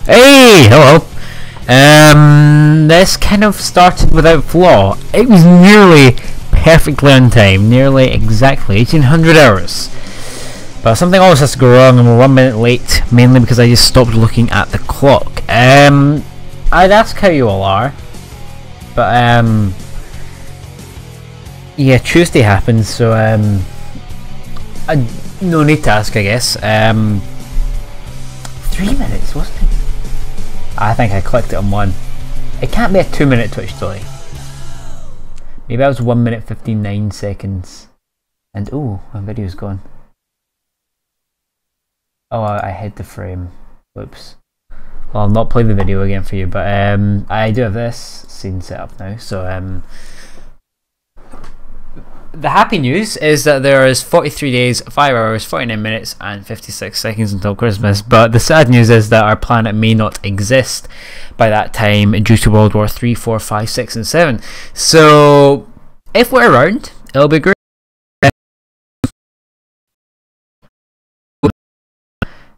Hey, hello. This kind of started without flaw. It was nearly perfectly on time, nearly exactly 1800 hours. But something always has to go wrong, and we're 1 minute late, mainly because I just stopped looking at the clock. I'd ask how you all are, but yeah, Tuesday happened, so no need to ask, I guess. 3 minutes, wasn't it? I think I clicked it on 1. It can't be a 2 minute Twitch story. Maybe I was 1 minute 59 seconds. And oh, my video's gone. Oh, I hid the frame. Whoops. Well, I'll not play the video again for you, but I do have this scene set up now, so the happy news is that there is 43 days, 5 hours, 49 minutes and 56 seconds until Christmas, but the sad news is that our planet may not exist by that time due to World War 3, 4, 5, 6 and 7. So if we're around, it'll be great.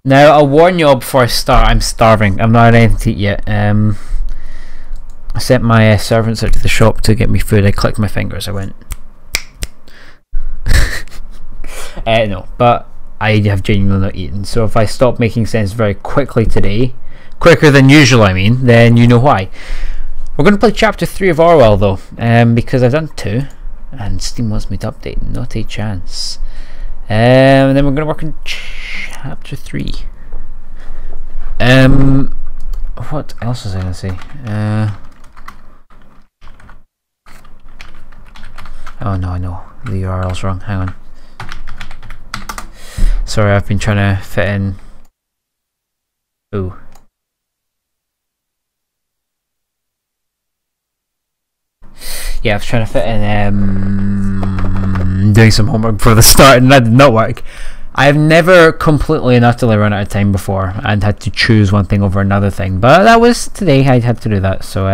Now I'll warn you all before I start, I'm starving. I'm not had anything to eat yet. I sent my servants out to the shop to get me food. I clicked my fingers, I went no, but I have genuinely not eaten, so if I stop making sense very quickly today, quicker than usual I mean, then you know why. We're going to play chapter 3 of Orwell though, because I've done 2 and Steam wants me to update, not a chance. And then we're going to work on chapter 3. What else was I going to say? Oh no, I know the URL's wrong, hang on. Sorry, I've been trying to fit in. Ooh. Yeah, I was trying to fit in doing some homework before the start, and that did not work. I've never completely and utterly run out of time before and had to choose one thing over another thing, but that was today. I had to do that, so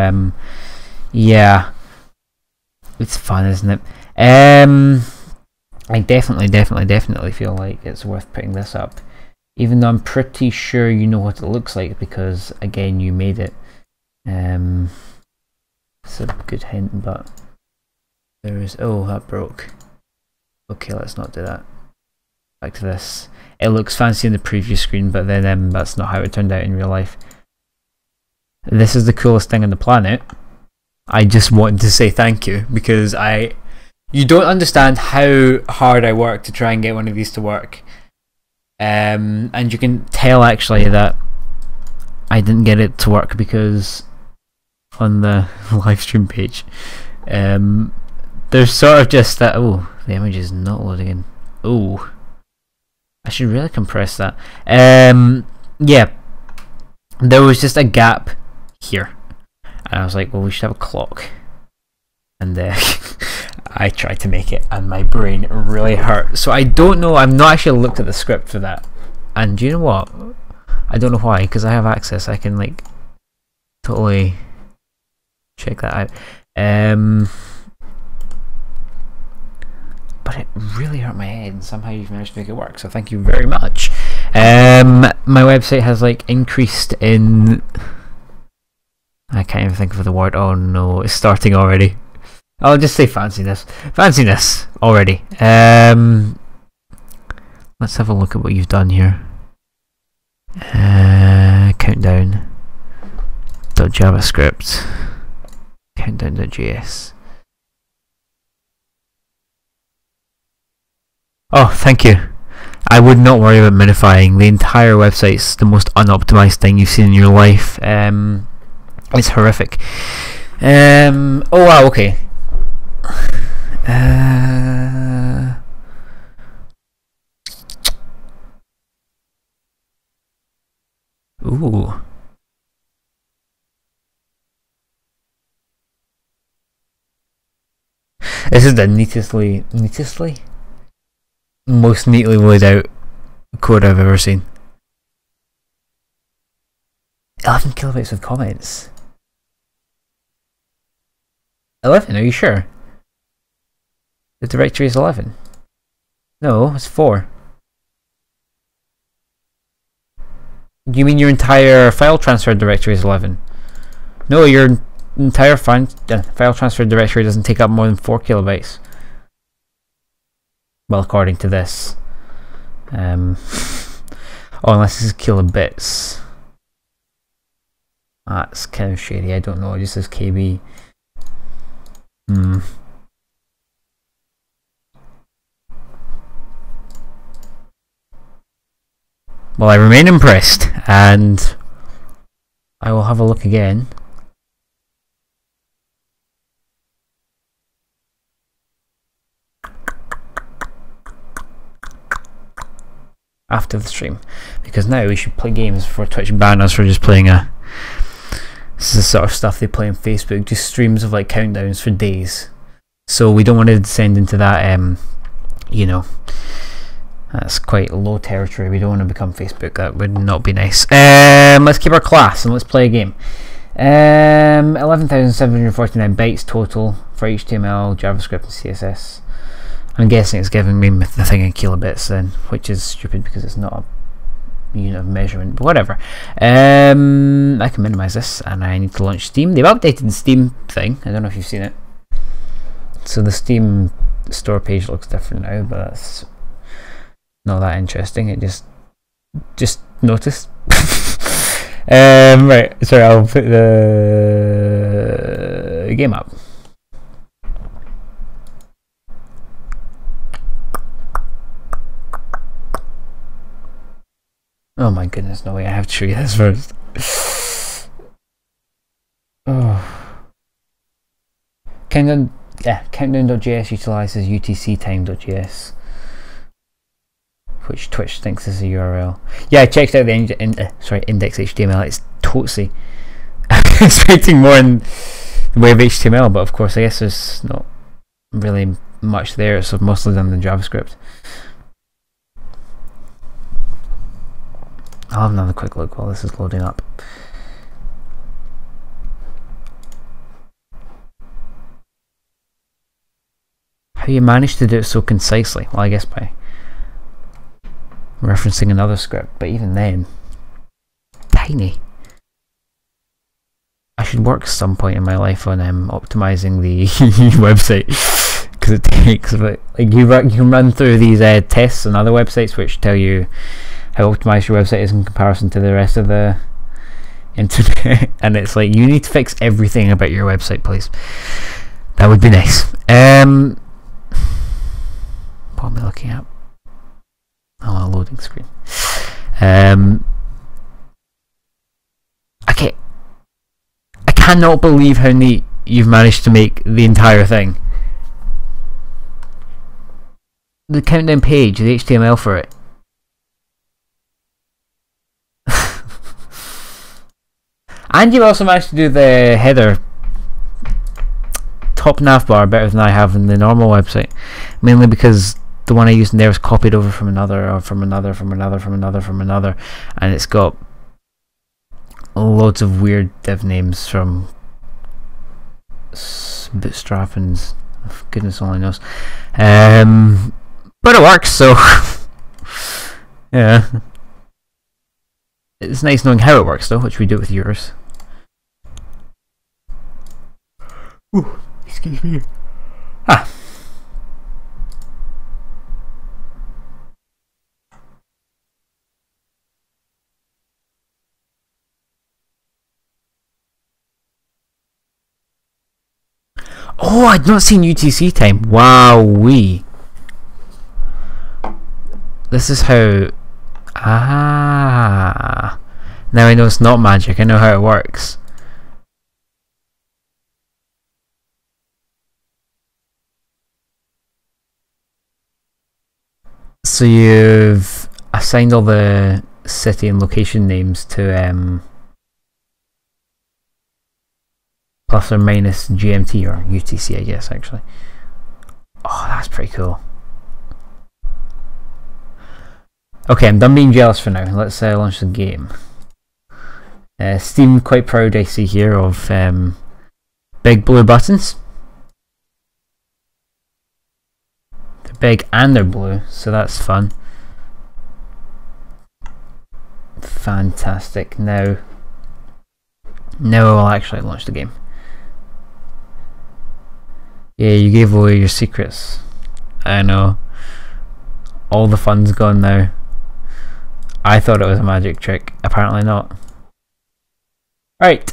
yeah, it's fun, isn't it? I definitely feel like it's worth picking this up, even though I'm pretty sure you know what it looks like because again you made it. It's a good hint, but there is, oh, that broke. Okay, let's not do that. Back to this. It looks fancy in the preview screen, but then that's not how it turned out in real life. This is the coolest thing on the planet. I just wanted to say thank you because you don't understand how hard I work to try and get one of these to work. And you can tell actually that I didn't get it to work because on the Livestream page there's sort of just that, oh, the image is not loading in. Oh, I should really compress that. Yeah, there was just a gap here and I was like, well, we should have a clock, and I tried to make it and my brain really hurt, so I don't know. I've not actually looked at the script for that, and do you know what, I don't know why, because I have access. I can like totally check that out. But it really hurt my head, and somehow you've managed to make it work, so thank you very much. My website has like increased in, I can't even think of the word. Oh no, it's starting already. I'll just say fanciness already. Let's have a look at what you've done here. Countdown.javascript, countdown.js. Oh, thank you. I would not worry about minifying. The entire website's the most unoptimized thing you've seen in your life. It's horrific. Oh wow, okay. Ooh. This is the most neatly laid out code I've ever seen. 11 kilobytes with comments. 11, are you sure? The directory is 11. No, it's 4. Do you mean your entire file transfer directory is 11? No, your entire file transfer directory doesn't take up more than 4 kilobytes. Well, according to this. Oh, unless this is kilobits. That's kind of shady, I don't know, it just says KB. Well, I remain impressed, and I will have a look again. After the stream, because now we should play games before Twitch ban us for just playing a. This is the sort of stuff they play on Facebook, just streams of like countdowns for days. So we don't want to descend into that. You know, that's quite low territory. We don't want to become Facebook. That would not be nice. Let's keep our class and let's play a game. 11,749 bytes total for HTML, JavaScript, and CSS. I'm guessing it's giving me the thing in kilobits then, which is stupid because it's not a unit of measurement, but whatever. I can minimize this, and I need to launch Steam. They've updated the Steam thing. I don't know if you've seen it. So the Steam store page looks different now, but that's not that interesting. It just noticed. Right, sorry, I'll put the game up. Oh my goodness, no way, I have to show you this first. Oh. Countdown.js utilizes utc-time.js, which Twitch thinks is a URL. Yeah, I checked out the index.html. It's totally. I'm expecting more in the way of HTML, but of course, I guess there's not really much there, so I've mostly done the JavaScript. I'll have another quick look while this is loading up. How you managed to do it so concisely? Well, I guess by referencing another script, but even then, tiny. I should work some point in my life on optimizing the website, because it takes a bit. Like you can run through these tests on other websites which tell you how optimized your website is in comparison to the rest of the internet, and it's like, you need to fix everything about your website, please. That would be nice. What am I looking at? Oh, a loading screen. Okay, I cannot believe how neat you've managed to make the entire thing. The countdown page, the HTML for it. And you've also managed to do the header top navbar better than I have in the normal website, mainly because the one I used in there was copied over from another, or from another, and it's got loads of weird div names from Bootstrap and goodness only knows. But it works, so yeah. It's nice knowing how it works though, which we do with yours. Ooh, excuse me. Ah. Oh, I'd not seen UTC time. Wowee. This is how. Ah. Now I know it's not magic. I know how it works. So you've assigned all the city and location names to plus or minus GMT or UTC, I guess, actually. Oh, that's pretty cool. Okay, I'm done being jealous for now. Let's launch the game. Steam, quite proud, I see here, of big blue buttons. They're big and they're blue, so that's fun. Fantastic. Now I'll actually launch the game. Yeah, you gave away your secrets. I know. All the fun's gone now. I thought it was a magic trick. Apparently not. Right.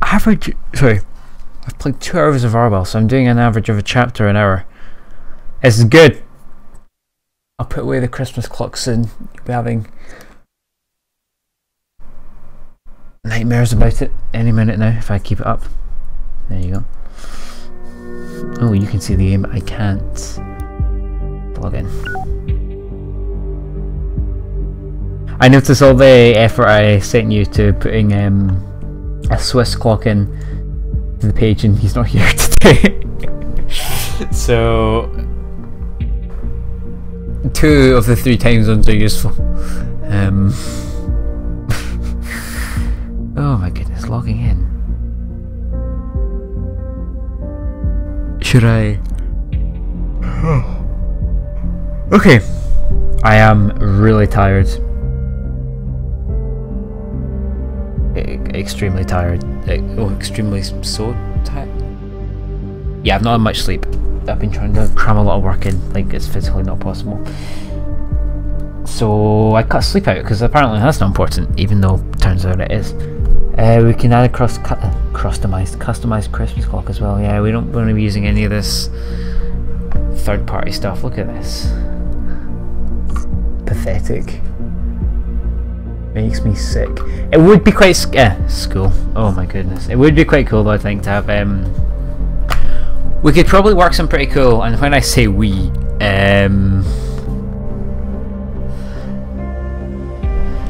I've played 2 hours of Orwell, so I'm doing an average of a chapter an hour. This is good. I'll put away the Christmas clock soon. You'll be having nightmares about it any minute now if I keep it up. There you go. Oh, you can see the game. I can't. Log in. I noticed all the effort I sent you to putting a Swiss clock in to the page, and he's not here today. So 2 of the 3 time zones are useful. Oh my goodness, logging in. Should I? Okay. I am really tired. Extremely tired. Extremely so tired. Yeah, I've not had much sleep. I've been trying to cram a lot of work in, like it's physically not possible. So I cut sleep out because apparently that's not important, even though turns out it is. We can add a customized Christmas clock as well. Yeah, we don't want to be using any of this third-party stuff. Look at this. Pathetic. Makes me sick. It would be quite school. Oh my goodness. It would be quite cool though, I think, to have we could probably work some pretty cool, and when I say we,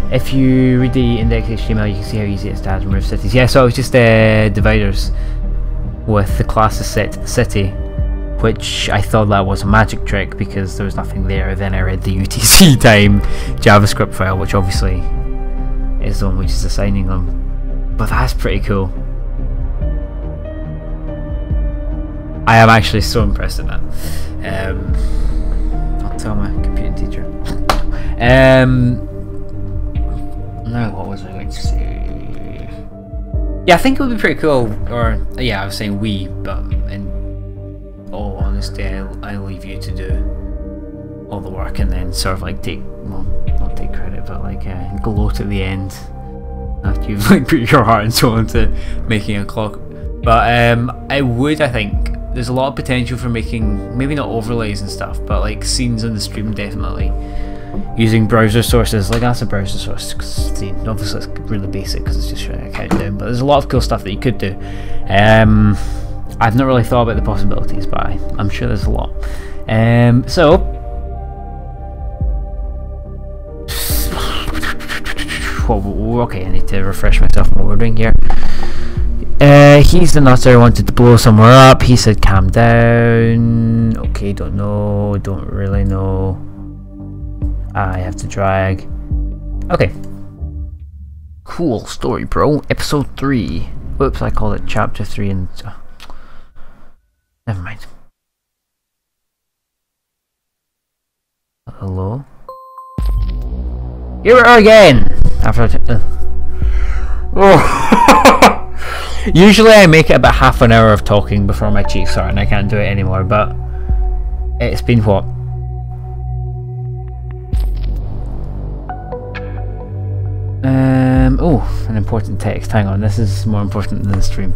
if you read the index.html, you can see how easy it is to add and remove cities. Yeah, so it was just dividers with the class set city, which I thought that was a magic trick because there was nothing there. Then I read the UTC time JavaScript file, which obviously is the one which is assigning them. But that's pretty cool. I am actually so impressed at that. I'll tell my computing teacher. Now what was I going to say? Yeah, I think it would be pretty cool, or yeah, I was saying we, but in all honesty, I leave you to do all the work and then sort of like take, well, not take credit, but like gloat at the end after you've like put your heart and soul into making a clock. But I think there's a lot of potential for making, maybe not overlays and stuff, but like scenes on the stream definitely. Using browser sources, like that's a browser source scene. Obviously it's really basic because it's just showing a countdown, but there's a lot of cool stuff that you could do. I've not really thought about the possibilities, but I'm sure there's a lot. So okay, I need to refresh myself on what we're doing here. He's the nutter who wanted to blow somewhere up. He said calm down. Okay, don't know, don't really know. I have to drag. Okay. Cool story, bro. Episode 3. Whoops, I called it chapter 3 and... never mind. Hello? Here we are again! After Usually I make it about half an hour of talking before my cheeks hurt and I can't do it anymore, but... it's been what? Oh, an important text. Hang on, this is more important than the stream.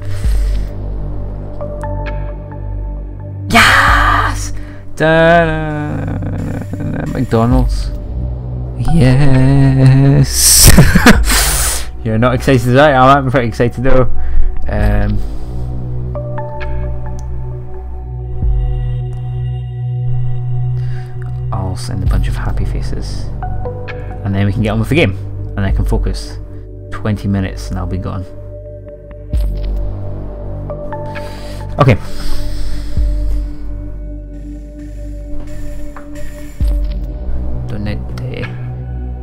Yes! McDonald's. Yes! You're not excited, right? I'm pretty excited though. I'll send a bunch of happy faces. And then we can get on with the game. And I can focus. 20 minutes and I'll be gone. Okay. Donate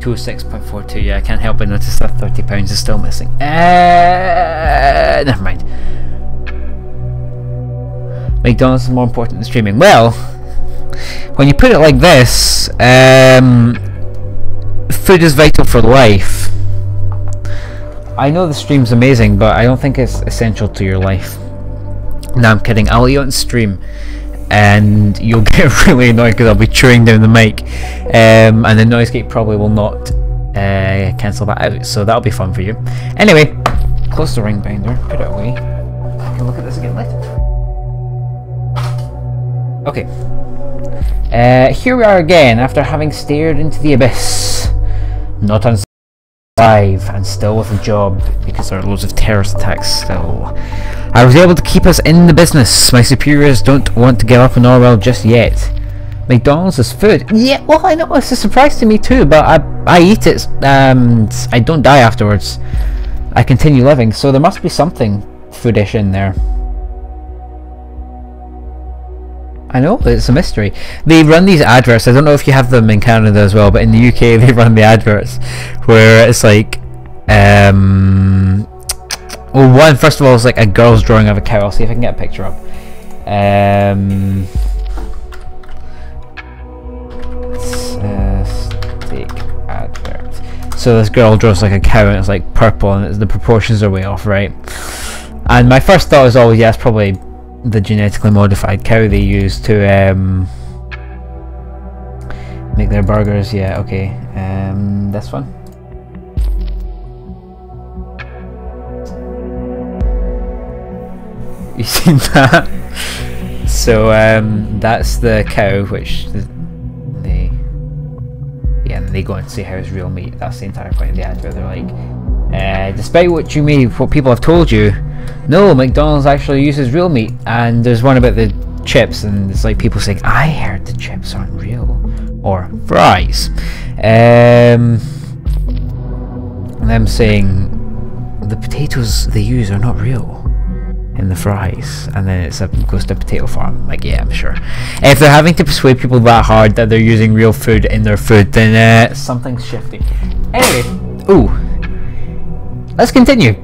206.42. Yeah, I can't help but notice that £30 is still missing. Never mind. McDonald's is more important than streaming. Well, when you put it like this, food is vital for life. I know the stream's amazing, but I don't think it's essential to your life. No, I'm kidding. I'll eat on stream, and you'll get really annoyed because I'll be chewing down the mic, and the noise gate probably will not cancel that out, so that'll be fun for you. Anyway, close the ring binder, put it away. I can look at this again later. Okay. Here we are again after having stared into the abyss. Not alive and still with a job because there are loads of terrorist attacks still. I was able to keep us in the business. My superiors don't want to give up on Orwell just yet. McDonald's is food. Yeah, well, I know, it's a surprise to me too, but I eat it and I don't die afterwards. I continue living, so there must be something foodish in there. I know, it's a mystery. They run these adverts, I don't know if you have them in Canada as well, but in the UK they run the adverts where it's like, well, one, first of all, is like a girl's drawing of a cow. I'll see if I can get a picture up. Steak advert. So this girl draws like a cow and it's like purple and the proportions are way off, right? And my first thought is always, yeah, it's probably the genetically modified cow they use to make their burgers. Yeah, okay. This one. You seen that? So that's the cow, which they go and say how it's real meat. That's the entire point of the advert. They're like, despite what people have told you, no, McDonald's actually uses real meat. And there's one about the chips, and it's like people saying, I heard the chips aren't real, or fries. And them saying the potatoes they use are not real in the fries, and then it goes to a potato farm. Like, yeah, I'm sure if they're having to persuade people that hard that they're using real food in their food, then something's shifty. Anyway, ooh, let's continue.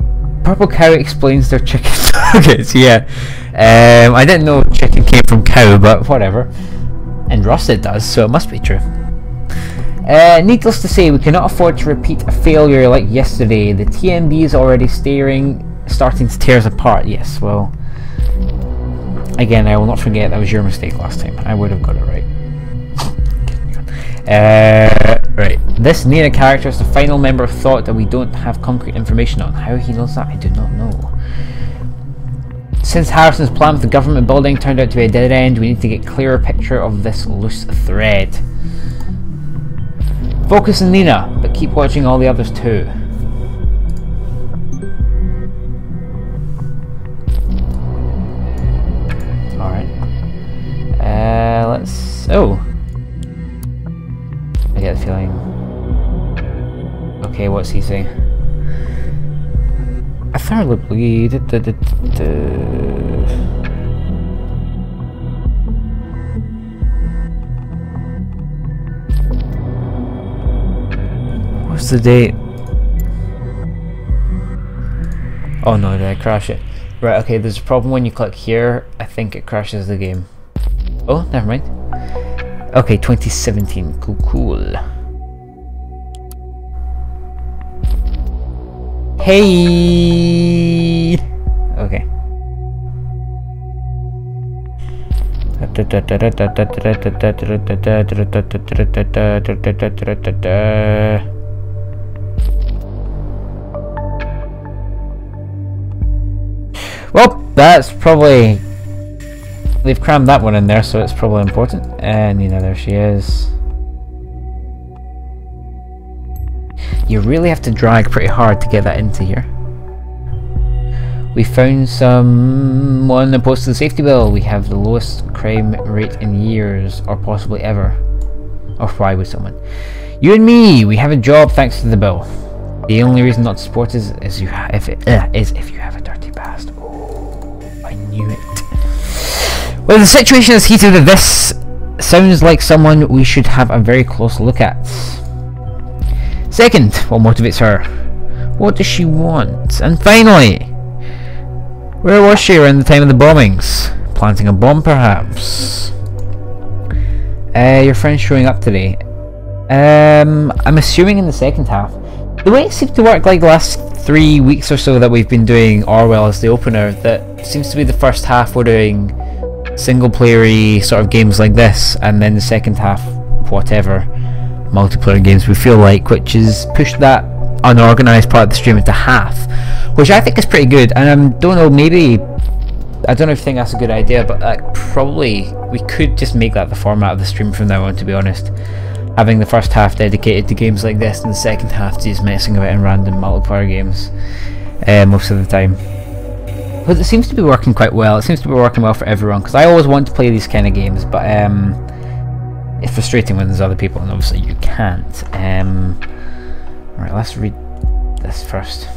Purple cow explains their chicken nuggets. Yeah, I didn't know chicken came from cow, but whatever. And Rust it does, so it must be true. Needless to say, we cannot afford to repeat a failure like yesterday. The TMB is already starting to tear us apart. Yes, well, again, I will not forget that was your mistake last time. I would have got it right. Right, this Nina character is the final member of Thought that we don't have concrete information on. How he knows that, I do not know. Since Harrison's plan with the government building turned out to be a dead end, we need to get a clearer picture of this loose thread. Focus on Nina, but keep watching all the others too. Alright. Let's... Oh! I get the feeling... Okay, what's he saying? I thoroughly bleed. What's the date? Oh no, did I crash it? Right, okay, there's a problem when you click here. I think it crashes the game. Oh, never mind. Okay, 2017. Cool. Hey! Okay. Well, that's probably... They've crammed that one in there, so it's probably important. And, you know, there she is. You really have to drag pretty hard to get that into here. We found someone opposed to the safety bill. We have the lowest crime rate in years, or possibly ever. Or why would someone? You and me, we have a job thanks to the bill. The only reason not to support is if you have a dirty past. Oh, I knew it. Well, the situation is heated with this. Sounds like someone we should have a very close look at. Second, what motivates her? What does she want? And finally, where was she around the time of the bombings? Planting a bomb, perhaps? Your friend's showing up today. I'm assuming in the second half. The way it seemed to work like the last 3 weeks or so that we've been doing Orwell as the opener, that seems to be the first half we're doing single player-y sort of games like this, and then the second half whatever multiplayer games we feel like, which is pushed that unorganised part of the stream into half, which I think is pretty good. And I don't know, maybe I don't know if you think that's a good idea, but probably we could just make that the format of the stream from now on, to be honest. Having the first half dedicated to games like this and the second half to just messing about in random multiplayer games most of the time. But it seems to be working quite well. It seems to be working well for everyone, because I always want to play these kind of games, but it's frustrating when there's other people, and obviously you can't. Right, let's read this first.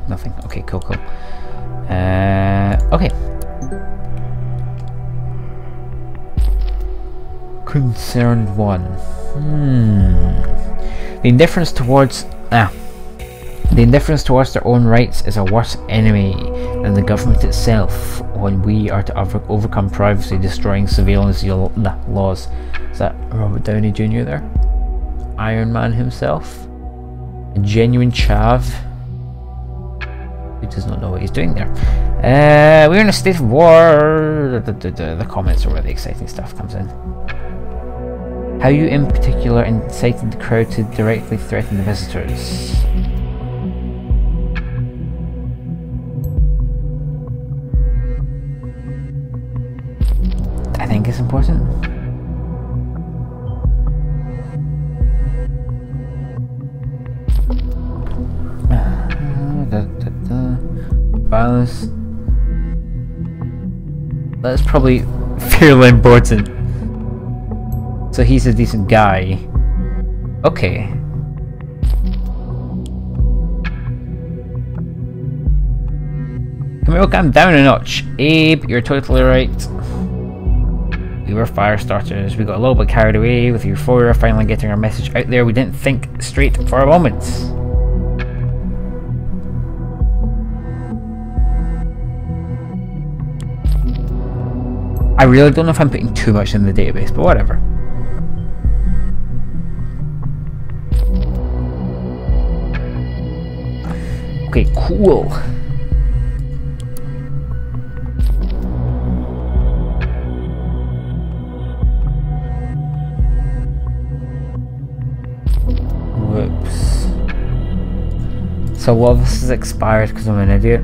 Nothing. Okay, cool. Okay. Concerned one. The indifference towards their own rights is a worse enemy than the government itself when we are to overcome privacy destroying surveillance laws. Is that Robert Downey Jr. there? Iron Man himself? A genuine chav who does not know what he's doing there. We're in a state of war. The comments are where the exciting stuff comes in. How you in particular incited the crowd to directly threaten the visitors. I think it's important. Violence. That's probably fairly important. So he's a decent guy. Okay. Can we all calm down a notch? Abe, you're totally right. We were fire starters. We got a little bit carried away with euphoria finally getting our message out there. We didn't think straight for a moment. I really don't know if I'm putting too much in the database, but whatever. Okay, cool. Whoops. So a lot of this is expired because I'm an idiot.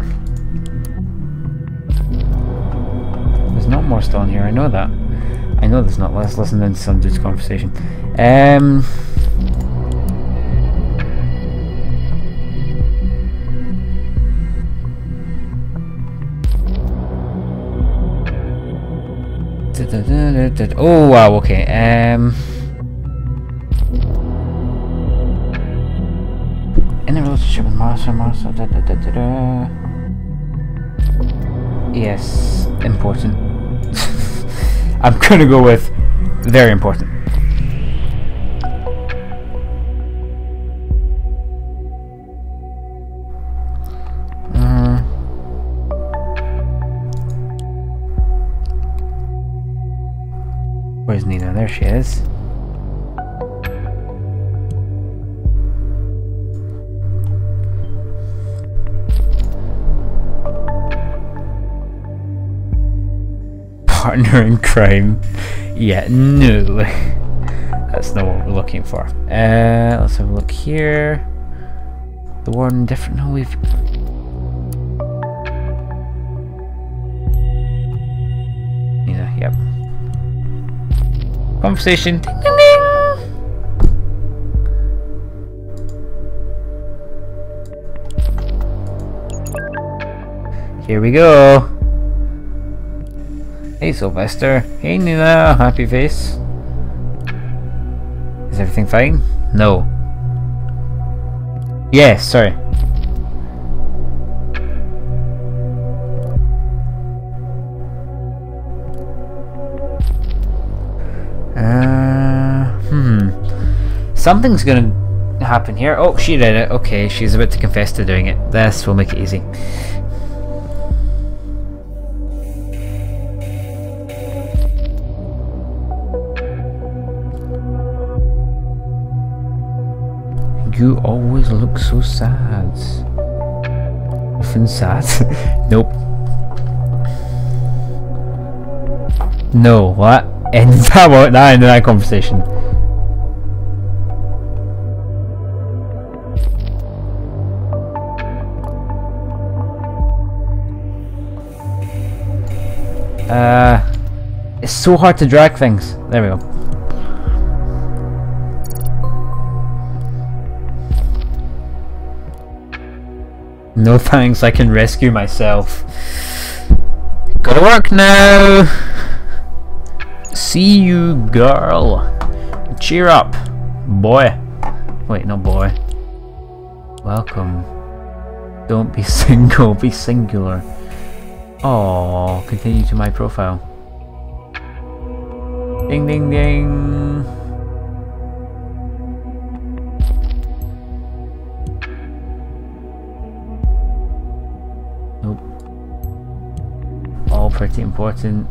There's not more still in here, I know that. I know there's not. Let's listen to some dude's conversation. Oh wow, okay. In a relationship with Martha. Yes, important. I'm gonna go with very important. Where's Nina? There she is. Partner in crime. Yeah, no. That's not what we're looking for. Let's have a look here. The warden different. No, we've. Yeah, yep. Conversation. Ding, ding, ding. Here we go. Hey Sylvester. Hey Nina. Happy face. Is everything fine? No. Yes, sorry. Something's gonna happen here. Oh, she did it. Okay, she's about to confess to doing it. This will make it easy. You always look so sad. Often sad? Nope. No, what? End that conversation. It's so hard to drag things. There we go. No thanks, I can rescue myself. Gotta work now. See you, girl. Cheer up, boy. Wait, not boy. Welcome. Don't be single, be singular. Oh, continue to my profile. Ding ding ding. Nope. All pretty important.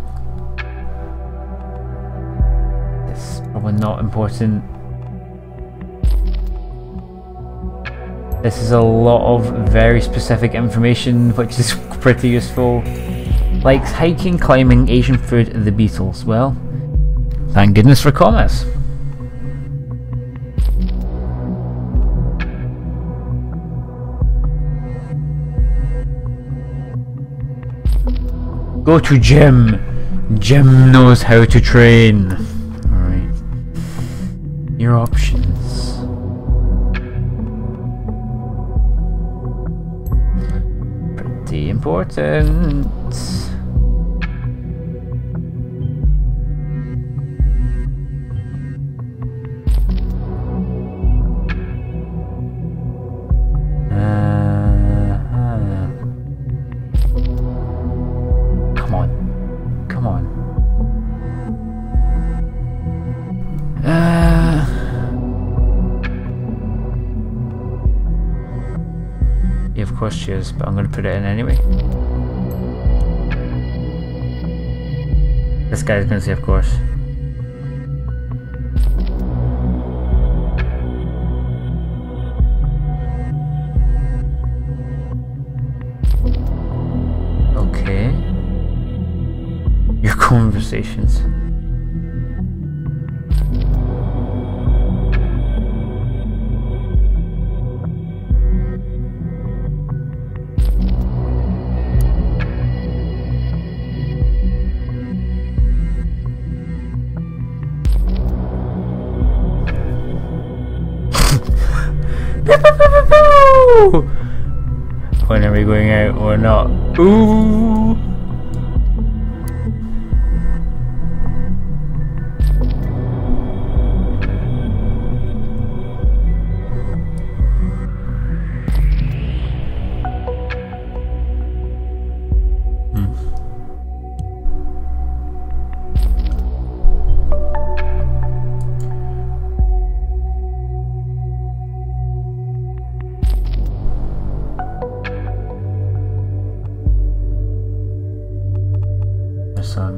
It's probably not important. This is a lot of very specific information which is pretty useful. Like hiking, climbing, Asian food, the Beatles. Well, thank goodness for commas. Go to gym. Gym knows how to train. Alright. Your options. Pretty important. Of course she is, but I'm going to put it in anyway. This guy's going to say of course. Okay. Your conversations. When are we going out or not? Ooh!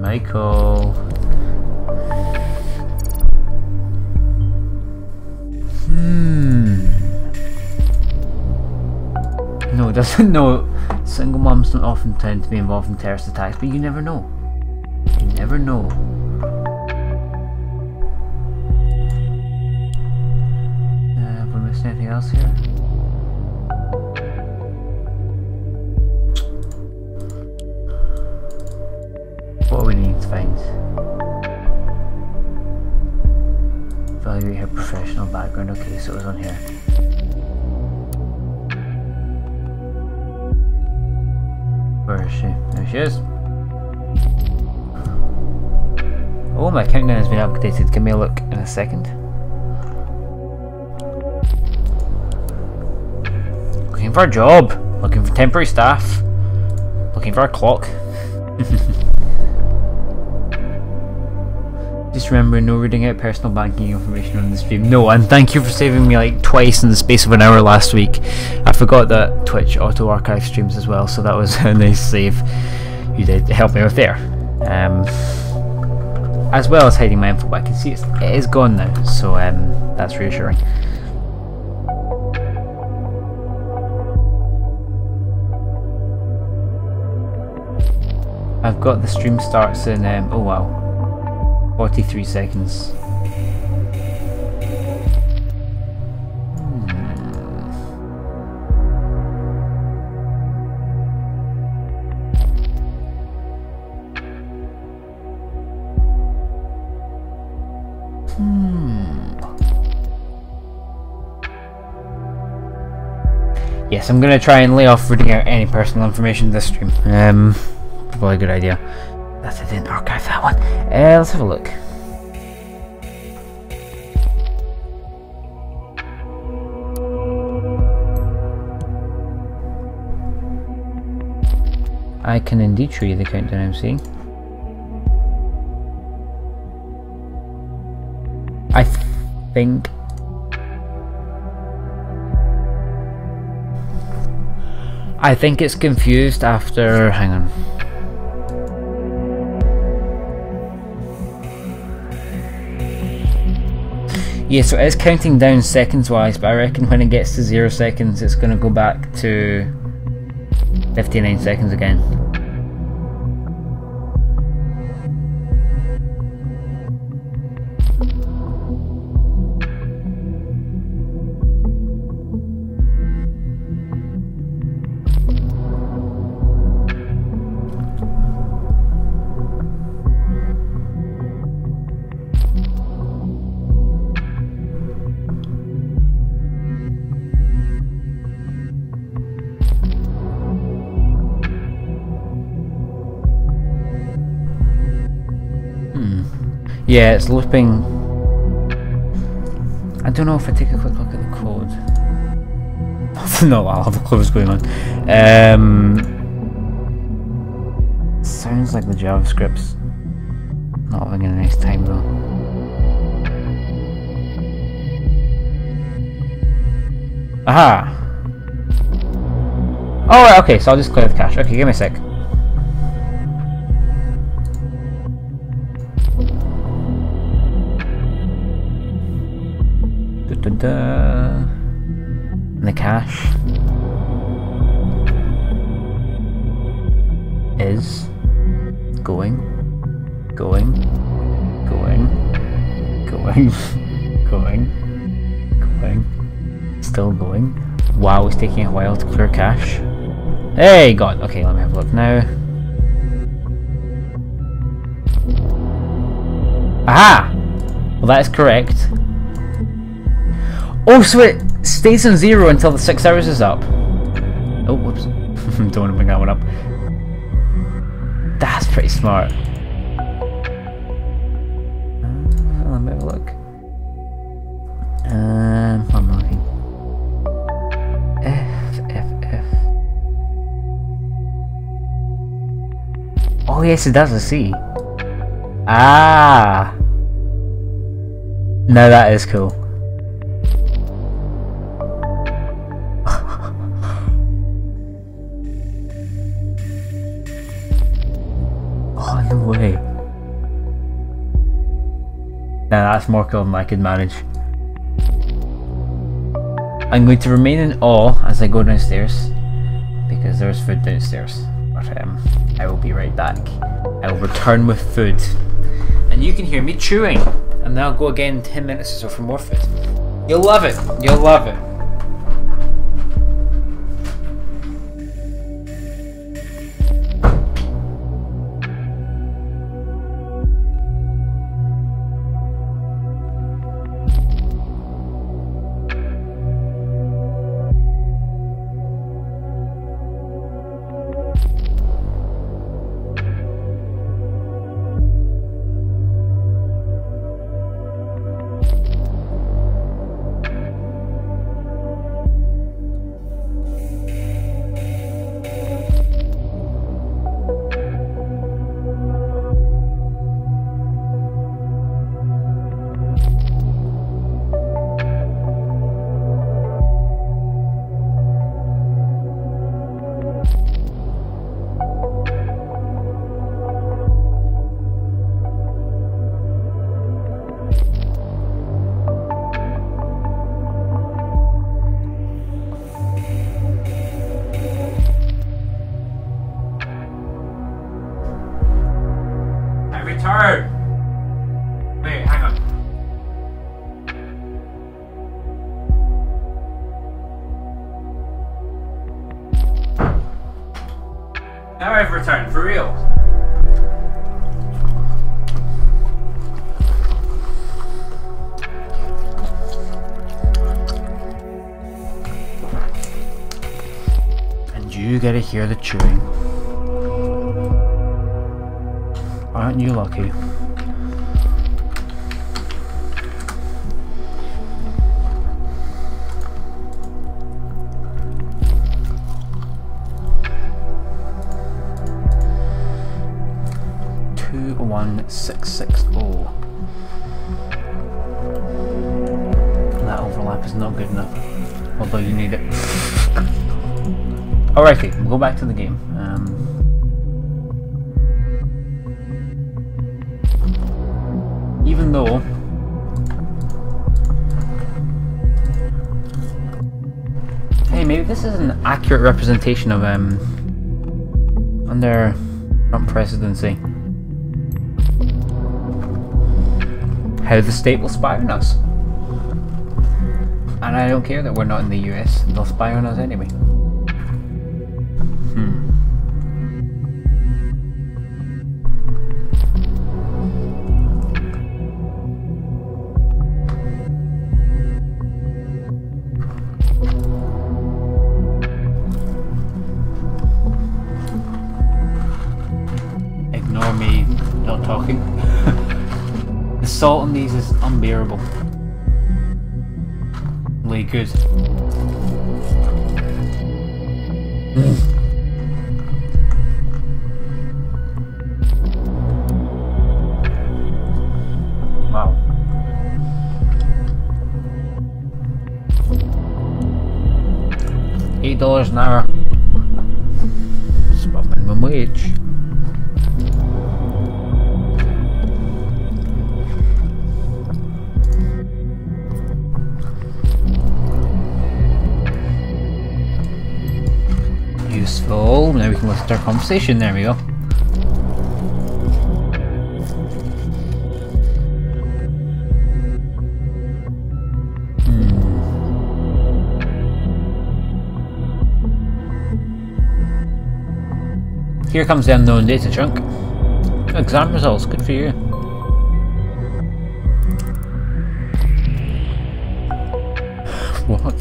Michael. No, it doesn't know. Single mums don't often tend to be involved in terrorist attacks, but you never know. You never know. Have we missed anything else here? What do we need to find? Evaluate her professional background. Okay, so it was on here. Where is she? There she is. Oh, my countdown has been updated. Give me a look in a second. Looking for a job. Looking for temporary staff. Looking for a clock. Just remember, no reading out personal banking information on the stream. No, and thank you for saving me like twice in the space of an hour last week. I forgot that Twitch auto archive streams as well, so that was a nice save you did help me with there. As well as hiding my info, but I can see it is gone now, so that's reassuring. I've got the stream starts in, oh wow, 43 seconds. Yes, I'm gonna try and lay off reading out any personal information this stream. Probably a good idea. That I didn't archive that one. Let's have a look. I can indeed show you the countdown I'm seeing. I think it's confused after, hang on. Yeah, so it is counting down seconds wise, but I reckon when it gets to 0 seconds it's going to go back to 59 seconds again. Yeah, it's looping. I don't know if I take a quick look at the code. No, I'll have a clue what's going on. Sounds like the JavaScript's not having a nice time though. Aha! Oh, right, okay, so I'll just clear the cache. Okay, give me a sec. And the cache is going, still going. Wow, it's taking a while to clear cache. Hey, God. Okay, let me have a look now. Aha! Well, that is correct. Oh, so it stays on 0 until the 6 hours is up. Oh, whoops. Don't want to bring that one up. That's pretty smart. Let me have a look. I'm looking. F. Oh, yes, it does a C. Ah! No, that is cool. Way. Now that's more cool than I could manage. I'm going to remain in awe as I go downstairs because there's food downstairs, but I will be right back. I will return with food and you can hear me chewing, and then I'll go again in 10 minutes or so for more food. You'll love it. You'll love it. Now I've returned, for real. And you get to hear the chewing. Aren't you lucky? $21660. That overlap is not good enough, although you need it. Alrighty, we'll go back to the game. Even though hey, maybe this is an accurate representation of under Trump presidency. How the state will spy on us. And I don't care that we're not in the US, they'll spy on us anyway. Ignore me not talking. The salt on these is unbearable. Really good. Wow. $8 an hour. It's about minimum wage. Useful. Now we can listen to our conversation. There we go. Here comes the unknown data chunk. Exam results. Good for you. What?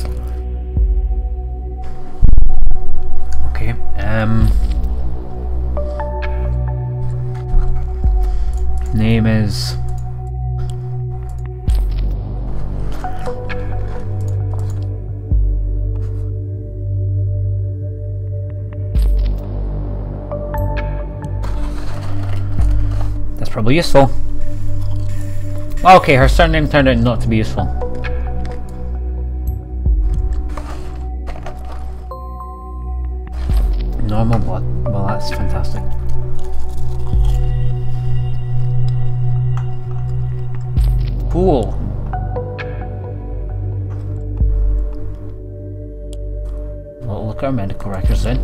Okay, name is that's probably useful. Okay, her surname turned out not to be useful. Normal blood. Well, that's fantastic. Cool. Well, look at our medical records then.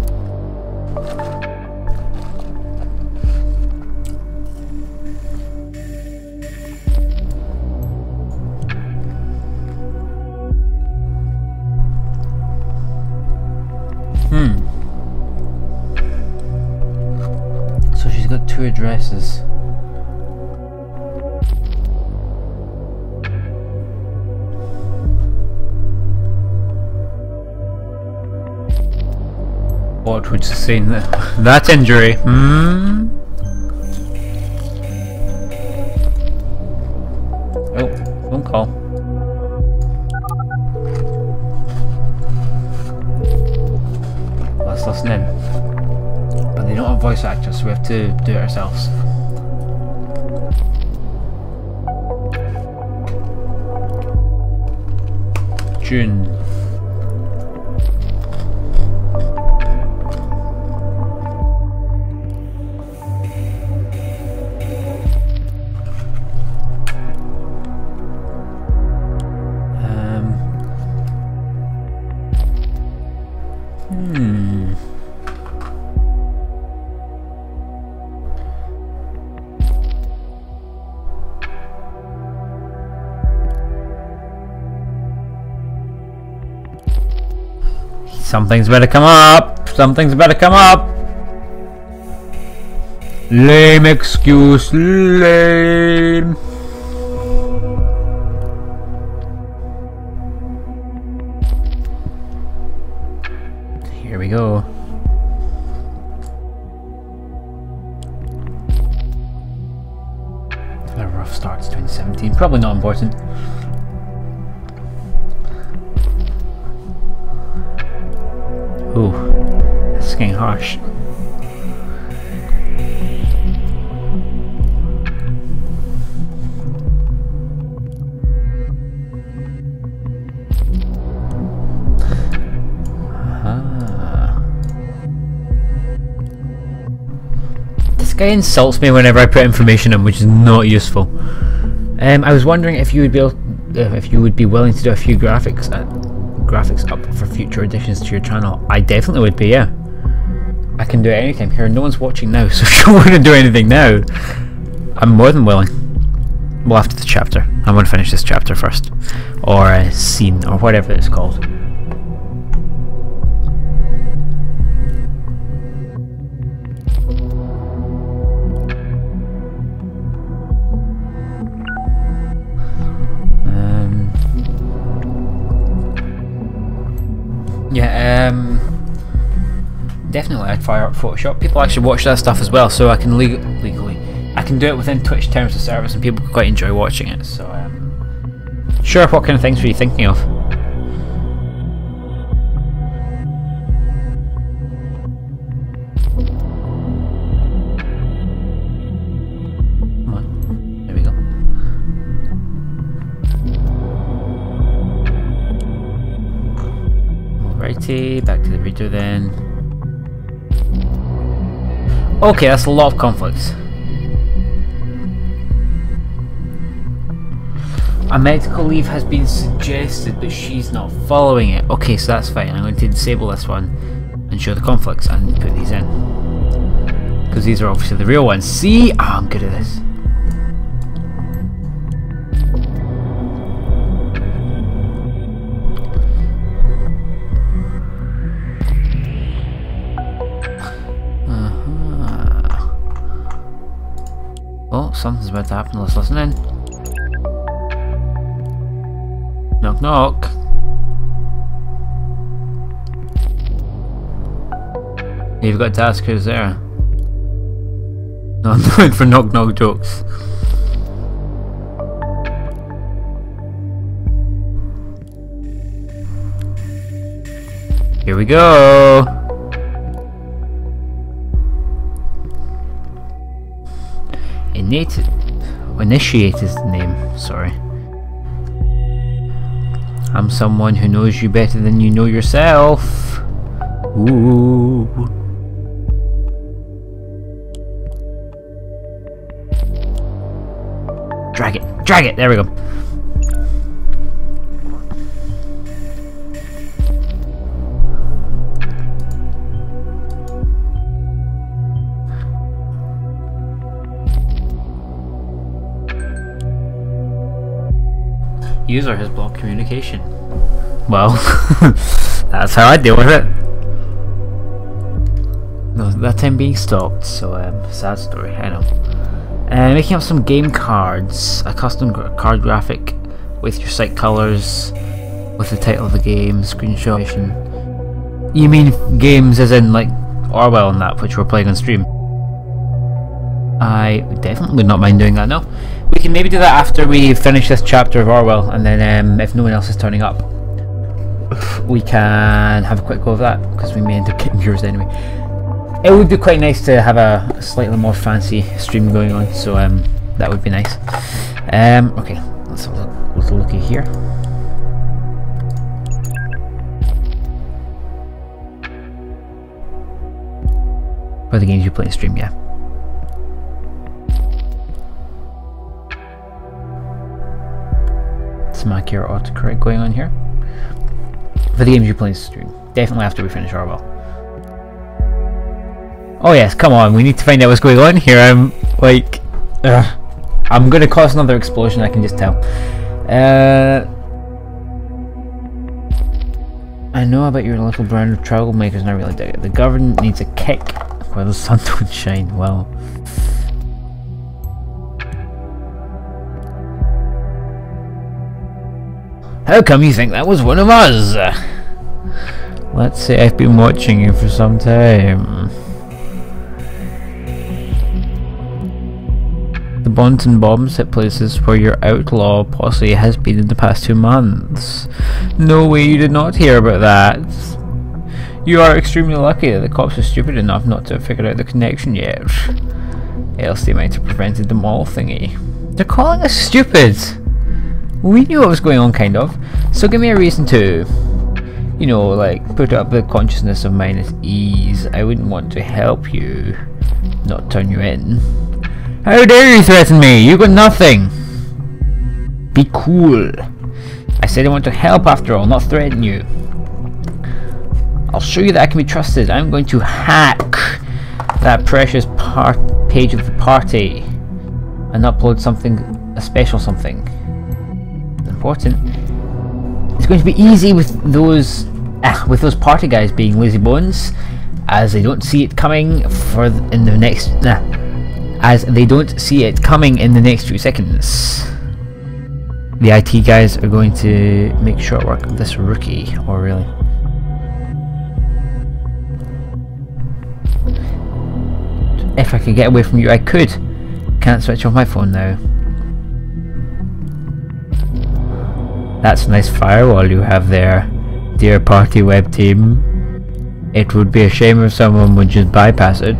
So she's got 2 addresses. What would you say in that injury? Oh, phone call. Let's listen in. But they don't have voice actors, so we have to do it ourselves. June. Something's better come up! Something's better come up! Lame excuse, lame. Here we go. A rough start to 2017. Probably not important. Ooh, this is getting harsh. This guy insults me whenever I put information in, which is not useful. I was wondering if you would be willing to do a few graphics up for future additions to your channel. I definitely would be, yeah. I can do it anytime. Here, no one's watching now, so if you want to do anything now, I'm more than willing. Well, after the chapter. I want to finish this chapter first. Or a scene, or whatever it's called. Definitely I'd fire up Photoshop. People actually watch that stuff as well, so I can legally I can do it within Twitch terms of service, and people quite enjoy watching it. So sure, what kind of things were you thinking of? Come on, there we go. Alrighty, back to the reader then. Okay, that's a lot of conflicts. A medical leave has been suggested, but she's not following it. Okay, so that's fine. I'm going to disable this one and show the conflicts and put these in. Because these are obviously the real ones. See? Oh, I'm good at this. Oh, something's about to happen. Let's listen in. Knock knock. You've got to ask who's there. No, I'm not for knock knock jokes. Here we go. Initiate is the name, sorry. I'm someone who knows you better than you know yourself. Ooh. Drag it, there we go. User has blocked communication. Well, that's how I deal with it. No, that time being stalked, so sad story, I know. Making up some game cards, a custom card graphic with your site colours, with the title of the game, screenshot. You mean games as in like Orwell and that, which we're playing on stream? I definitely would not mind doing that, no. We can maybe do that after we finish this chapter of Orwell, and then if no one else is turning up, we can have a quick go of that, because we may end up getting viewers anyway. It would be quite nice to have a slightly more fancy stream going on, so that would be nice. Okay, let's have a little looky here. For the games you play in stream, yeah. Some accurate autocorrect going on here. For the games you play in stream, definitely after we finish Orwell. Oh yes, come on, we need to find out what's going on here. I'm like, I'm going to cause another explosion, I can just tell. I know about your little brand of troublemakers and I really dig it. The government needs a kick. where the sun don't shine. Well. How come you think that was one of us? Let's say I've been watching you for some time. The bonds and bombs hit places where your outlaw posse has been in the past 2 months. No way you did not hear about that. You are extremely lucky that the cops are stupid enough not to have figured out the connection yet. Else they might have prevented the mall thingy. They're calling us stupid! We knew what was going on, kind of. So give me a reason to, you know, like, put up the consciousness of mine at ease. I wouldn't want to help you, not turn you in. How dare you threaten me? You got nothing! Be cool. I said I want to help after all, not threaten you. I'll show you that I can be trusted. I'm going to hack that precious page of the party and upload something, a special something. Important. It's going to be easy with those party guys being lazy bones, as they don't see it coming in the next few seconds. The IT guys are going to make short work of this rookie, or really. If I could get away from you, I could. Can't switch off my phone now. That's a nice firewall you have there, dear party web team. It would be a shame if someone would just bypass it.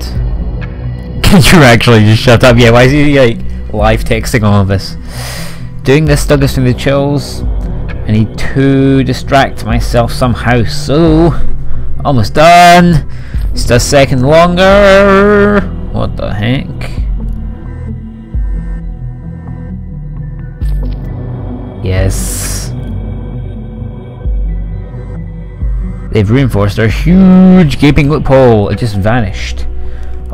Can you actually just shut up? Yeah, why is he like live texting all of this? Doing this still gives me the chills. I need to distract myself somehow, so almost done. Just a second longer. What the heck? Yes. They've reinforced our huge gaping loophole. It just vanished.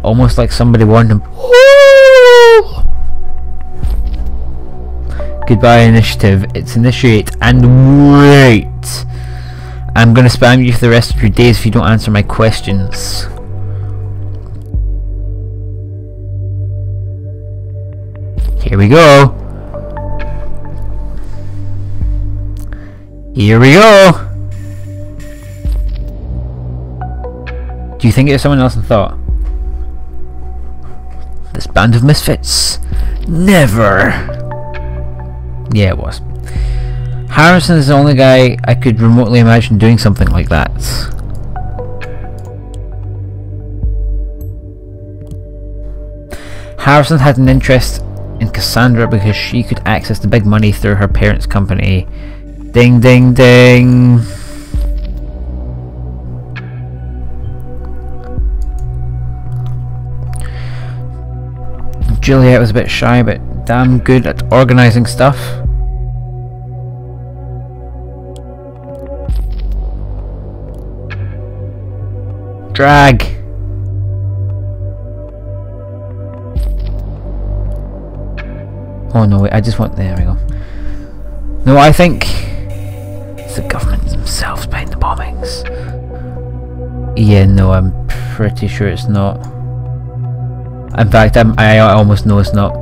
Almost like somebody warned them. Goodbye initiative. It's initiate and wait. I'm gonna spam you for the rest of your days if you don't answer my questions. Here we go. Here we go. Do you think it was someone else in thought? This band of misfits? Never! Yeah, it was. Harrison is the only guy I could remotely imagine doing something like that. Harrison had an interest in Cassandra because she could access the big money through her parents' company. Ding ding ding! Juliet was a bit shy, but damn good at organising stuff. Drag! Oh no, wait, I just want... There we go. No, I think it's the government themselves behind the bombings. Yeah, no, I'm pretty sure it's not. In fact, I almost know it's not.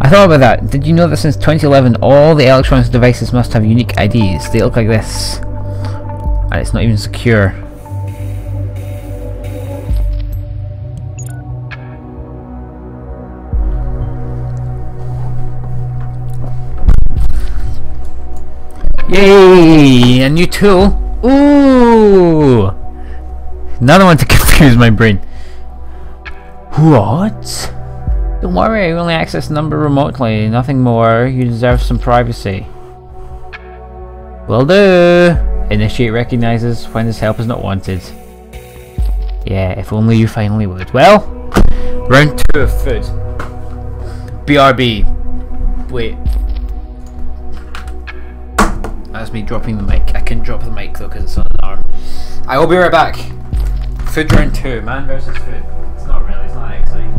I thought about that. Did you know that since 2011 all the electronic devices must have unique IDs? They look like this. And it's not even secure. Yay! A new tool! Ooh! Another one to confuse my brain. What? Don't worry, I only access the number remotely, nothing more. You deserve some privacy. Will do! Initiate recognizes when his help is not wanted. Yeah, if only you finally would. Well, round 2 of food. BRB. Wait. That's me dropping the mic. I can drop the mic though because it's on an arm. I will be right back. Food round 2. Man versus food. It's not really, it's not that exciting.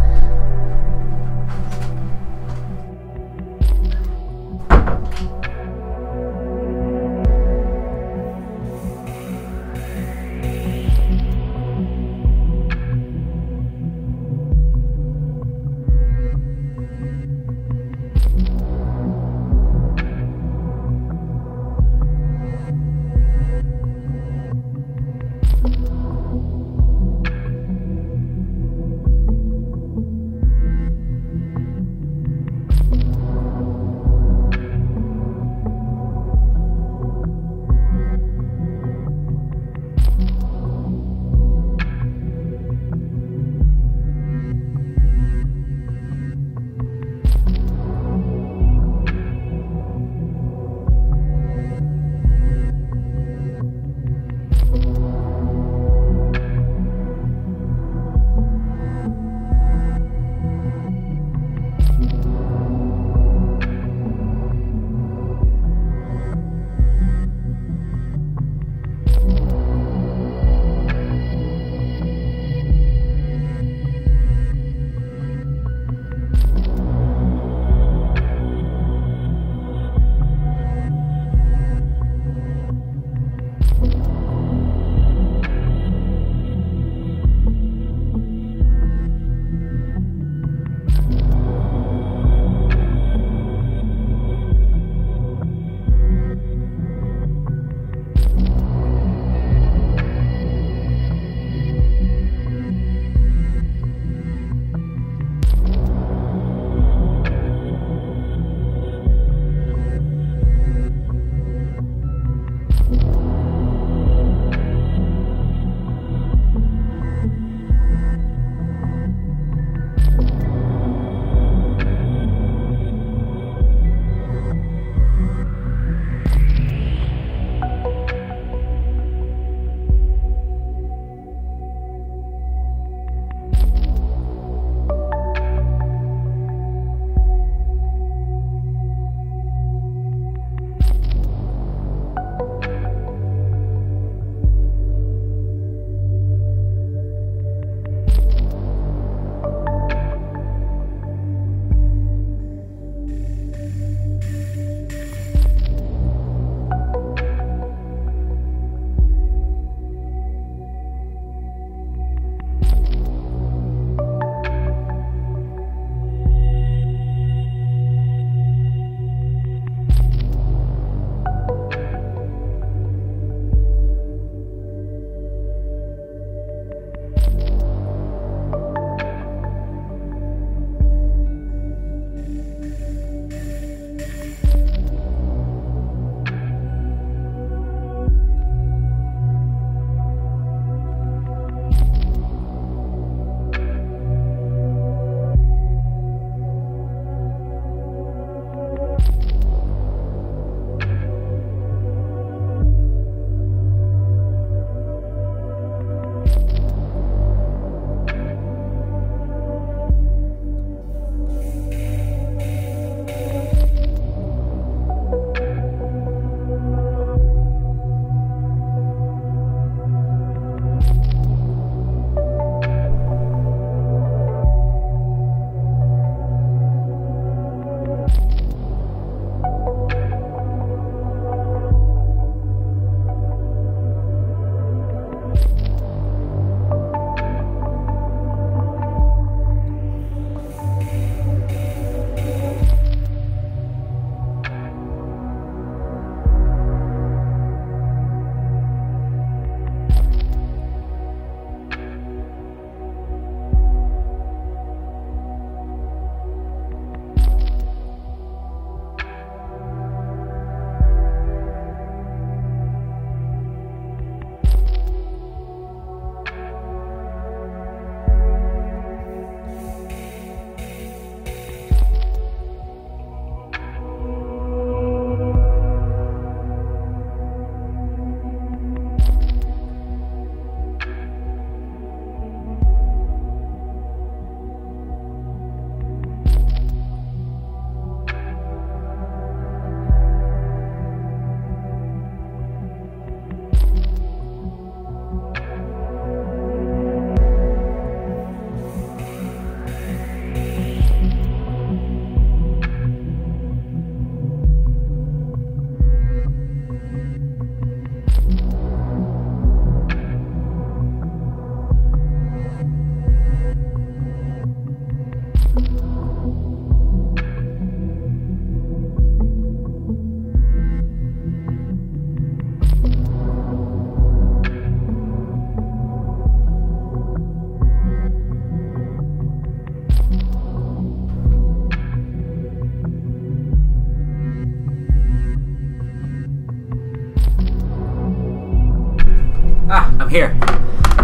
Ah, I'm here.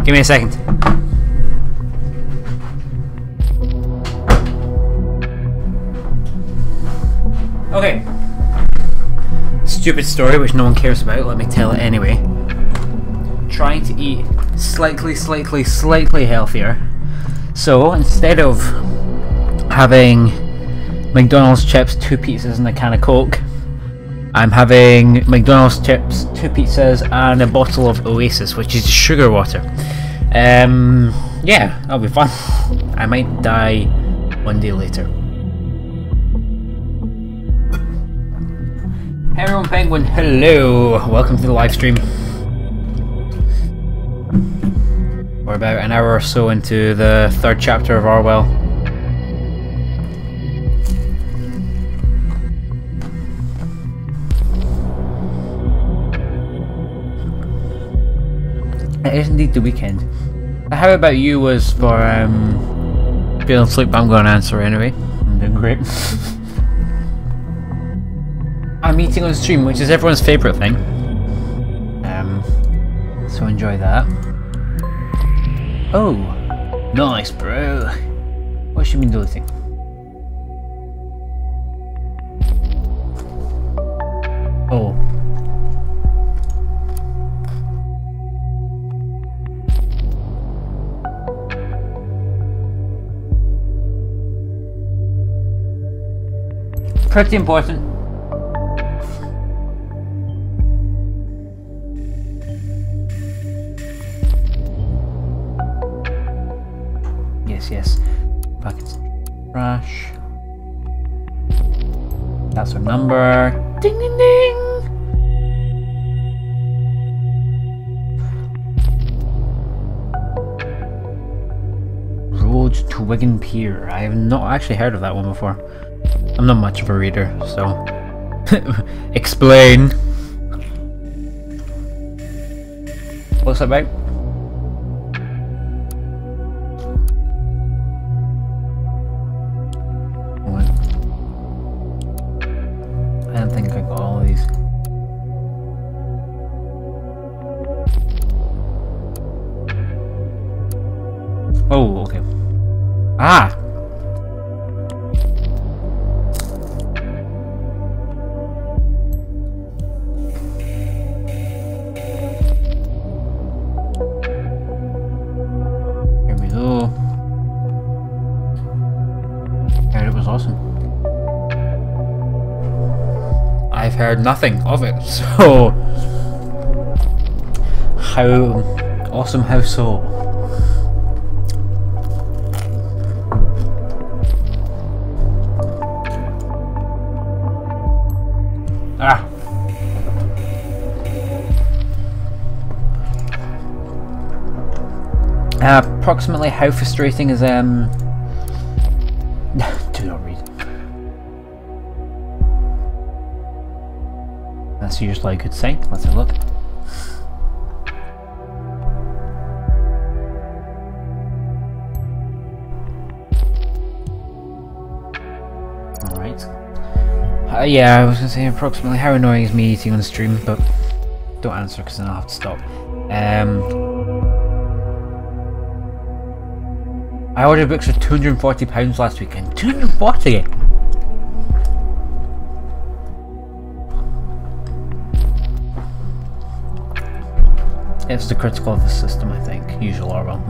Give me a second. Okay. Stupid story which no one cares about, let me tell it anyway. Trying to eat slightly healthier. So instead of having McDonald's chips, 2 pizzas and a can of Coke, I'm having McDonald's chips, 2 pizzas and a bottle of Oasis, which is sugar water. Yeah, that'll be fun. I might die one day later. Hey everyone, Penguin, hello! Welcome to the live stream. We're about an hour or so into the 3rd chapter of Orwell. It is indeed the weekend. How about you was for feeling asleep, but I'm going to answer anyway. I'm doing great. I'm eating on stream, which is everyone's favourite thing. So enjoy that. Oh, nice, bro. What should we be deleting? Oh. Pretty important. Yes. Buckets. Trash. That's our number. Ding ding ding! Road to Wigan Pier. I have not actually heard of that one before. I'm not much of a reader, so... Explain! What's it about? I don't think I got all of these. Oh, okay. Ah! Here we go. And it was awesome. I've heard nothing of it, so how awesome, how so? Ah. Approximately how frustrating is do not read. That's usually a good sign. Let's have a look. Alright. Yeah, I was going to say approximately how annoying is me eating on the stream, but don't answer because then I'll have to stop. I ordered books for £240 last weekend. 240! It's the critical of the system, I think. Usual Orwell.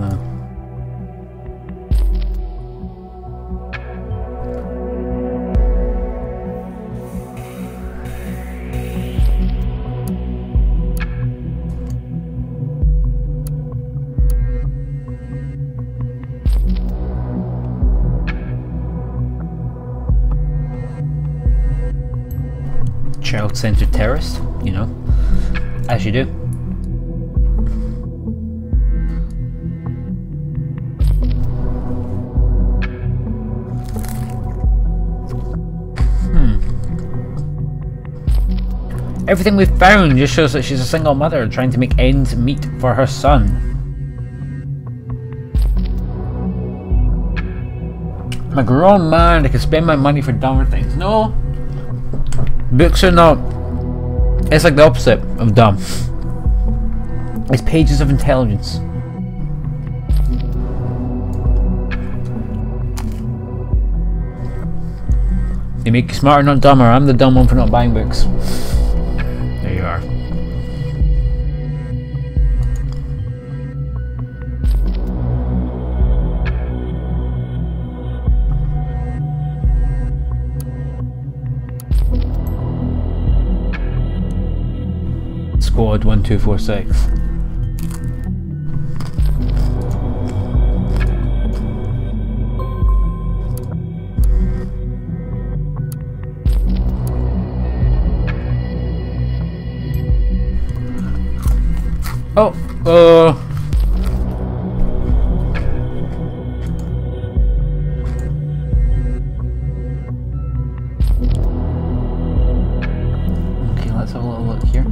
Child-centered terrorist, you know, as you do. Everything we've found just shows that she's a single mother trying to make ends meet for her son. I'm a grown man that can spend my money for dumber things. No, books are not. It's like the opposite of dumb. It's pages of intelligence. They make you smarter, not dumber. I'm the dumb one for not buying books. There you are. Squad 1246. Oh, okay, let's have a little look here.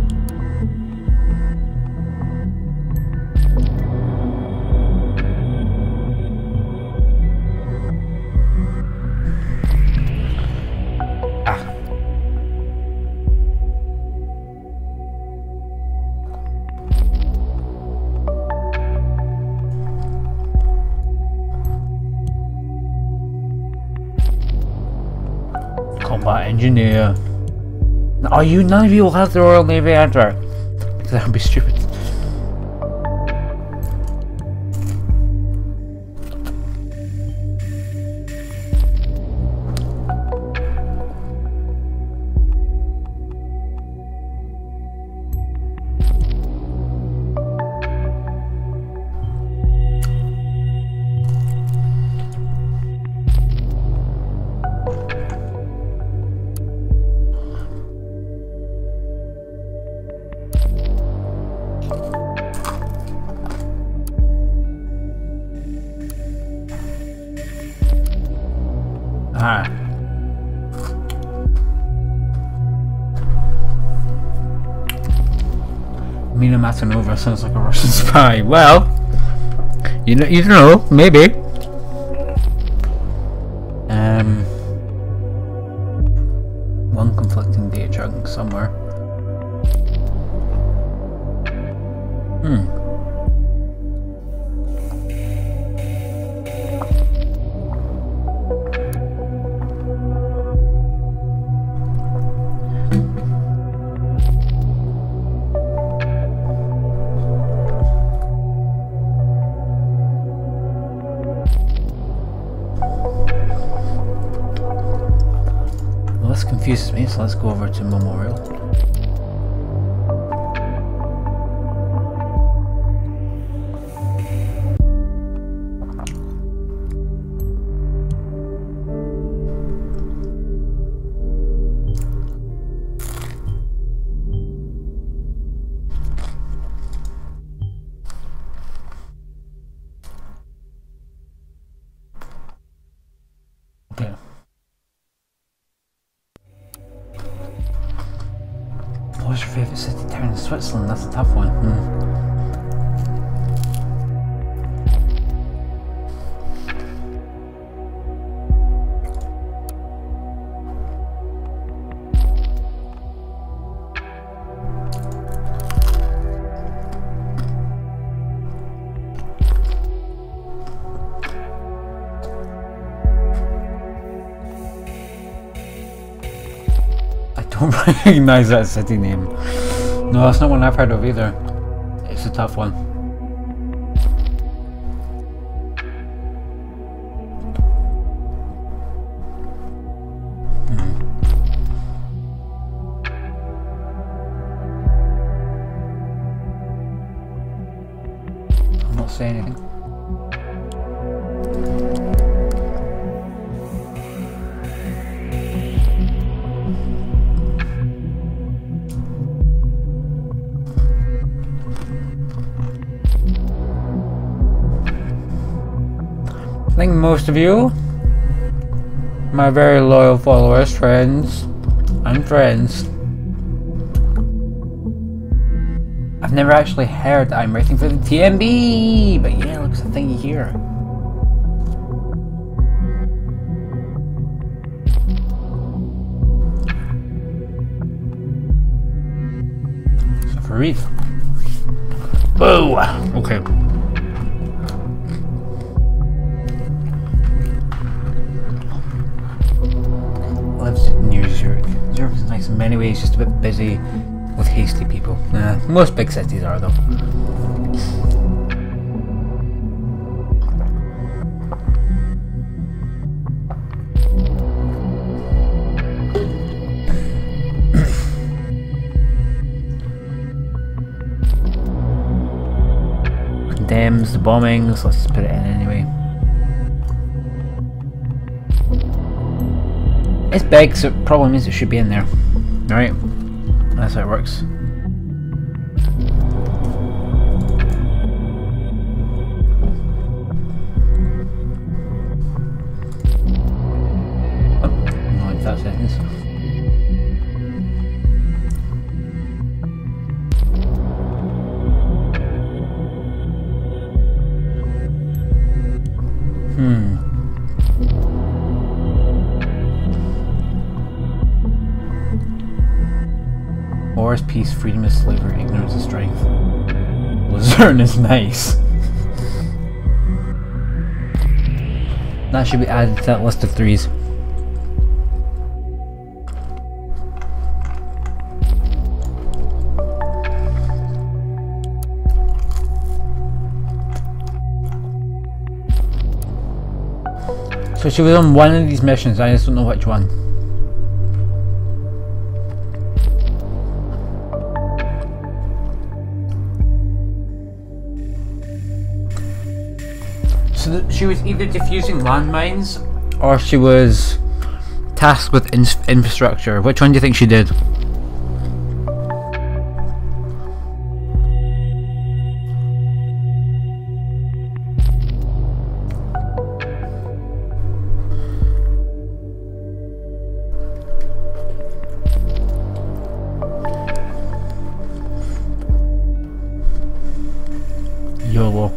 Combat engineer. Oh, none of you will have the Royal Navy advert. That would be stupid. Mina Matanova sounds like a Russian spy. Well, you know, maybe. One conflicting data chunk somewhere. Confuses me, so let's go over to Memorial. Okay. What's your favourite city town in Switzerland? That's a tough one. I don't recognise that city name. No, that's not one I've heard of either. It's a tough one. I'm not saying anything. I think most of you, my very loyal followers, friends, I've never actually heard that I'm writing for the TMB, but yeah, looks a thingy here. So for read. Whoa! Okay. Lives near Zurich. Zurich is nice in many ways, just a bit busy with hasty people. Most big cities are though. Condemns the bombings, let's just put it in anyway. It's big, so it probably means it should be in there. Alright, that's how it works. Oh, no, in 5 seconds. War is peace, freedom is slavery, ignorance is strength. Luzerne is nice. That should be added to that list of 3s. So she was on one of these missions, I just don't know which one. So she was either defusing landmines or she was tasked with infrastructure. Which one do you think she did? YOLO.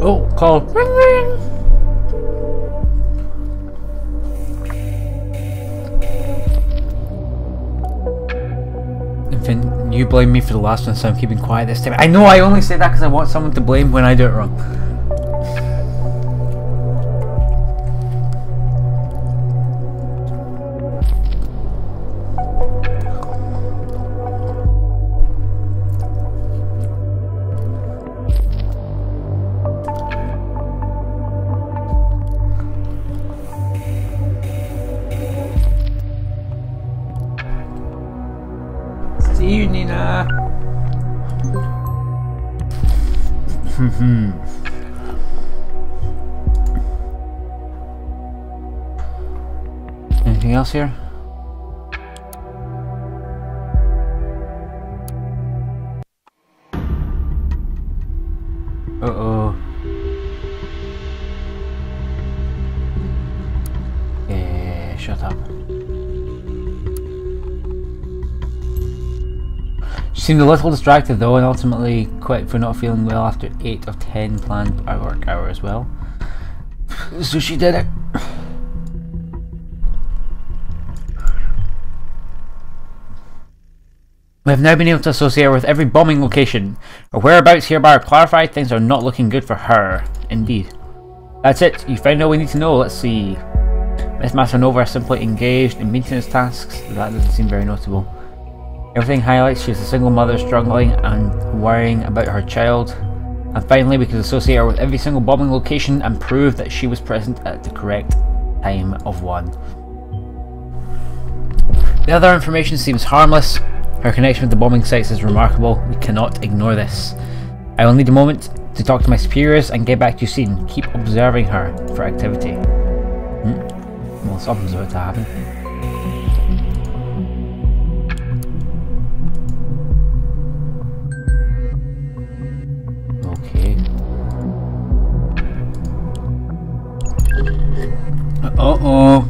Oh, call. Ring ring. You blame me for the last one, so I'm keeping quiet this time. I know, I only say that because I want someone to blame when I do it wrong. See you, Nina. Anything else here? Uh-oh. Yeah, shut up. She seemed a little distracted though, and ultimately quit for not feeling well after 8 of 10 planned work hours. Well, so she did it. We have now been able to associate her with every bombing location. Her whereabouts hereby are clarified. Things are not looking good for her. Indeed. That's it. You found all we need to know. Let's see. Miss Masanova is simply engaged in maintenance tasks. That doesn't seem very notable. Everything highlights she is a single mother struggling and worrying about her child. And finally, we could associate her with every single bombing location and prove that she was present at the correct time of one. The other information seems harmless. Her connection with the bombing sites is remarkable. We cannot ignore this. I will need a moment to talk to my superiors and get back to you soon. Keep observing her for activity. Well, something's about to happen. Okay. Uh-oh.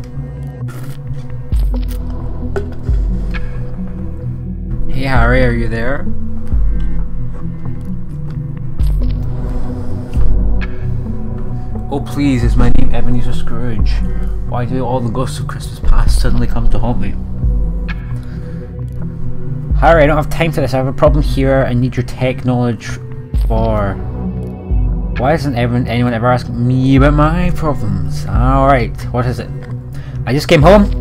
Harry, are you there? Oh please, is my name Ebenezer Scrooge? Why do all the ghosts of Christmas past suddenly come to haunt me? Harry, I don't have time for this. I have a problem here. I need your tech knowledge for... Why doesn't anyone ever ask me about my problems? Alright, what is it? I just came home.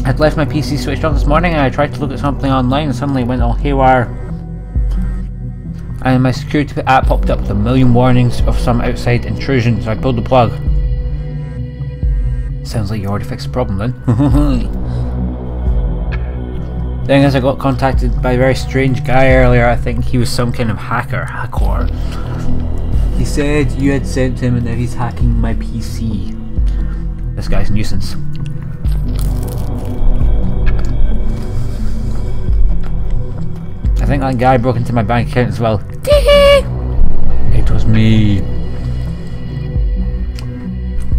I'd left my PC switched off this morning and I tried to look at something online and suddenly it went all haywire. And my security app popped up with a million warnings of some outside intrusion, so I pulled the plug. Sounds like you already fixed the problem then. Thing is, I got contacted by a very strange guy earlier. I think he was some kind of hacker. He said you had sent him and now he's hacking my PC. This guy's a nuisance. I think that guy broke into my bank account as well. It was me.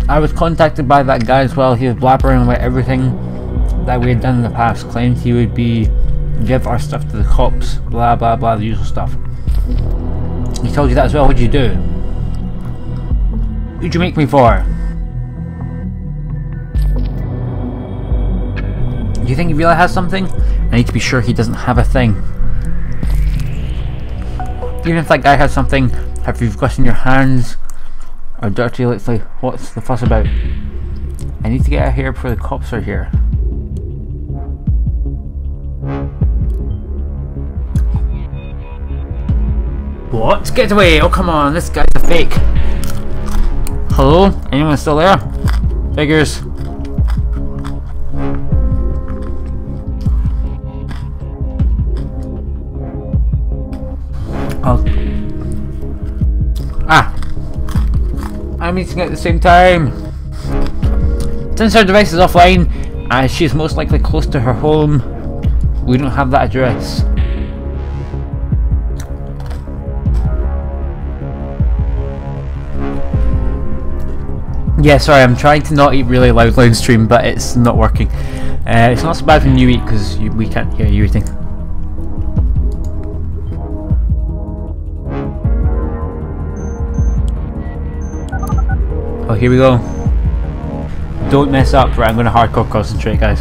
I was contacted by that guy as well. He was blabbering about everything that we had done in the past. Claimed he would give our stuff to the cops. Blah blah blah, the usual stuff. He told you that as well. What'd you do? Who'd you make me for? Do you think he really has something? I need to be sure he doesn't have a thing. Even if that guy has something, have you got in your hands or dirty? Let's say, what's the fuss about? I need to get out of here before the cops are here. What? Get away! Oh come on, this guy's a fake. Hello? Anyone still there? Figures. I'm meeting at the same time. Since our device is offline, as she's most likely close to her home, we don't have that address. Yeah, sorry, I'm trying to not eat really loud Livestream, but it's not working. It's not so bad when you eat because we can't hear you eating. Oh, here we go. Don't mess up, right? I'm going to hardcore concentrate, guys.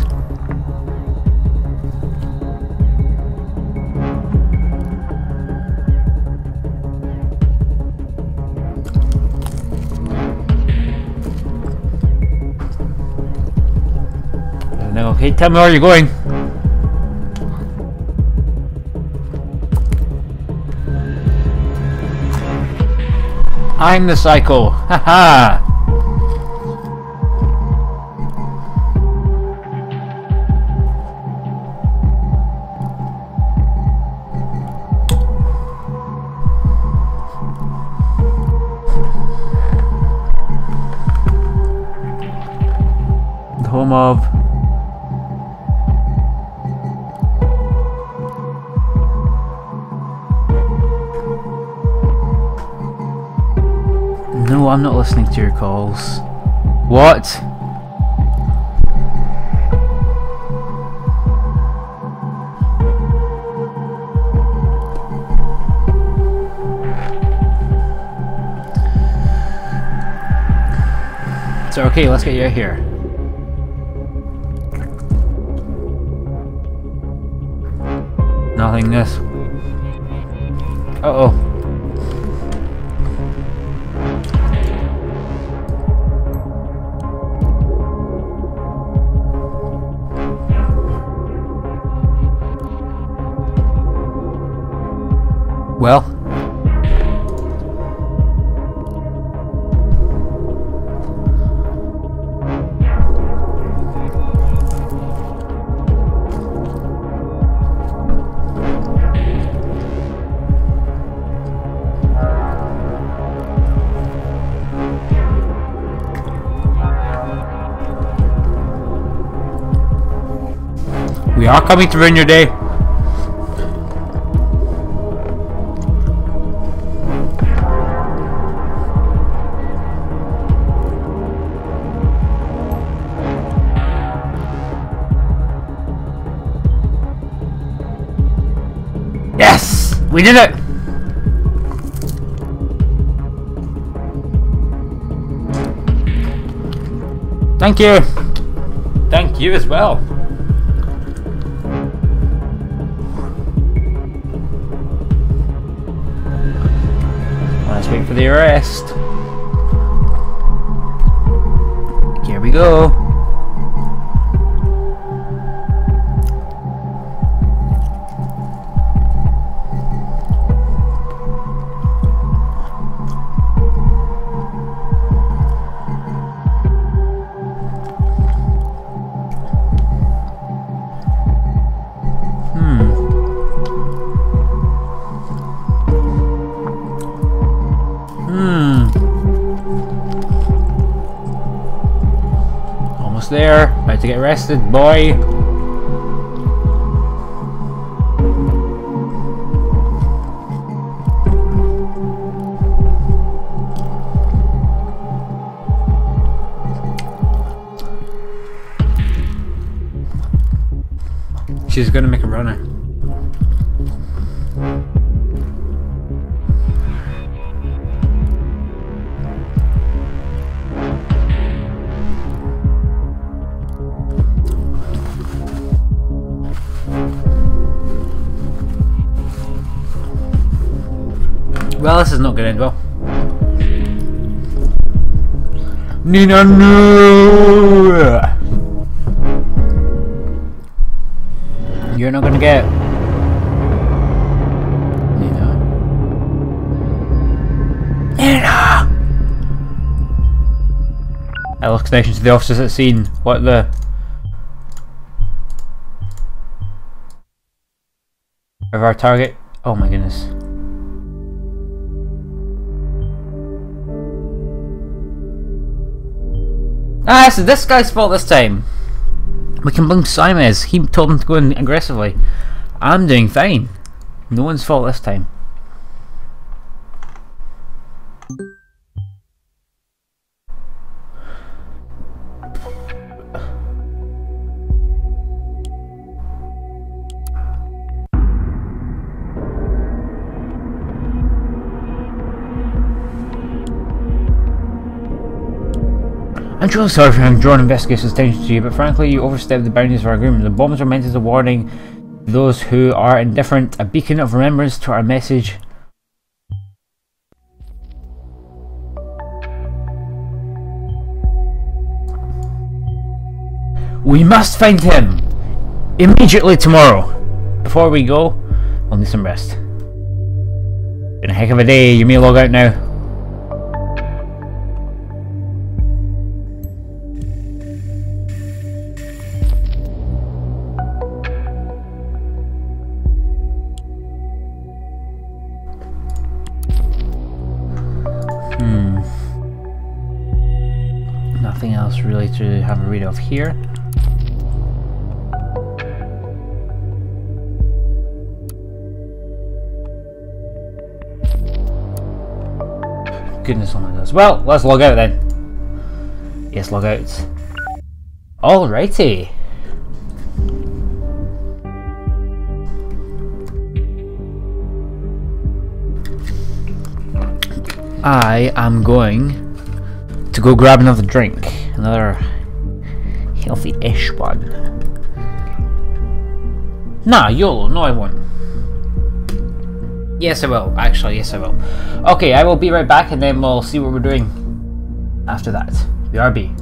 Okay, tell me where you're going. I'm the psycho. Haha. The home of No, I'm not listening to your calls. What? So okay, let's get you out here. Nothingness. Uh-oh. Well, we are coming to ruin your day. We did it! Thank you! Thank you as well. Let's wait for the arrest. Here we go. Almost there. About to get arrested, boy. She's gonna make a runner. Well, this is not gonna end well. Nina, no! You're not gonna get Nina. Nina! I lost connection to the officers at scene. What the? Of our target? Oh my goodness. Ah, it's this guy's fault this time. We can blame Simez. He told him to go in aggressively. I'm doing fine. No one's fault this time. I'm truly sorry for having drawn investigators' attention to you, but frankly you overstepped the boundaries of our agreement. The bombs were meant as a warning to those who are indifferent, a beacon of remembrance to our message. We must find him! Immediately tomorrow! Before we go, we'll need some rest. Been a heck of a day, you may log out now. Nothing else really to have a read of here. Goodness only knows. Well, let's log out then. Yes, log out. Alrighty. I am going to go grab another drink. Another healthy-ish one. Nah, YOLO. No, I won't. Yes, I will. Actually, yes, I will. Okay, I will be right back and then we'll see what we're doing after that. BRB.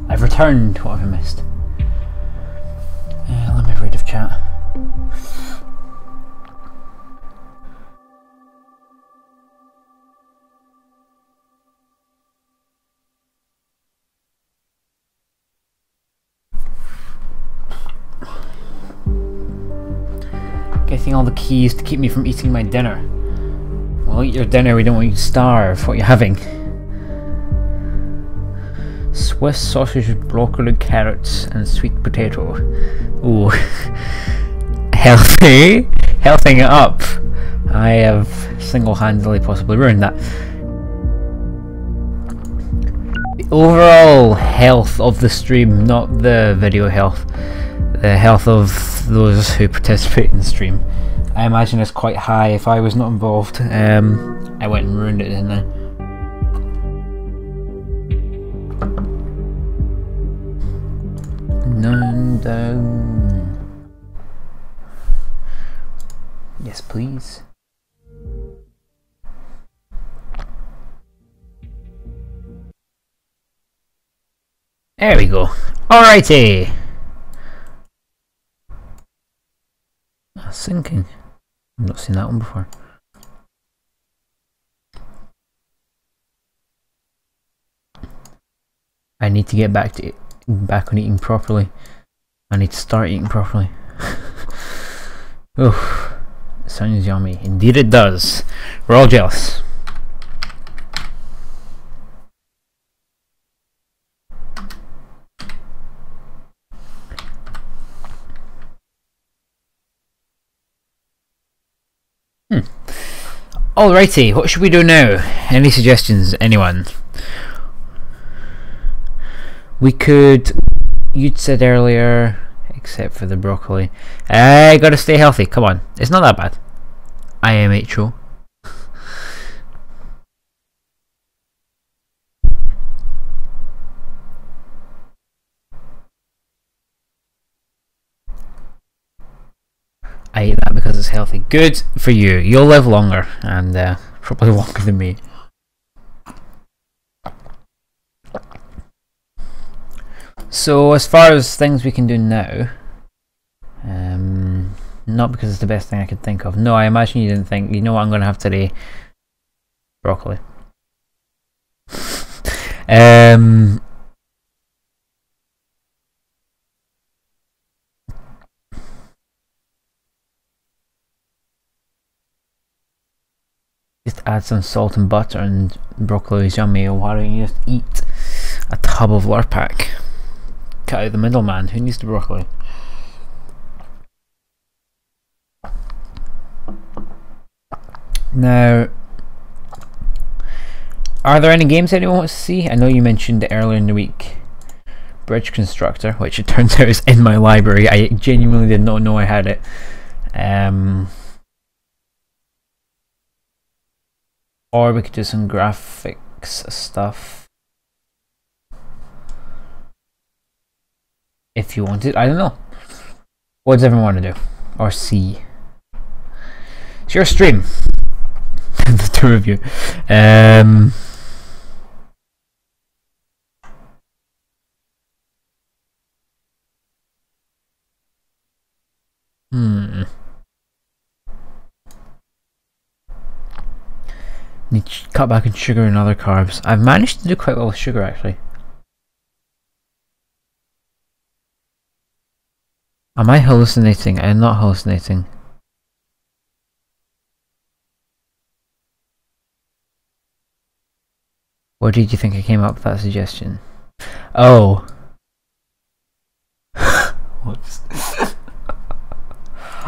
I've returned. What have I missed? Let me read of chat. Getting all the keys to keep me from eating my dinner. Well, eat your dinner, we don't want you to starve. What are you having? Swiss sausage with broccoli, carrots and sweet potato. Ooh. Healthy? Healthing it up. I have single-handedly possibly ruined that. The overall health of the stream, not the video health. The health of those who participate in the stream, I imagine is quite high. If I was not involved, I went and ruined it, didn't I? None down. Yes, please. There we go. Alrighty. Sinking. I've not seen that one before. I need to get back on eating properly. I need to start eating properly. Oof, it sounds yummy. Indeed it does. We're all jealous. Alrighty, what should we do now? Any suggestions, anyone? We could, you'd said earlier, except for the broccoli. I gotta stay healthy, come on. It's not that bad. IMHO. I eat that because it's healthy. Good for you. You'll live longer, and probably longer than me. So as far as things we can do now, not because it's the best thing I could think of. No, I imagine you didn't think, you know what I'm going to have today? Broccoli. Just add some salt and butter and broccoli is yummy. Or why don't you just eat a tub of Lurpak? Cut out the middleman. Who needs the broccoli? Now, are there any games anyone wants to see? I know you mentioned it earlier in the week. Bridge Constructor, which it turns out is in my library. I genuinely did not know I had it. Or we could do some graphics stuff. If you wanted, I don't know. What does everyone want to do? Or see? It's your stream. The two of you. Need to cut back on sugar and other carbs. I've managed to do quite well with sugar actually. Am I hallucinating? I'm not hallucinating. Where did you think I came up with that suggestion? Oh. Whoops.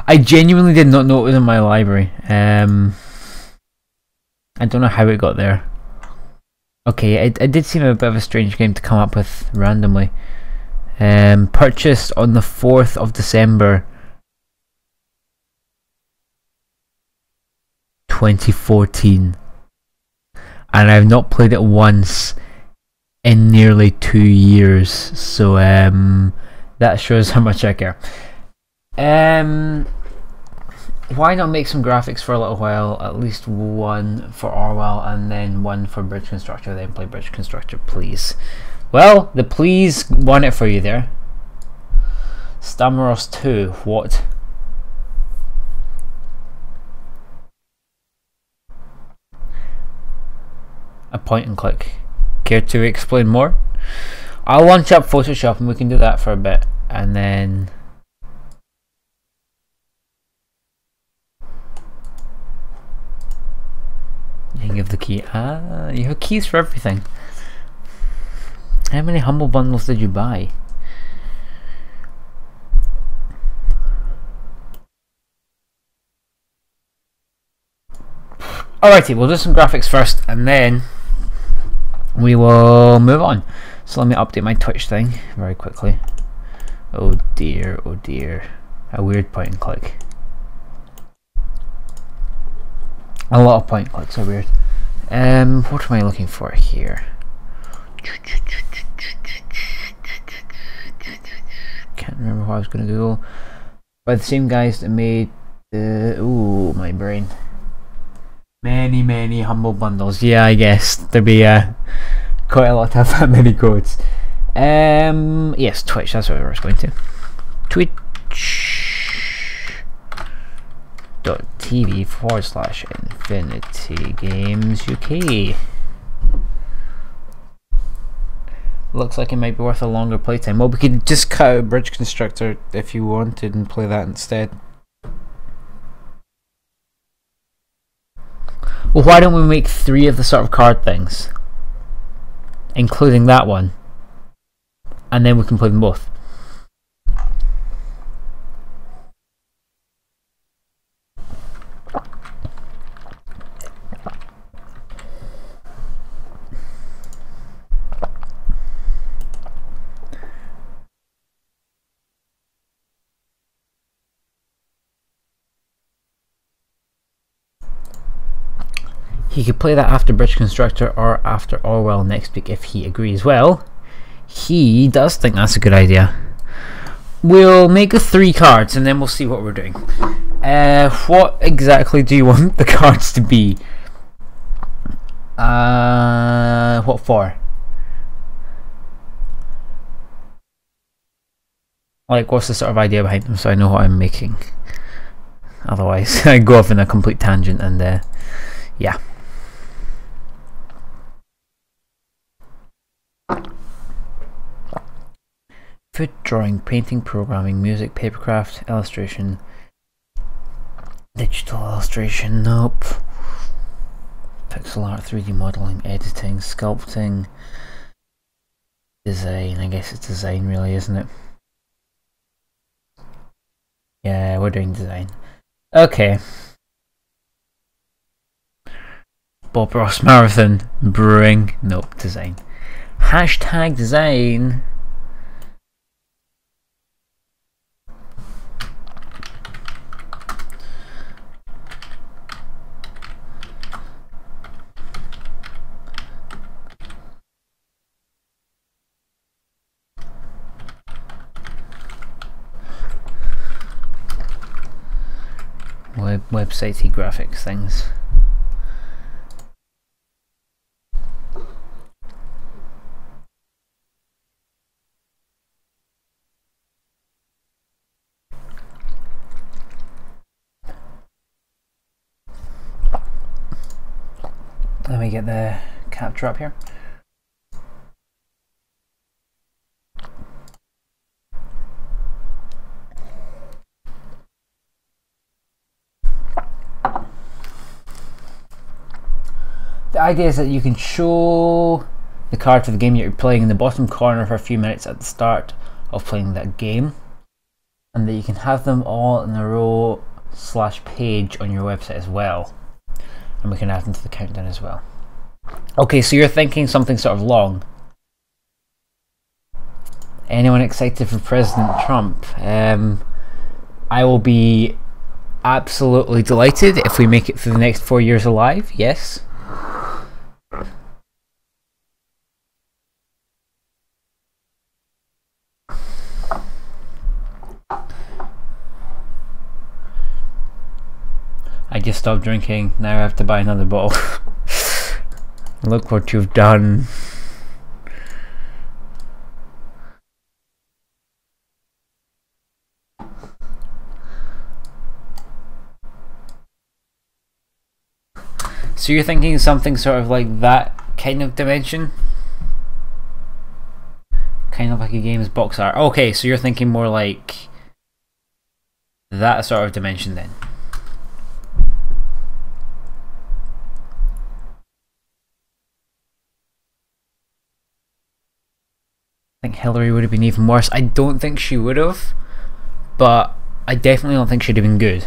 I genuinely did not know it was in my library. I don't know how it got there. Okay, it did seem a bit of a strange game to come up with randomly. Purchased on the 4th of December 2014. And I've not played it once in nearly 2 years. So that shows how much I care. Why not make some graphics for a little while, at least one for Orwell and then one for Bridge Constructor, then play Bridge Constructor, please. Well, the please won it for you there. Samorost 2, what? A point and click. Care to explain more? I'll launch up Photoshop and we can do that for a bit, and then you can give the key. Ah, you have keys for everything. How many humble bundles did you buy? Alrighty, we'll do some graphics first and then we will move on. So let me update my Twitch thing very quickly. Oh dear, oh dear. A weird point and click. A lot of point and clicks are weird. What am I looking for here? Can't remember what I was going to Google. By the same guys that made the... Ooh, my brain. Many humble bundles. Yeah, I guess there'd be quite a lot to have that many codes. Yes, Twitch, that's what I was going to. Twitch.tv/infinitigamesuk. Looks like it might be worth a longer playtime. Well, we could just cut out Bridge Constructor if you wanted and play that instead. Well, why don't we make 3 of the sort of card things, including that one, and then we can play them both. He could play that after Bridge Constructor or after Orwell next week if he agrees. Well, he does think that's a good idea. We'll make 3 cards and then we'll see what we're doing. What exactly do you want the cards to be? What for? Like, what's the sort of idea behind them so I know what I'm making? Otherwise, I go off in a complete tangent and yeah. Food, drawing, painting, programming, music, papercraft, illustration, digital illustration, nope. Pixel art, 3D modeling, editing, sculpting, design. I guess it's design really, isn't it? Yeah, we're doing design. Okay. Bob Ross Marathon, brewing, nope, design. Hashtag design. Websitey graphics things. Let me get the capture up here. The idea is that you can show the card for the game you're playing in the bottom corner for a few minutes at the start of playing that game, and that you can have them all in a row / page on your website as well, and we can add them to the countdown as well. Okay, so you're thinking something sort of long. Anyone excited for President Trump? I will be absolutely delighted if we make it through the next 4 years alive, yes. I just stopped drinking, now I have to buy another bottle. Look what you've done. So you're thinking something sort of like that kind of dimension? Kind of like a game's box art. Okay, so you're thinking more like that sort of dimension then. I think Hillary would have been even worse. I don't think she would have, but I definitely don't think she'd have been good.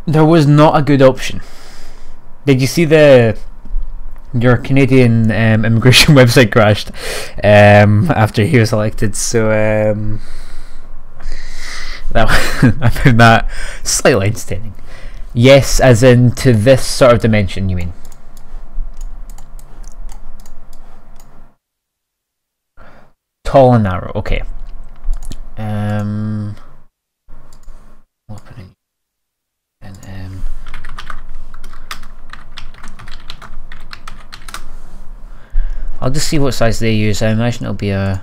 There was not a good option. Did you see your Canadian immigration website crashed after he was elected? So that I found that slightly entertaining. Yes, as in to this sort of dimension, you mean? Tall and narrow, okay. Opening and I'll just see what size they use. I imagine it'll be a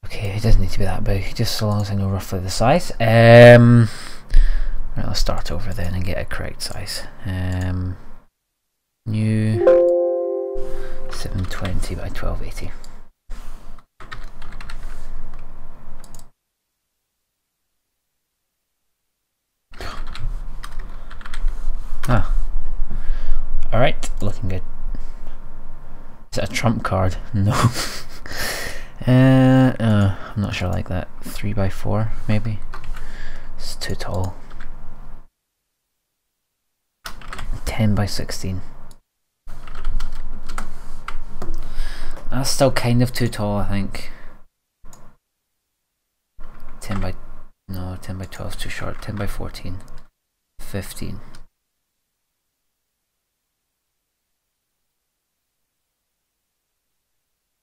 okay, it doesn't need to be that big, just so long as I know roughly the size. Right, let's start over then and get a correct size. New 720 by 1280. Ah. Alright, looking good. Is it a trump card? No. I'm not sure like that. 3x4 maybe? It's too tall. 10x16. That's still kind of too tall, I think. 10x12 is too short. 10x14. 15.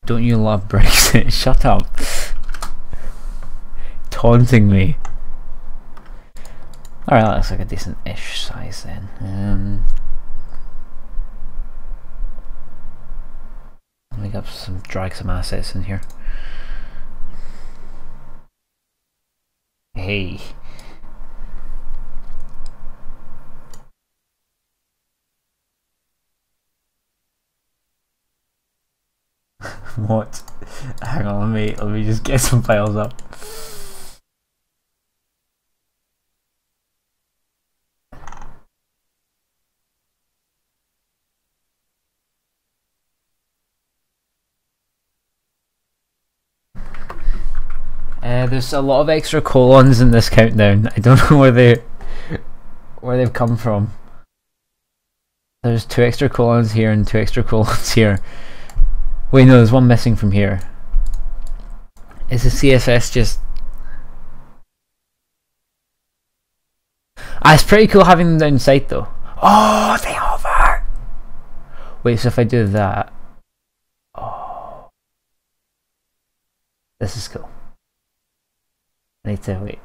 Don't you love Brexit? Shut up. Taunting me. Alright, that looks like a decent-ish size then. Let me drag some assets in here. Hey. What? Hang on, let me just get some files up. There's a lot of extra colons in this countdown. I don't know where they've come from. There's 2 extra colons here and 2 extra colons here. Wait, no, there's one missing from here. Is the CSS just... Ah, it's pretty cool having them down sight though. Oh, they hover! Wait, so if I do that... Oh. This is cool. I need to wait.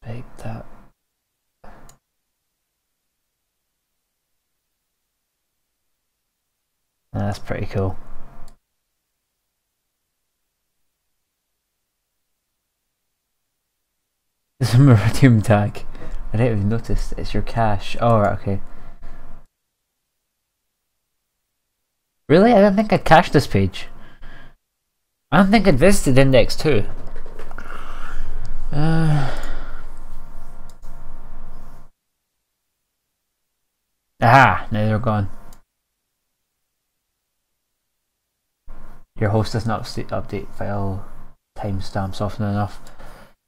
Big that. That's pretty cool. There's a Meridium tag. I didn't even notice. It's your cache. Oh, right, okay. Really? I don't think I cached this page. I don't think I'd visited index 2. Aha! Now they're gone. Your host does not update file timestamps often enough.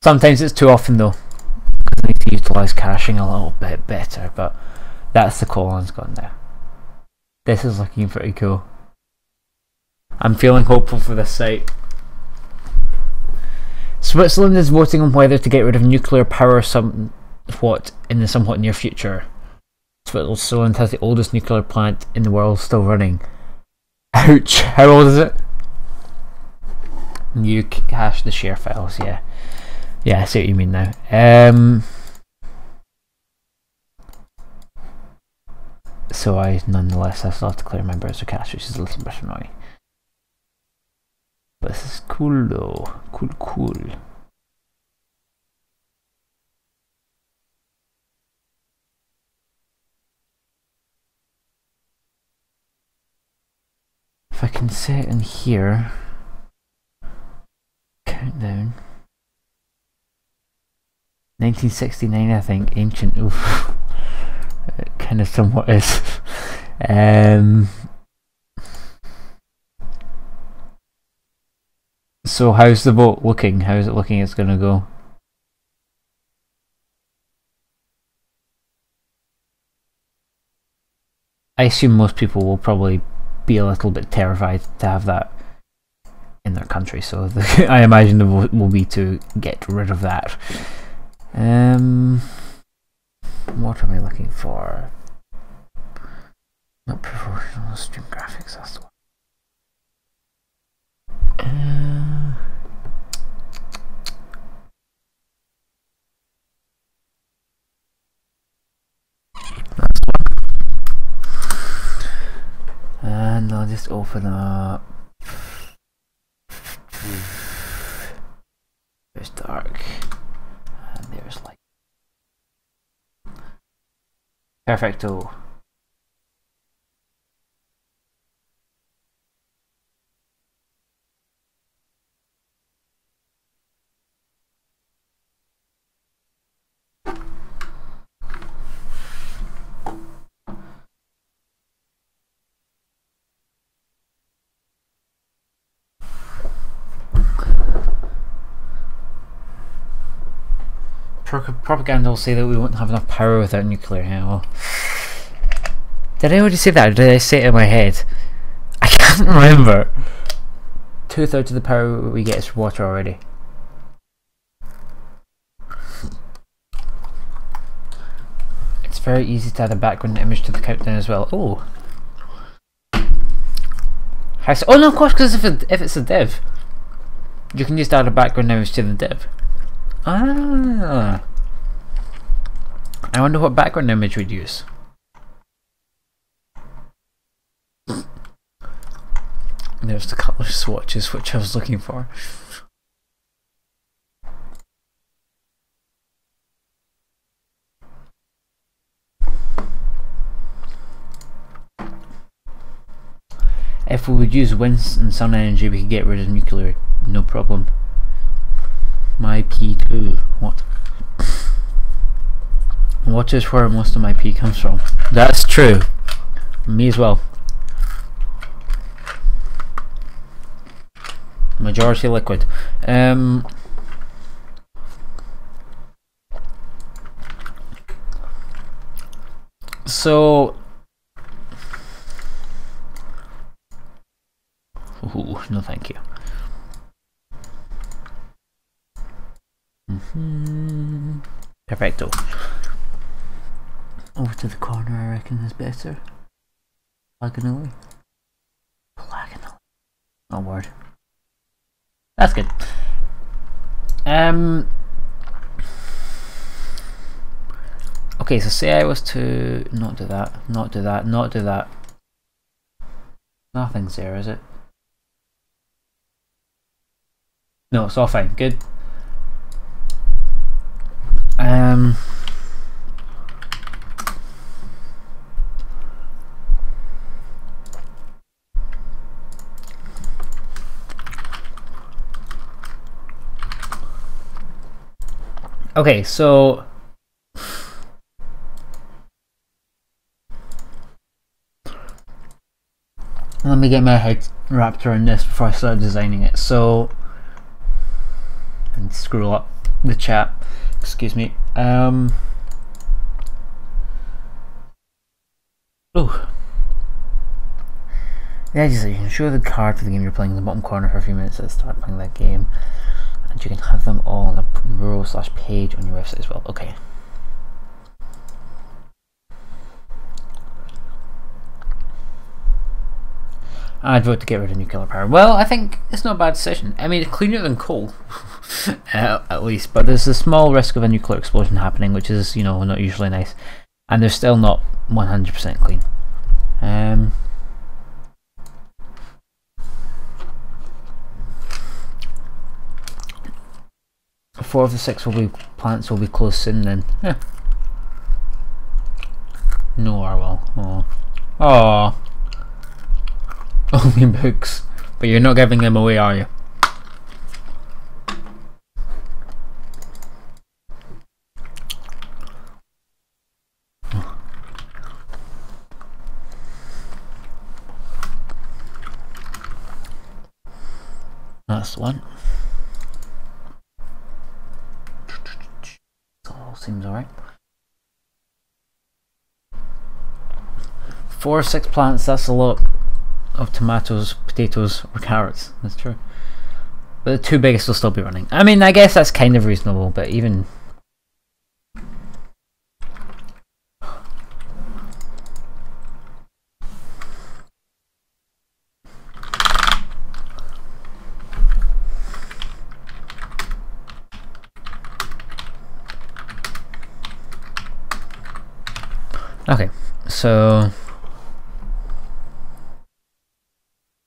Sometimes it's too often though. I need to utilise caching a little bit better, but that's the colon's gone now. This is looking pretty cool. I'm feeling hopeful for this site. Switzerland is voting on whether to get rid of nuclear power somewhat in the somewhat near future. Switzerland has the oldest nuclear plant in the world still running. Ouch! How old is it? You cache the share files, yeah. Yeah, I see what you mean now. so I nonetheless I still have to clear my browser cache, which is a little bit annoying. But this is cool though. Cool. If I can set in here, countdown, 1969 I think, ancient, oof, it kind of somewhat is. So how's the vote looking? How's it looking it's gonna go? I assume most people will probably be a little bit terrified to have that in their country, so I imagine the vote will be to get rid of that. What am I looking for? Not proportional stream graphics, that's the one. That's one. And I'll just open up. There's dark, and there's light. Perfecto. Propaganda will say that we won't have enough power without nuclear. Yeah, well, did I already say that, or did I say it in my head? I can't remember. 2/3 of the power we get is water already. It's very easy to add a background image to the countdown as well. Oh, oh no, of course, because if it's a div, you can just add a background image to the div. Ah, I wonder what background image we'd use. There's the colour swatches which I was looking for. If we would use wind and sun energy, we could get rid of nuclear, no problem. My P2. What? What is where most of my P comes from? That's true. Me as well. Majority liquid. So. Ooh, no thank you. Perfecto. Over to the corner, I reckon is better. Diagonally. Oh word. That's good. Okay, so say I was to not do that. Nothing's there, is it? No, it's all fine. Good. Okay, so let me get my head wrapped around this before I start designing it. So, and scroll up the chat. Excuse me. Oh. Yeah, you can show the card for the game you're playing in the bottom corner for a few minutes at the start playing that game. And you can have them all on a row/page on your website as well. Okay. I'd vote to get rid of nuclear power. Well, I think it's not a bad decision. I mean, it's cleaner than coal, at least. But there's a small risk of a nuclear explosion happening, which is, you know, not usually nice. And they're still not 100% clean. Four of the 6 plants will be closed soon then. No Orwell. Oh. Oh. Only books. But you're not giving them away, are you? That's the one. All seems alright. 4 or 6 plants, that's a lot of tomatoes, potatoes, or carrots. That's true. But the 2 biggest will still be running. I mean, I guess that's kind of reasonable, but even... Okay, so...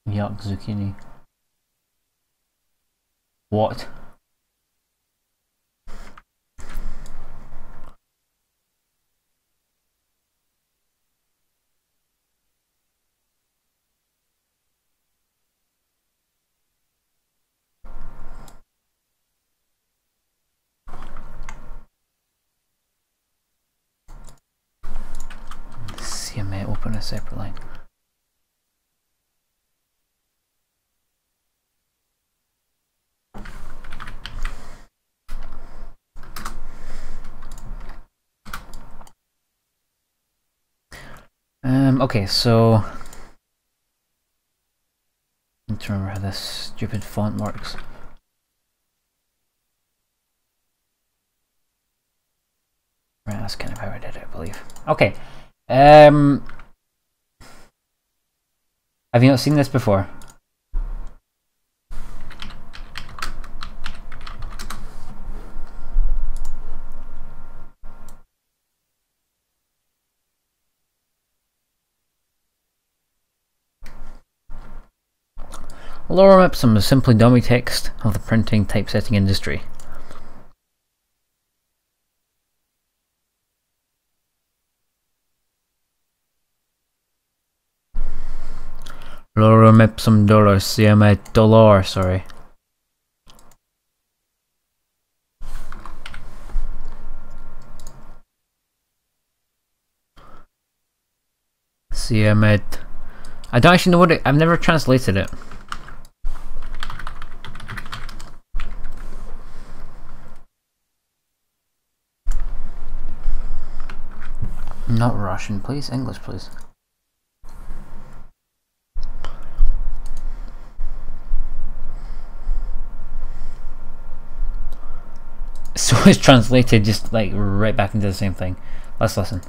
Yuck, zucchini. What? See, I may open a separate line. Okay, so I need to remember how this stupid font works. Right, that's kind of how I did it, I believe. Okay. Have you not seen this before? Lorem ipsum is simply dummy text of the printing typesetting industry. Lorem ipsum dolor, siame dolor, sorry. Siame. I don't actually know what it. I've never translated it. Not Russian, please. English, please. So it's translated just like right back into the same thing. Let's listen.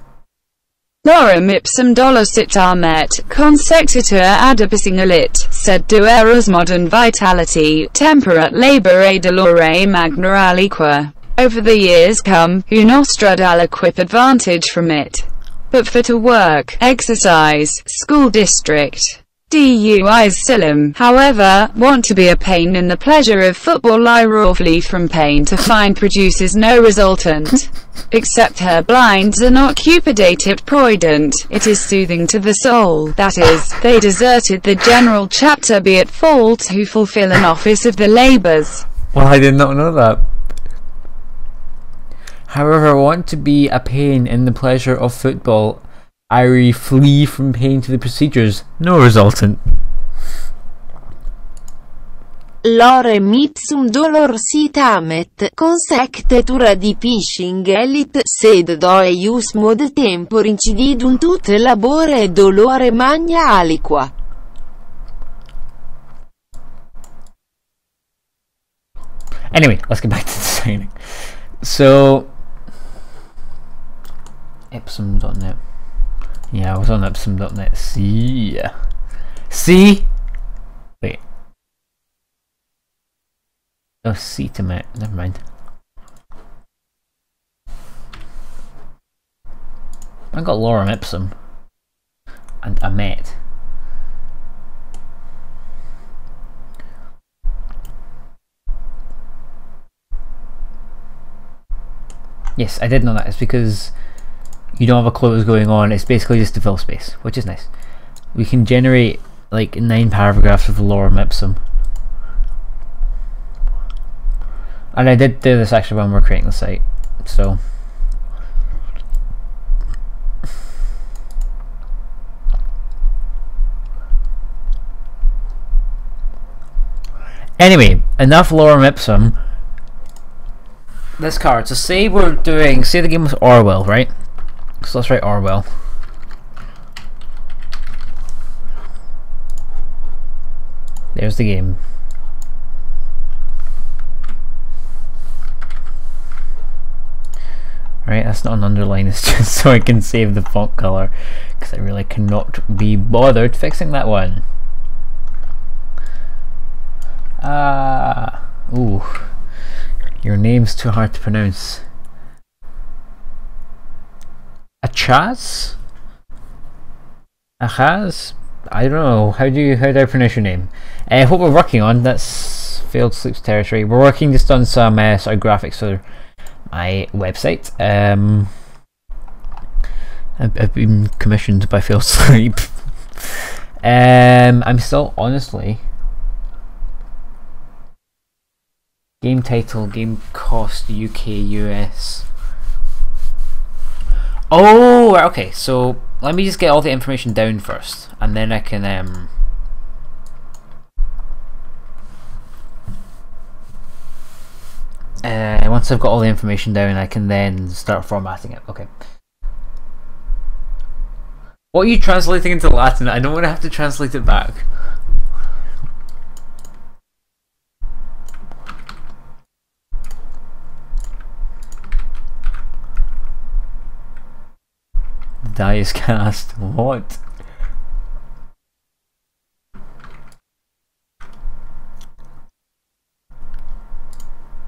Lorem ipsum dolocit amet, consecutor adipisingalit, sed dueros modern vitality, temperate labor dolore magna aliqua. Over the years come, who nostrad aliquip advantage from it. But for to work, exercise, school district, DUIs silum, however, want to be a pain in the pleasure of football I rawfully from pain to find produces no resultant. Except her blinds are not cupidated proident, it is soothing to the soul, that is, they deserted the general chapter be at fault who fulfill an office of the labours. Well, I did not know that. However, want to be a pain in the pleasure of football, I flee from pain to the procedures, no resultant. Lorem ipsum dolor sit amet, consectetur di pishing elit, sed doe ius mod tempor incididunt ut labore dolore magna aliqua. Anyway, let's get back to the signing. So, ipsum.net. Yeah, I was on ipsum.net. See? See? Wait. Oh, see to me. Never mind. I got lorem ipsum. and a met. Yes, I did know that. It's because you don't have a clue what's going on. It's basically just to fill space, which is nice. We can generate like 9 paragraphs of lorem ipsum. And I did do this actually when we were creating the site, so. Anyway, enough lorem ipsum. This card, so say we're doing, say the game was Orwell, right? So let's write Orwell. There's the game. Right, that's not an underline, it's just so I can save the font color, because I really cannot be bothered fixing that one. Ooh, your name's too hard to pronounce. Achaz? Achaz? I don't know. How do I pronounce your name? What we're working on, that's Failed Sleeps territory. We're working just on some sort of graphics for my website. I've been commissioned by Failed Sleep. I'm still honestly. Game title, game cost, UK, US. Oh, okay. So let me just get all the information down first, and then I can once I've got all the information down, I can then start formatting it. Okay. What are you translating into Latin? I don't want to have to translate it back. Dice cast. What?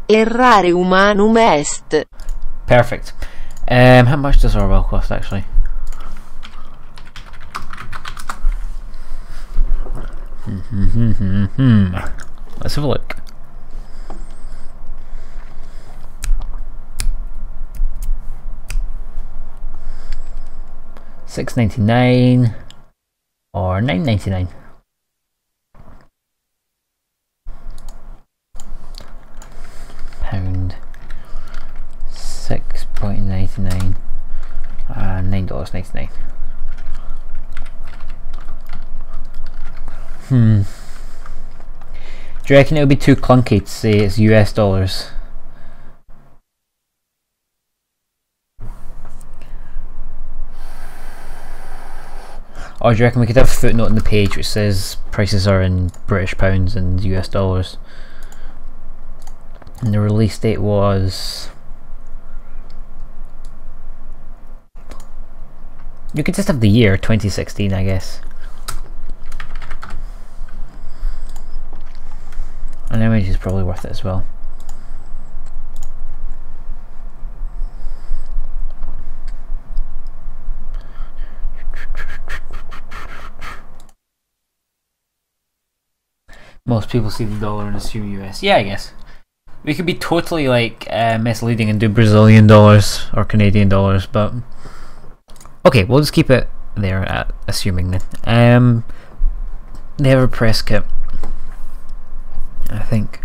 Errare humanum est. Perfect. How much does Orwell cost actually? Let's have a look. $6.99 or $9.99. Pound. $6.99 and $9.99. Do you reckon it would be too clunky to say it's US dollars? Or do you reckon we could have a footnote on the page which says prices are in British pounds and US dollars? And the release date was... You could just have the year, 2016, I guess. An image is probably worth it as well. Most people see the dollar and assume US. Yeah, I guess. We could be totally like misleading and do Brazilian dollars or Canadian dollars, but okay, we'll just keep it there at assuming then. They have a press kit, I think.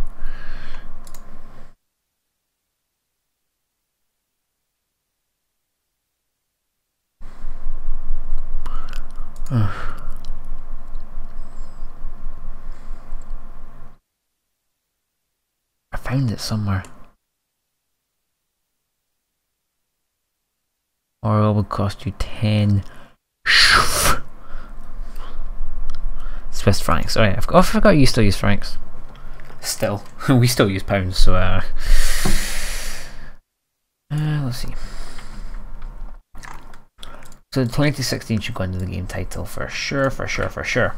I found it somewhere. Or it would cost you 10 Swiss francs. Alright, I forgot you still use francs. Still. We still use pounds, so let's see. So 2016 should go into the game title for sure, for sure, for sure.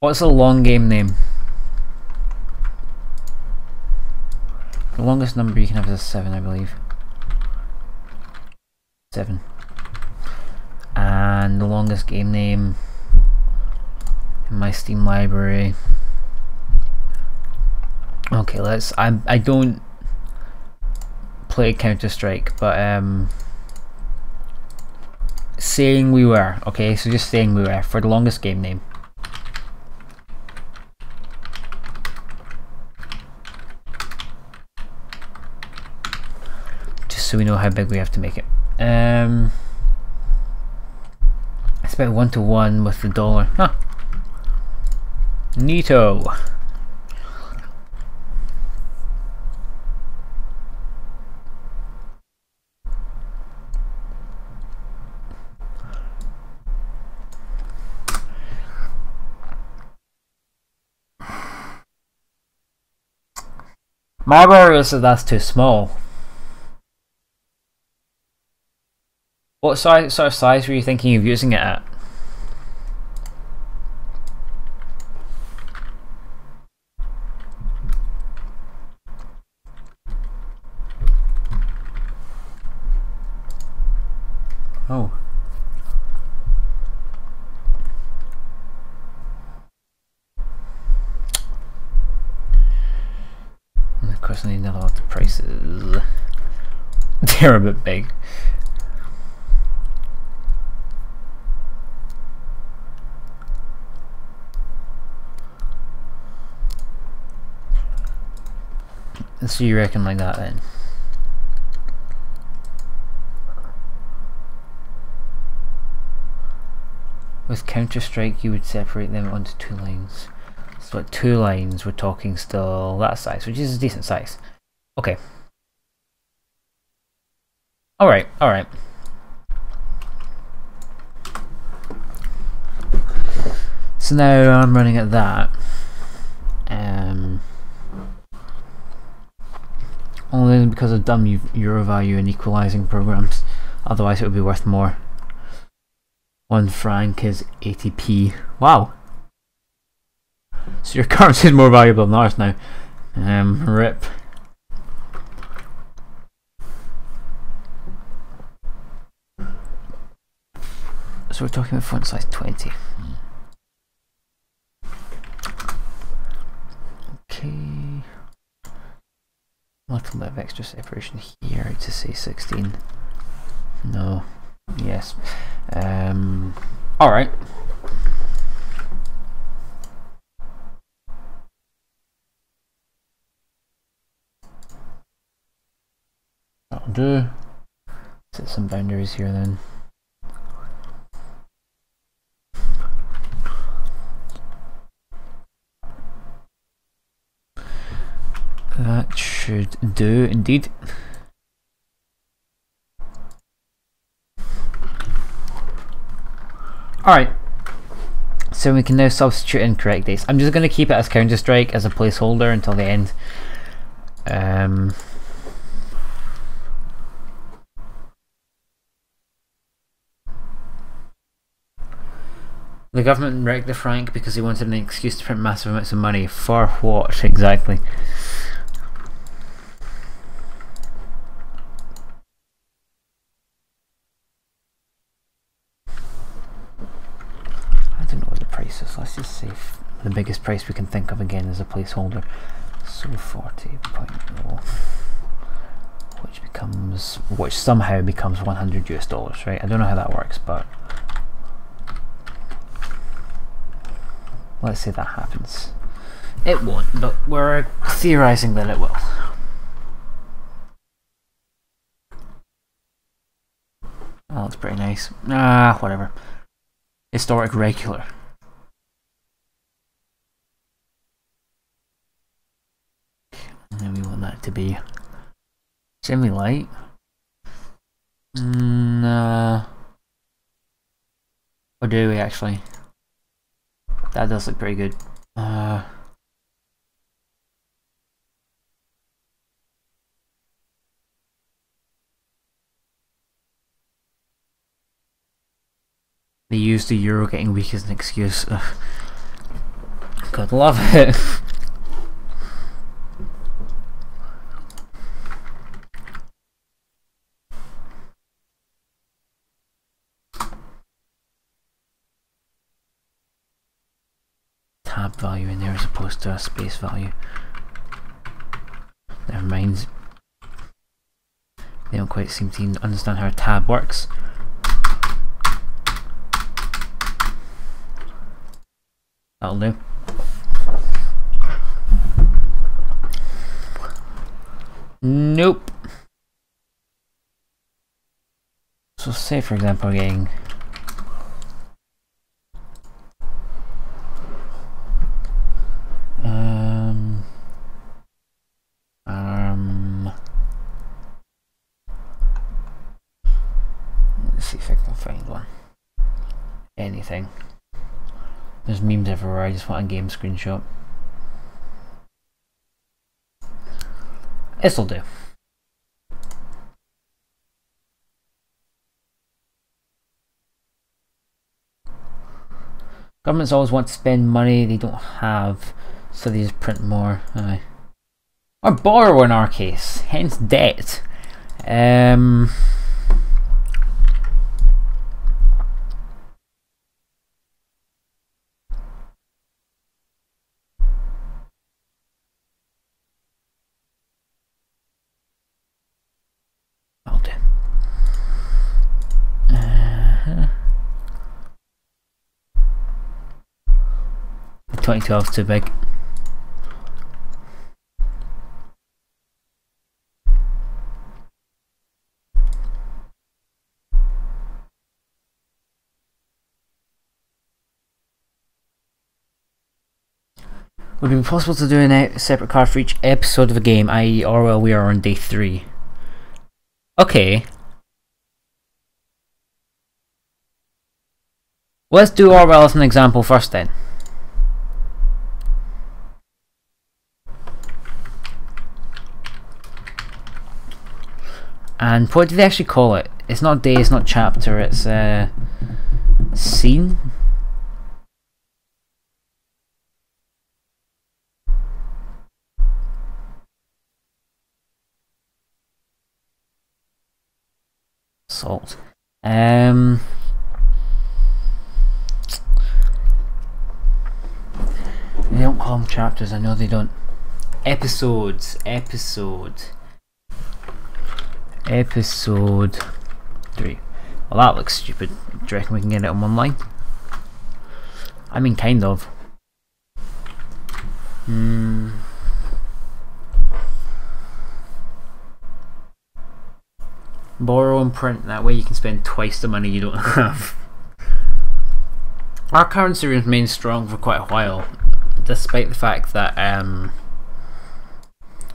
What's the long game name? The longest number you can have is a 7, I believe. 7. And the longest game name in my Steam library. Okay, let's. I don't play Counter-Strike, but saying we were. Okay, so just saying we were for the longest game name. So we know how big we have to make it. It's about 1-to-1 with the dollar. Huh. Neato. My worry is that that's too small. What sort of size were you thinking of using it at? Oh. And of course I need to know what the prices. They're a bit big. So you reckon like that then? With Counter-Strike you would separate them onto 2 lines. So at 2 lines we're talking still that size, which is a decent size. Okay. Alright, alright. So now I'm running at that. Only because of dumb euro value and equalizing programs. Otherwise it would be worth more. 1 franc is 80p. Wow. So your currency is more valuable than ours now. Rip. So we're talking about font size 20. Okay. A little bit of extra separation here to say 16. No. Yes. Alright. That'll do. Set some boundaries here then. That should do indeed. Alright, so we can now substitute in correct dates. I'm just going to keep it as Counter-Strike as a placeholder until the end. The government wrecked the franc because they wanted an excuse to print massive amounts of money. For what exactly? Let's just say the biggest price we can think of again as a placeholder. So 40.0, which somehow becomes $100 US, right? I don't know how that works, but let's say that happens. It won't, but we're theorizing that it will. That looks pretty nice. Whatever. Historic regular. And then we want that to be semi-light. Or do we actually? That does look pretty good. They used the euro getting weak as an excuse. God love it. Tab value in there as opposed to a space value. Never mind. They don't quite seem to understand how a tab works. That'll do. Nope. So say for example we're getting let's see if I can find one. Anything. There's memes everywhere, I just want a game screenshot. This'll do. Governments always want to spend money they don't have, so they just print more. Aye. Or borrow in our case, hence debt. I'll do. 2012 is too big. Would it be possible to do a separate card for each episode of a game, i.e. Orwell we are on day 3? Okay. Let's do Orwell as an example first then. And what do they actually call it? It's not day, it's not chapter, it's scene? Salt. They don't call them chapters, I know they don't. Episodes. Episode 3. Well, that looks stupid. Do you reckon we can get it on one line? I mean, kind of. Borrow and print, that way you can spend twice the money you don't have. Our currency remains strong for quite a while, despite the fact that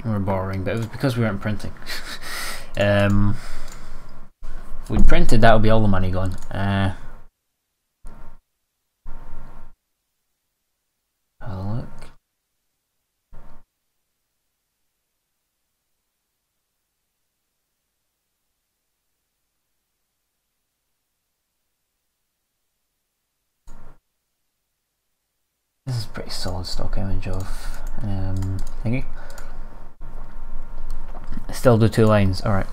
we're borrowing, but it was because we weren't printing. If we printed, that would be all the money gone. Have a look. This is a pretty solid stock image of thingy. Still do 2 lines, alright.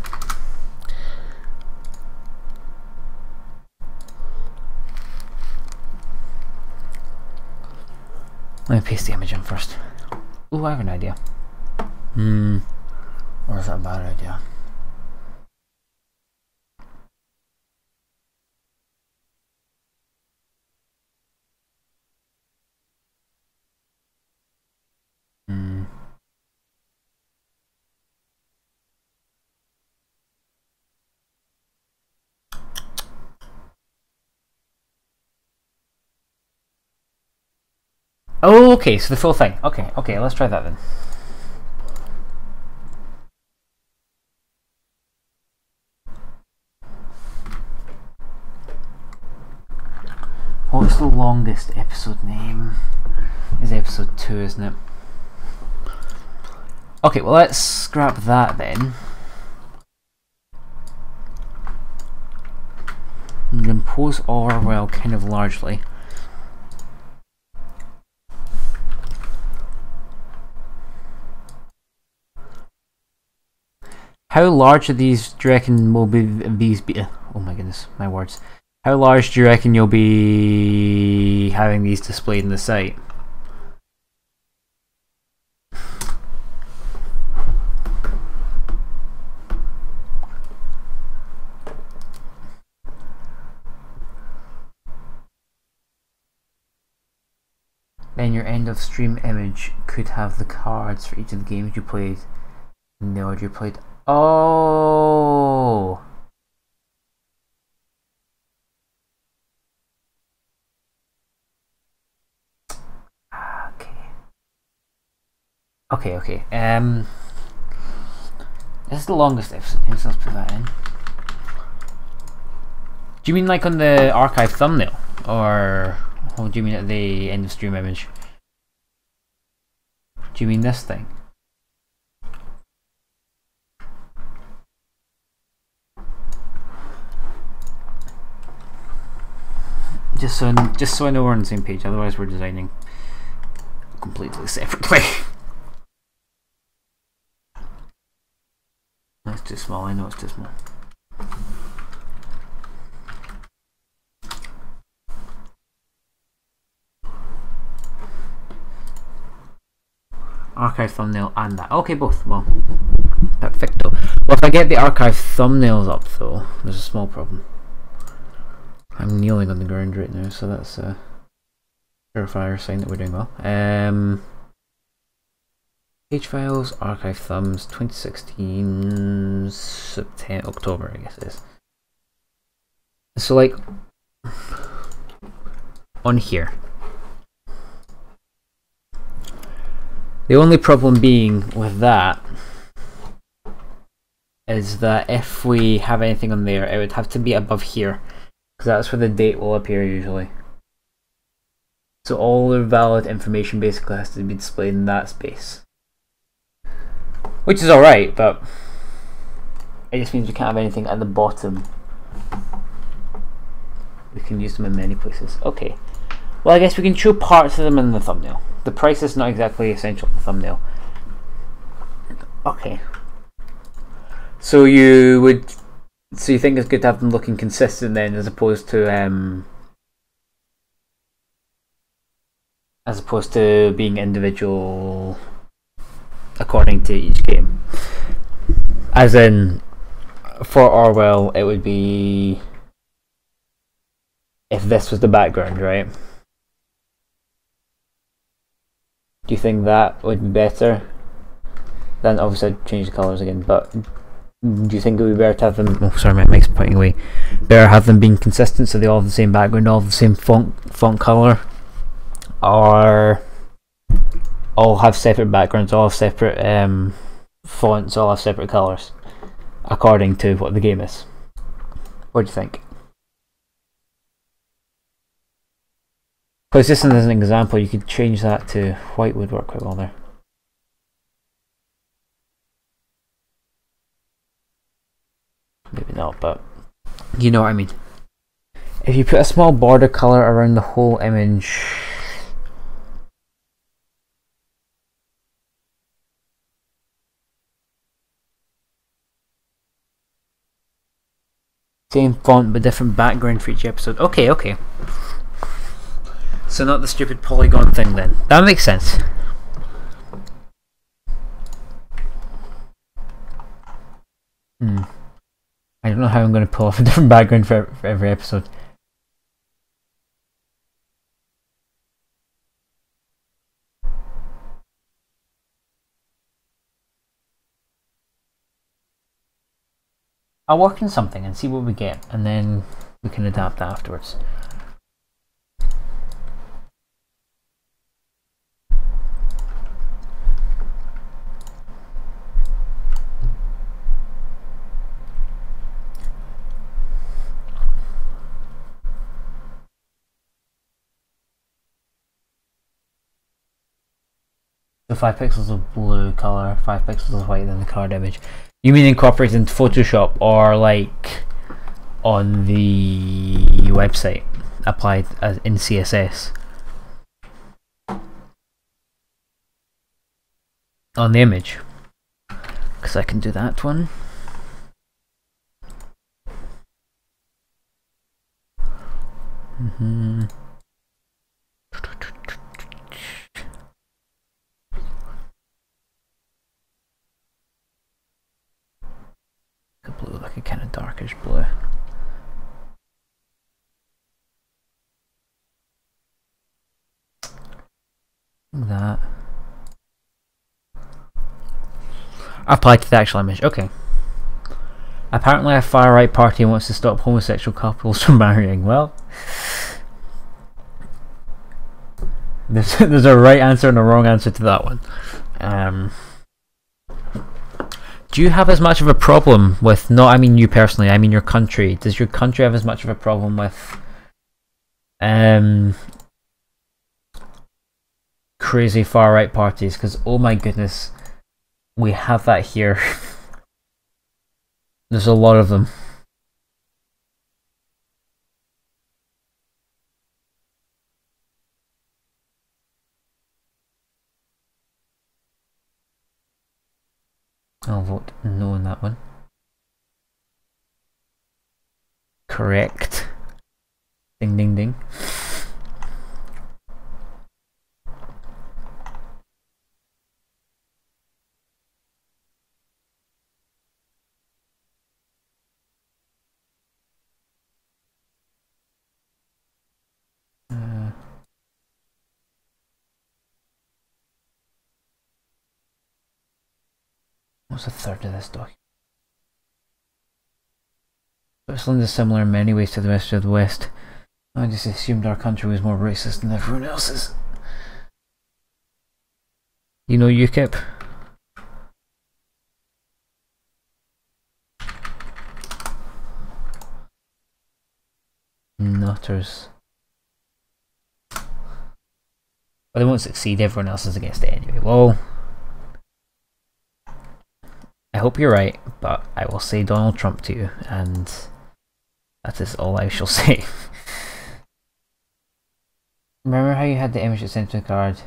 Let me paste the image in first. Ooh, I have an idea. Or is that a bad idea? Oh, okay, so the full thing. Okay, let's try that then. What's the longest episode name? Is episode 2, isn't it? Okay, well let's scrap that then. And impose Orwell kind of largely. how large are these? Do you reckon will be these be? Oh my goodness, my words. How large do you reckon you'll be having these displayed in the site? Then your end of stream image could have the cards for each of the games you played in the order you played. Oh! Okay. This is the longest episode. Let's put that in. Do you mean like on the archive thumbnail? Or what do you mean at the end of stream image? Do you mean this thing? Just so I know we're on the same page, otherwise we're designing completely separately. That's too small, I know it's too small. Archive thumbnail and that. Okay, both. Well, perfecto. Well, if I get the archive thumbnails up though, there's a small problem. I'm kneeling on the ground right now, so that's a verifier sign that we're doing well. Page files, archive thumbs, 2016 September, October, I guess it is. So like on here. The only problem being with that is that if we have anything on there, it would have to be above here, because that's where the date will appear usually. So all the valid information basically has to be displayed in that space. Which is alright, but it just means we can't have anything at the bottom. We can use them in many places. Okay. Well, I guess we can show parts of them in the thumbnail. The price is not exactly essential in the thumbnail. Okay. So you think it's good to have them looking consistent then, as opposed to being individual according to each game. As in, for Orwell, it would be if this was the background, right? Do you think that would be better? Then obviously I'd change the colours again, but do you think it would be better to have them, oh sorry my mic's pointing away, better have them being consistent so they all have the same background, all have the same font colour, or all have separate backgrounds, all have separate fonts, all have separate colours according to what the game is? What do you think? Because just as an example, you could change that to white would work quite well there. Maybe not, but you know what I mean. If you put a small border colour around the whole image, same font but different background for each episode. Okay. So not the stupid polygon thing then. That makes sense. I don't know how I'm going to pull off a different background for every episode. I'll work on something and see what we get, and then we can adapt that afterwards. So 5 pixels of blue colour, 5 pixels of white, then the card image. You mean incorporated into Photoshop, or like on the website, applied as in CSS? On the image, because I can do that one. A blue, like a kind of darkish blue. That. Applied to the actual image. Okay. Apparently a far-right party wants to stop homosexual couples from marrying. Well, there's a right answer and a wrong answer to that one. Do you have as much of a problem with, not I mean you personally, I mean your country, does your country have as much of a problem with crazy far-right parties? Because oh my goodness, we have that here. There's a lot of them. I'll vote no on that one. Correct. Ding ding ding. What's a third of this document? Switzerland is similar in many ways to the rest of the West. I just assumed our country was more racist than everyone else's. You know UKIP? Nutters. But they won't succeed, everyone else is against it anyway. Well, I hope you're right, but I will say Donald Trump to you, and that is all I shall say. Remember how you had the image that sent to the card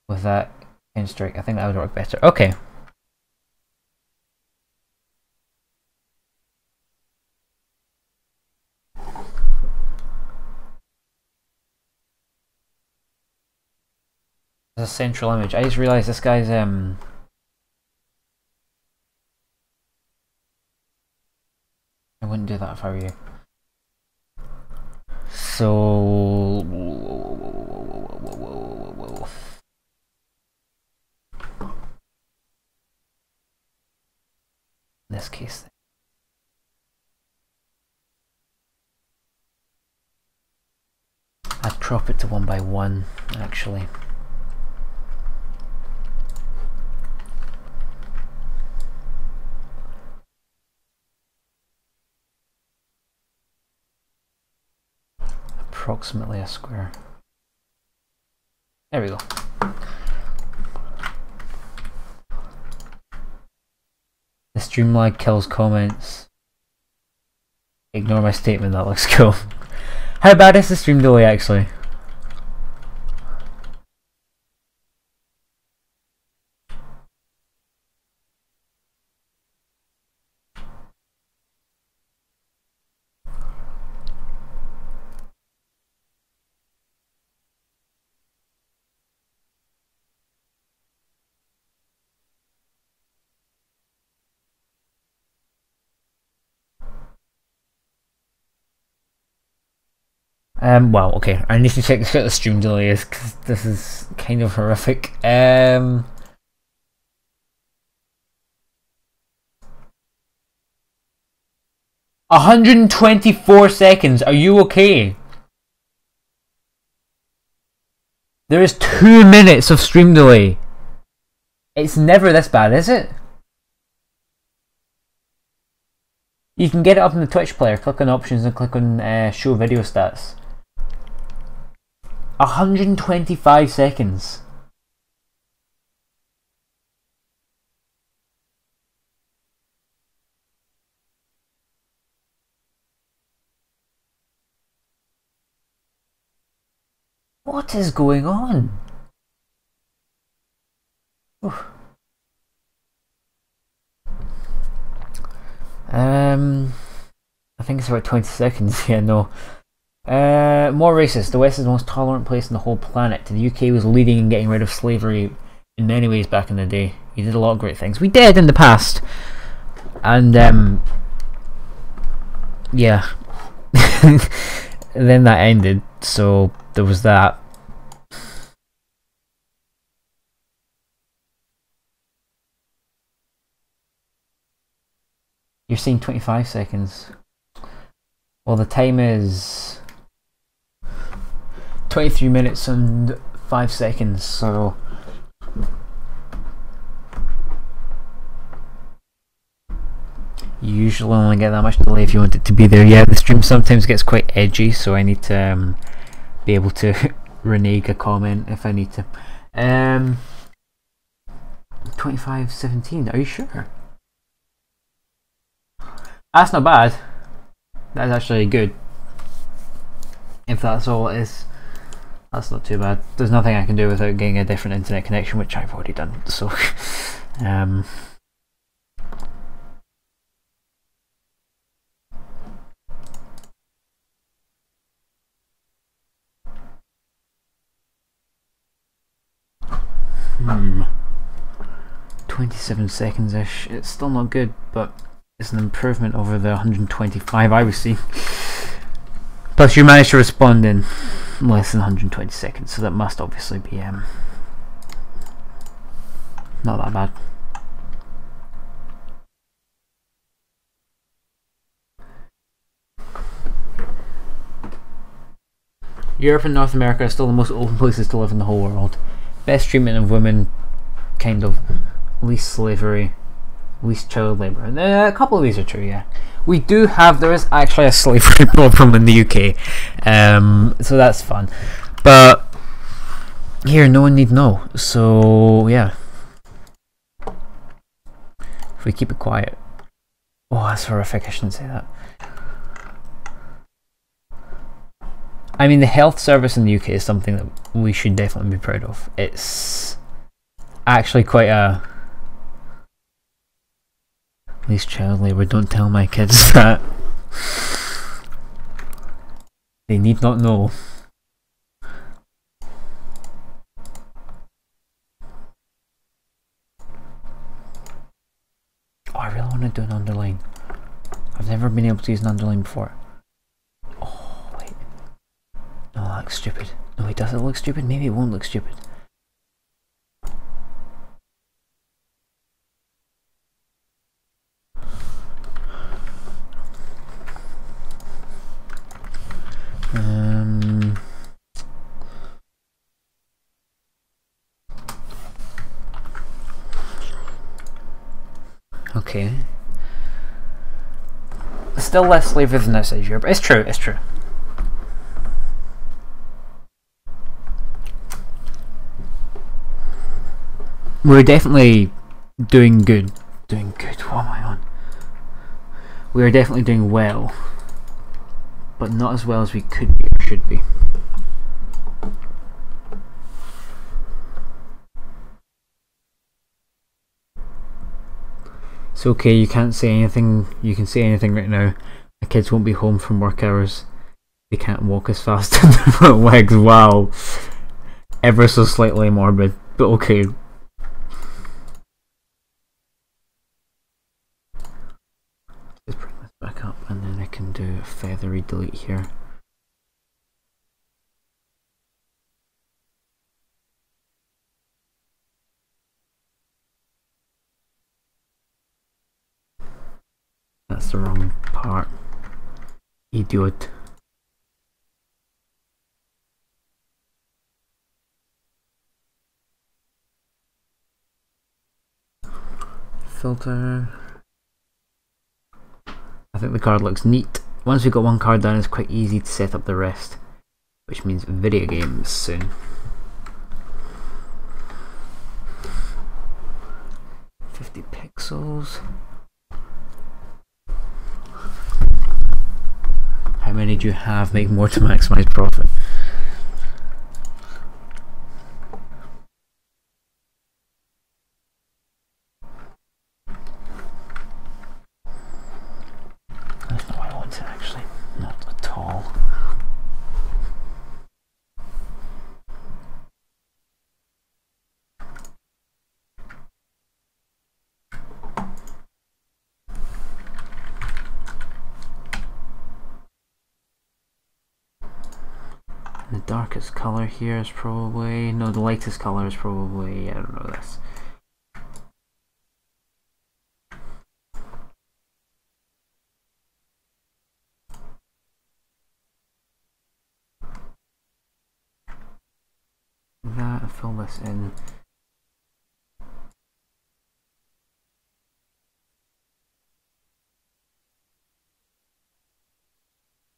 with that pin strike? I think that would work better. Okay. There's a central image. I just realised this guy's I wouldn't do that if I were you. So in this case, I'd crop it to 1 by 1 actually. Approximately a square. There we go. The stream lag kills comments. Ignore my statement, that looks cool. How bad is the stream delay actually? Well, okay, I need to check what the stream delay is, because this is kind of horrific. 124 seconds, are you okay? There is 2 minutes of stream delay. It's never this bad, is it? You can get it up in the Twitch player, click on options and click on show video stats. 125 seconds. What is going on? Oof. I think it's about 20 seconds. Yeah, no. More racist. The West is the most tolerant place in the whole planet. The UK was leading in getting rid of slavery in many ways back in the day. We did a lot of great things. We did in the past. And, yeah. And then that ended, so there was that. You're seeing 25 seconds. Well, the time is 23 minutes and 5 seconds, so you usually only get that much delay if you want it to be there. Yeah, the stream sometimes gets quite edgy, so I need to be able to renege a comment if I need to. 25:17, are you sure? That's not bad. That's actually good. If that's all it is, that's not too bad. There's nothing I can do without getting a different internet connection, which I've already done. So, Hmm. 27 seconds-ish. It's still not good, but it's an improvement over the 125 I was seeing. Plus you managed to respond in less than 120 seconds, so that must obviously be not that bad. Europe and North America are still the most open places to live in the whole world. Best treatment of women, kind of. Least slavery, least child labour. A couple of these are true, yeah. We do have, there is actually a slavery problem in the UK, so that's fun. But here, no one need know, so yeah. If we keep it quiet. Oh, that's horrific, I shouldn't say that. I mean, the health service in the UK is something that we should definitely be proud of. It's actually quite a... Least child labour, don't tell my kids that. They need not know. Oh, I really want to do an underline. I've never been able to use an underline before. Oh, wait. No, that looks stupid. No, it doesn't look stupid. Maybe it won't look stupid. Okay. Still less slavery than outside Europe. It's true, it's true. We're definitely doing good. Doing good, what am I on? We are definitely doing well. But not as well as we could be or should be. It's okay, you can't say anything, you can say anything right now. The kids won't be home from work hours. They can't walk as fast in their legs. Wow. Ever so slightly morbid, but okay. Let's bring this back up and then I can do a feathery delete here. That's the wrong part. Idiot. Filter. I think the card looks neat. Once we've got one card done, it's quite easy to set up the rest, which means video games soon. $50 pixels. How many do you have? Make more to maximize profit. That's not what I wanted actually. Not at all. The darkest colour here is probably... no, the lightest colour is probably... I don't know this. That, and fill this in.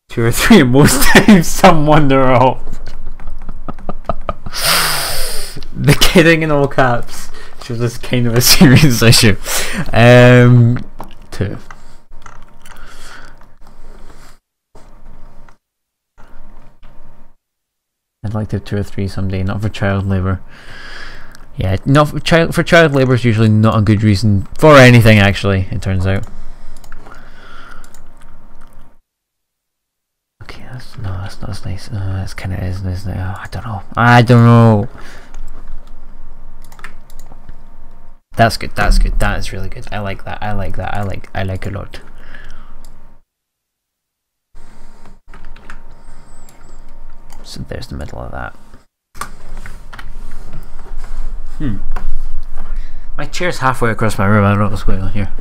Two or three most times, some wonder all. The kidding in all caps shows us kind of a serious issue. 2. I'd like to have 2 or 3 someday, not for child labour. Yeah, not for child labour is usually not a good reason for anything, actually, it turns out. Okay, that's not as nice. That's kinda isn't it? I don't know. That's good, that is really good. I like that, I like a lot. So there's the middle of that. My chair's halfway across my room, I don't know what's going on here.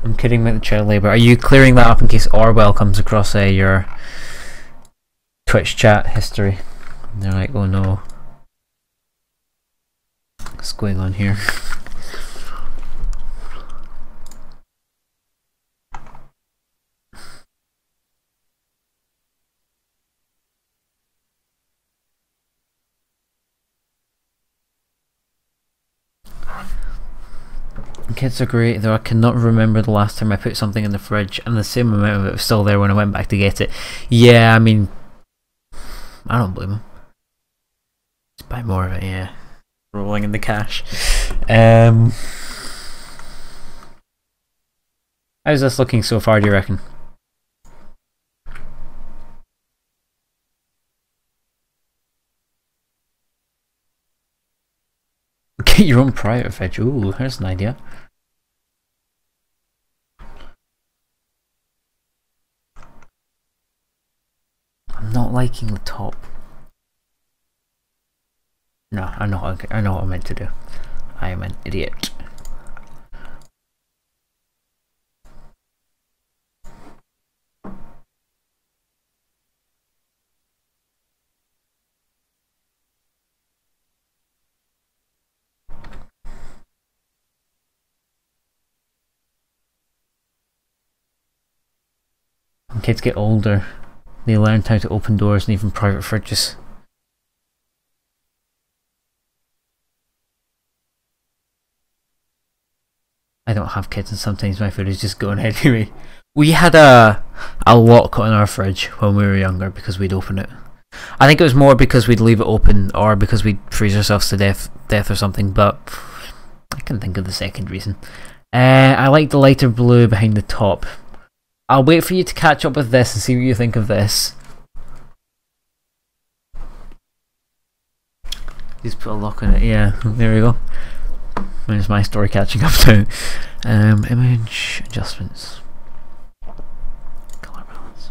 I'm kidding about the child labour. Are you clearing that up in case Orwell comes across your Twitch chat history? And they're like, oh no. What's going on here? Kids are great, though I cannot remember the last time I put something in the fridge and the same amount of it was still there when I went back to get it. Yeah, I mean, I don't blame them. Just buy more of it, yeah. Rolling in the cash. How's this looking so far, do you reckon? Get your own private fridge. Ooh, there's an idea. I'm not liking the top. No, I know what I meant to do. I am an idiot. When kids get older, they learn how to open doors and even private fridges. I don't have kids and sometimes my food is just going anyway. We had a lock on our fridge when we were younger because we'd open it. I think it was more because we'd leave it open or because we'd freeze ourselves to death or something, but I can think of the second reason. I like the lighter blue behind the top. I'll wait for you to catch up with this and see what you think of this. Just put a lock on it, yeah, there we go. There's my story catching up now. Image adjustments. Color balance.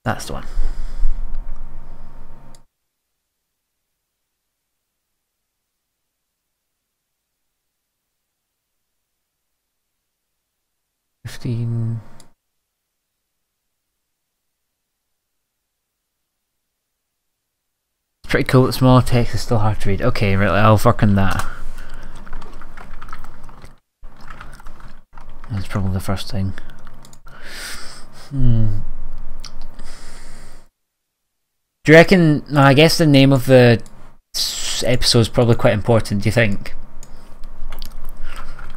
That's the one. It's pretty cool, but smaller text is still hard to read. Okay, right, I'll work on that. That's probably the first thing. Do you reckon... No, I guess the name of the episode is probably quite important, do you think?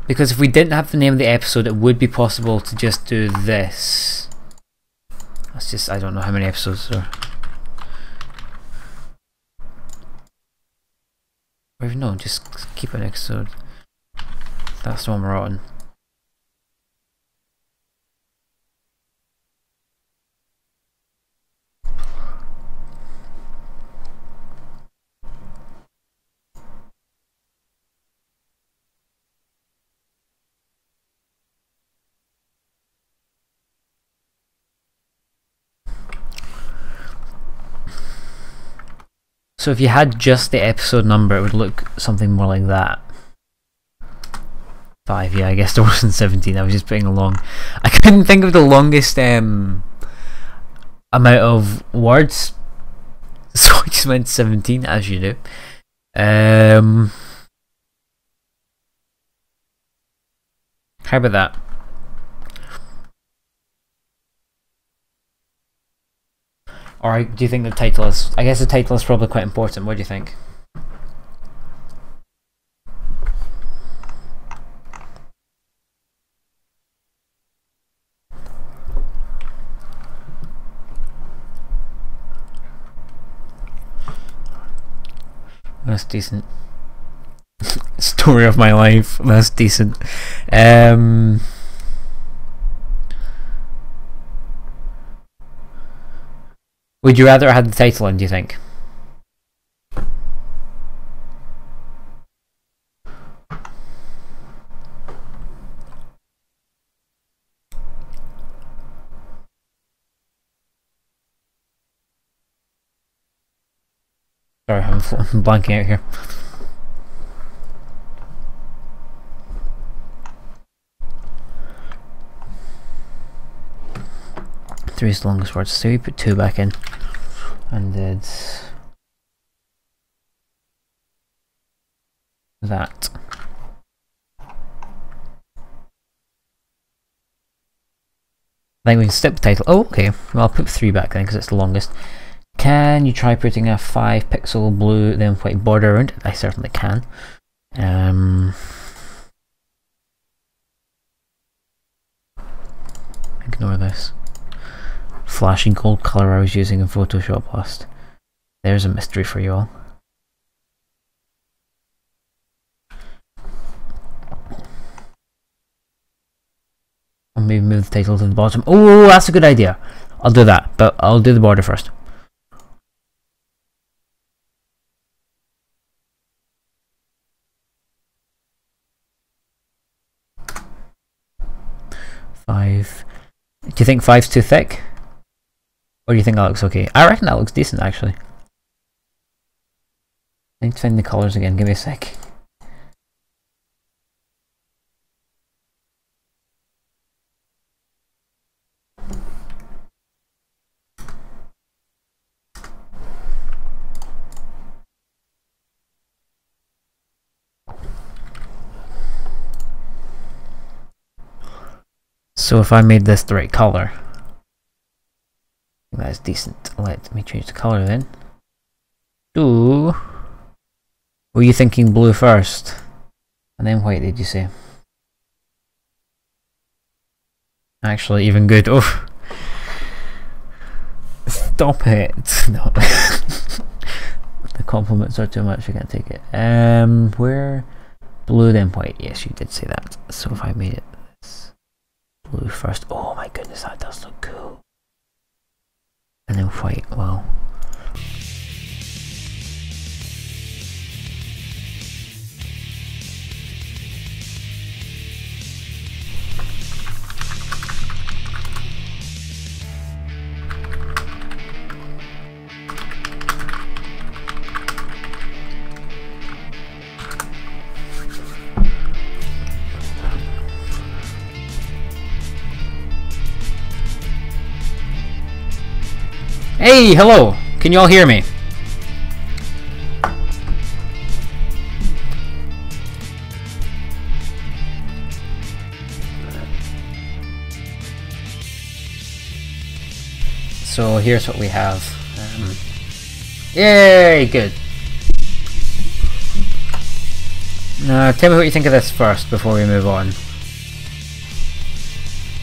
Because if we didn't have the name of the episode, it would be possible to just do this. That's just... I don't know how many episodes there are. Or even no, just keep an episode. That's the one we're on. So if you had just the episode number, it would look something more like that. 5, yeah, I guess there wasn't 17, I was just putting along. I couldn't think of the longest amount of words, so I just went 17, as you do. How about that? Or do you think the title is... I guess the title is probably quite important. What do you think? That's decent. Story of my life. That's decent. Would you rather have the title in, do you think? Sorry, I'm blanking out here. Three is the longest word, so we put 2 back in and did that. I think we can skip the title. Oh, okay. Well, I'll put 3 back then because it's the longest. Can you try putting a 5 pixel blue then white border around it? I certainly can. Ignore this. Flashing cold colour I was using in Photoshop last. There's a mystery for you all. I'll maybe move the title to the bottom. Oh, that's a good idea. I'll do that, but I'll do the border first. Five. Do you think 5's too thick? Or do you think that looks okay? I reckon that looks decent actually. I need to find the colours again, give me a sec. So if I made this the right colour, that's decent. Let me change the colour then. Were you thinking blue first? And then white, did you say? Actually, even good. Oh, stop it! No, the compliments are too much. I can't take it. Where blue then white? Yes, you did say that. So if I made it this blue first, oh my goodness, that does look cool. And then white. Well. Hey, hello! Can you all hear me? So here's what we have. Yay, good. Now tell me what you think of this first before we move on.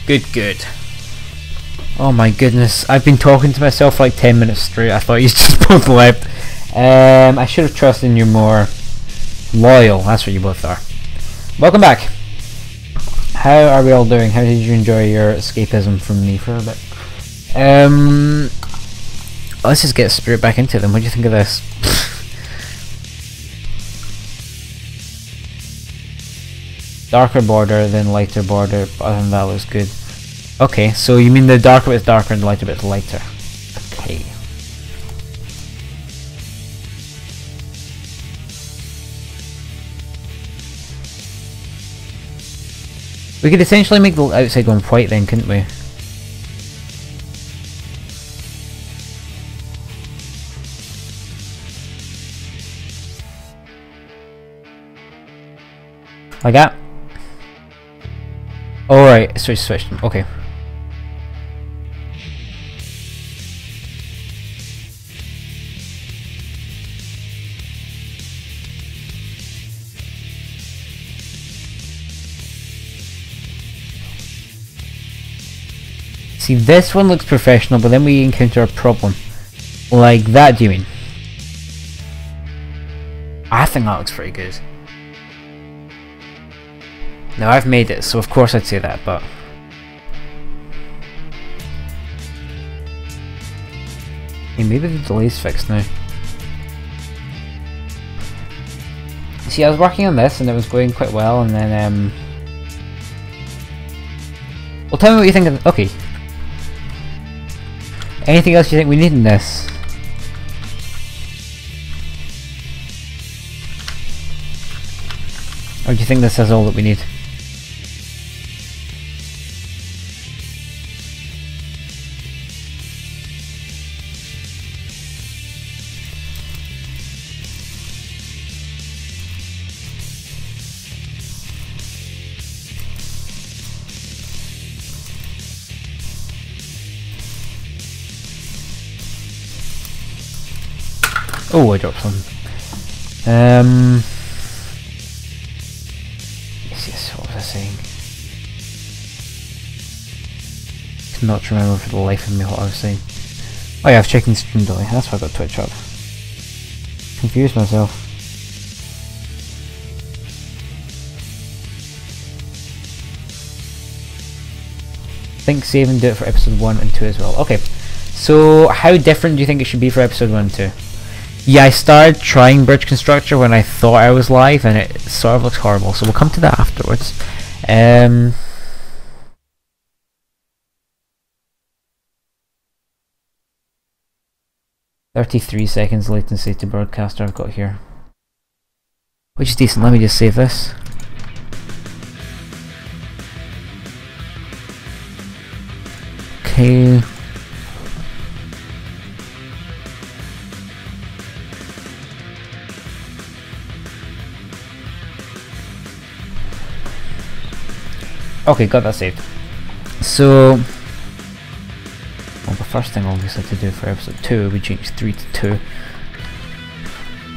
Good, good. Oh my goodness, I've been talking to myself for like 10 minutes straight. I thought you just both left. I should have trusted in you more. Loyal, that's what you both are. Welcome back. How are we all doing? How did you enjoy your escapism from me for a bit? Let's just get straight back into them. What do you think of this? Darker border, then lighter border. Other than that, looks good. Okay, so you mean the darker bit's darker and the lighter bit's lighter. Okay. We could essentially make the outside one white then, couldn't we? Like that? Alright, switched. Okay. See, this one looks professional, but then we encounter a problem. Like that, do you mean? I think that looks pretty good. Now I've made it, so of course I'd say that, but... Hey, maybe the delay's fixed now. See, I was working on this and it was going quite well, and then well, tell me what you think of... Okay. Anything else you think we need in this? Or do you think this is all that we need? Oh, I dropped some. Yes, what was I saying? Cannot remember for the life of me what I was saying. Oh yeah, I was checking stream delay, that's why I got Twitch up. Confused myself. Think save and do it for episode 1 and 2 as well. Okay, so how different do you think it should be for episode 1 and 2? Yeah, I started trying bridge constructor when I thought I was live, and it sort of looks horrible, so we'll come to that afterwards. 33 seconds latency to broadcaster I've got here, which is decent. Let me just save this. Okay. Okay, got that saved. So, well, the first thing obviously to do for episode 2, we change 3 to 2.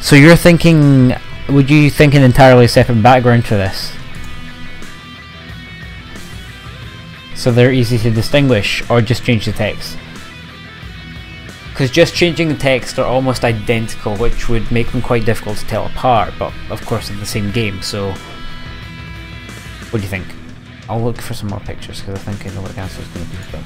So you're thinking, would you think an entirely separate background for this? So they're easy to distinguish, or just change the text? Because just changing the text are almost identical, which would make them quite difficult to tell apart, but of course in the same game, so... What do you think? I'll look for some more pictures because I think I know what the answer is going to be. But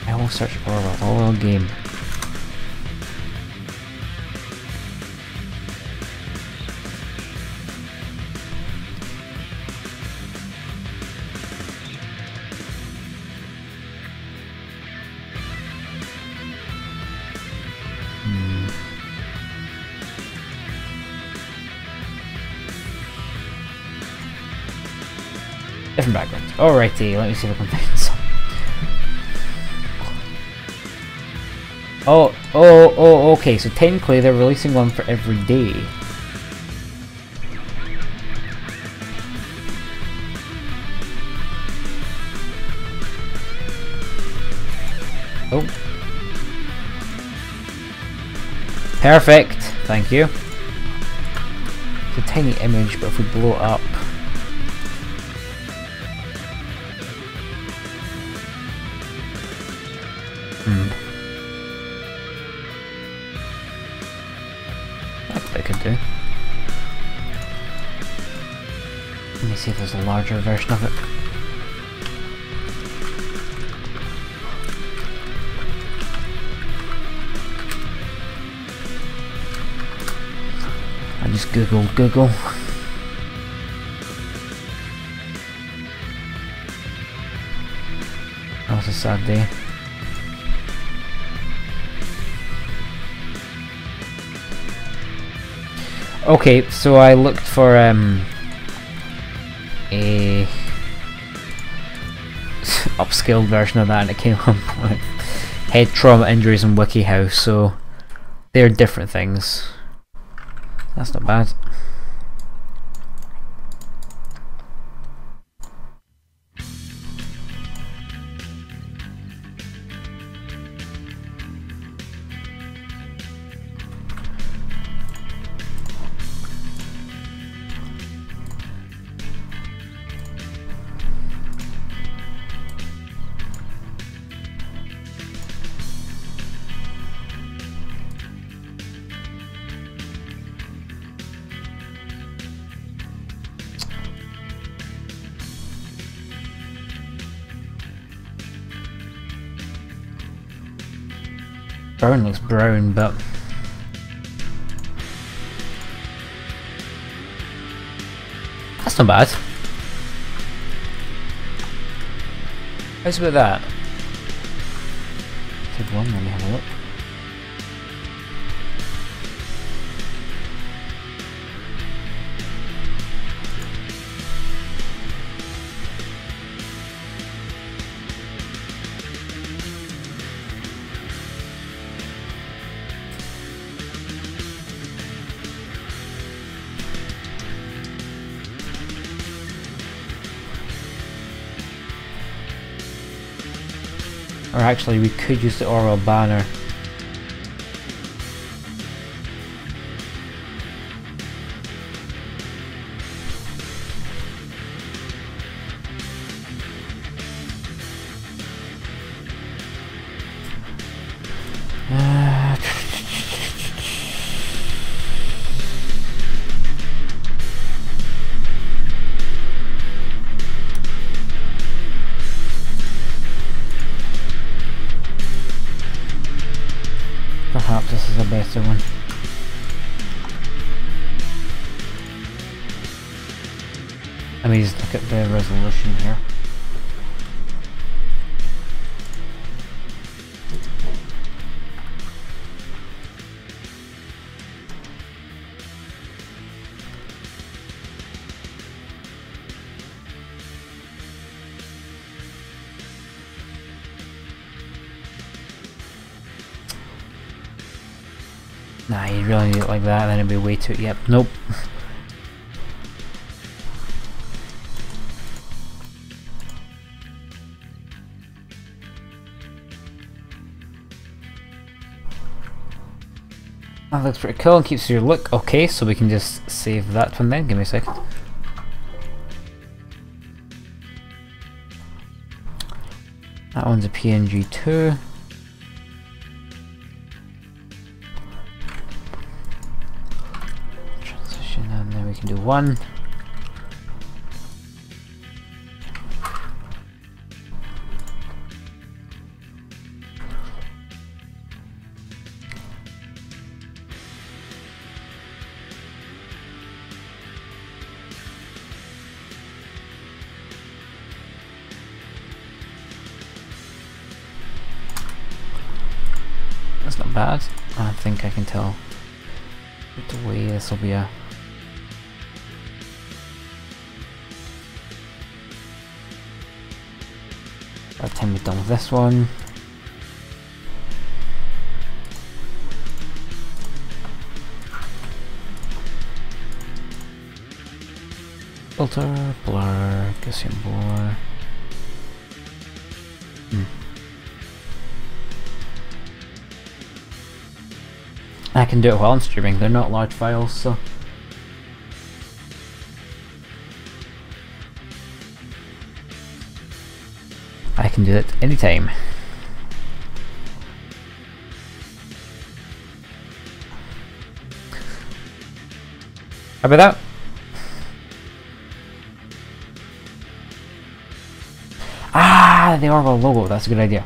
I will search for Orwell game. Different backgrounds. Alrighty, let me see if I can find some. Oh, okay, so technically they're releasing one for every day. Oh. Perfect, thank you. It's a tiny image, but if we blow it up... That's what I could do. Let me see if there's a larger version of it. I just Google. That was a sad day. Okay, so I looked for a upscaled version of that, and it came up with head trauma injuries and WikiHow, so they're different things. That's not bad. Brown looks brown, but that's not bad. How's about that? Take one, let me have a look. Or actually, we could use the Orwell banner. Perhaps this is a better one. Let me just look at the resolution here. Nah, you really need it like that, then it'd be way too... Yep, nope. That looks pretty cool and keeps your look. Okay, so we can just save that one then. Give me a second. That one's a PNG 2. And then we can do 1. That's not bad. I think I can tell the way this will be a... By the time we're done with this one. Filter, blur, Gaussian blur. I can do it while I'm streaming, they're not large files, so... I can do that anytime. How about that? Ah, the Orwell logo, that's a good idea.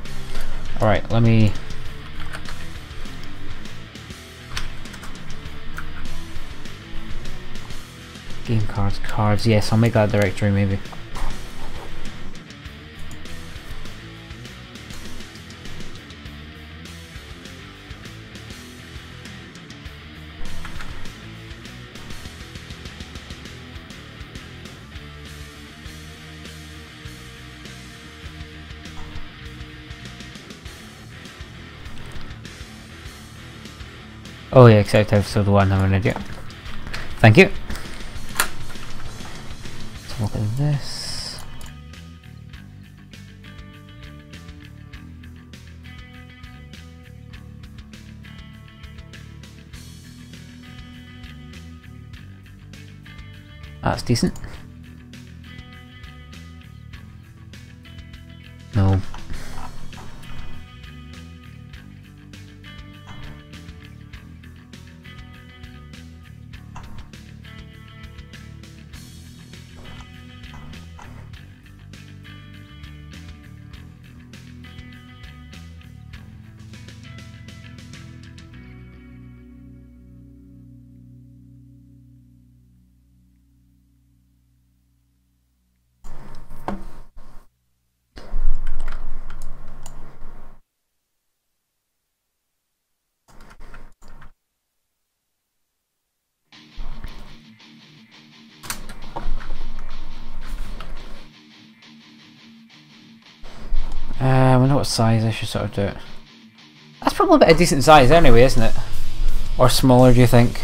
Alright, let me... Game cards, cards, yes, I'll make that directory maybe. Oh yeah, except episode 1, I'm an idiot. Thank you. Let's look at this. That's decent. No. I wonder what size I should sort of do it. That's probably a bit of decent size anyway, isn't it? Or smaller, do you think?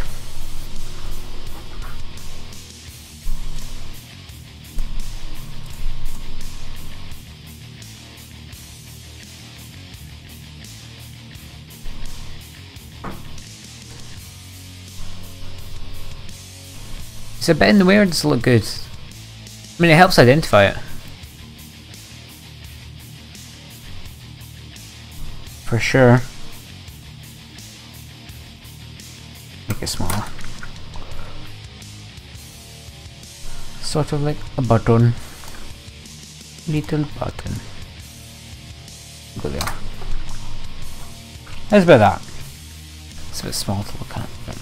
It's a bit in the way, or does it look good? I mean, it helps identify it. For sure. Make it smaller. Sort of like a button. Little button. Go there. How's about that? It's a bit small to look at. But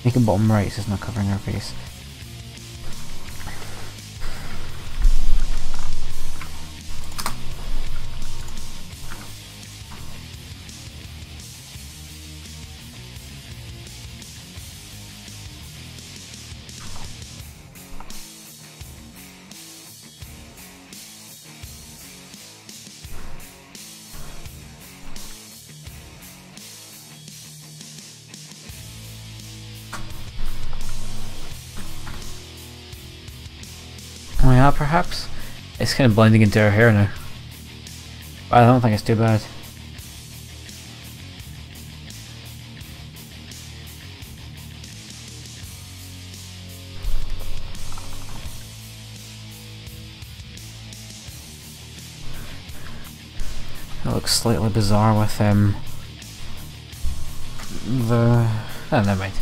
make it bottom right so it's not covering her face. Oh yeah, perhaps. It's kind of blending into her hair now. But I don't think it's too bad. It looks slightly bizarre with the... Oh, never mind.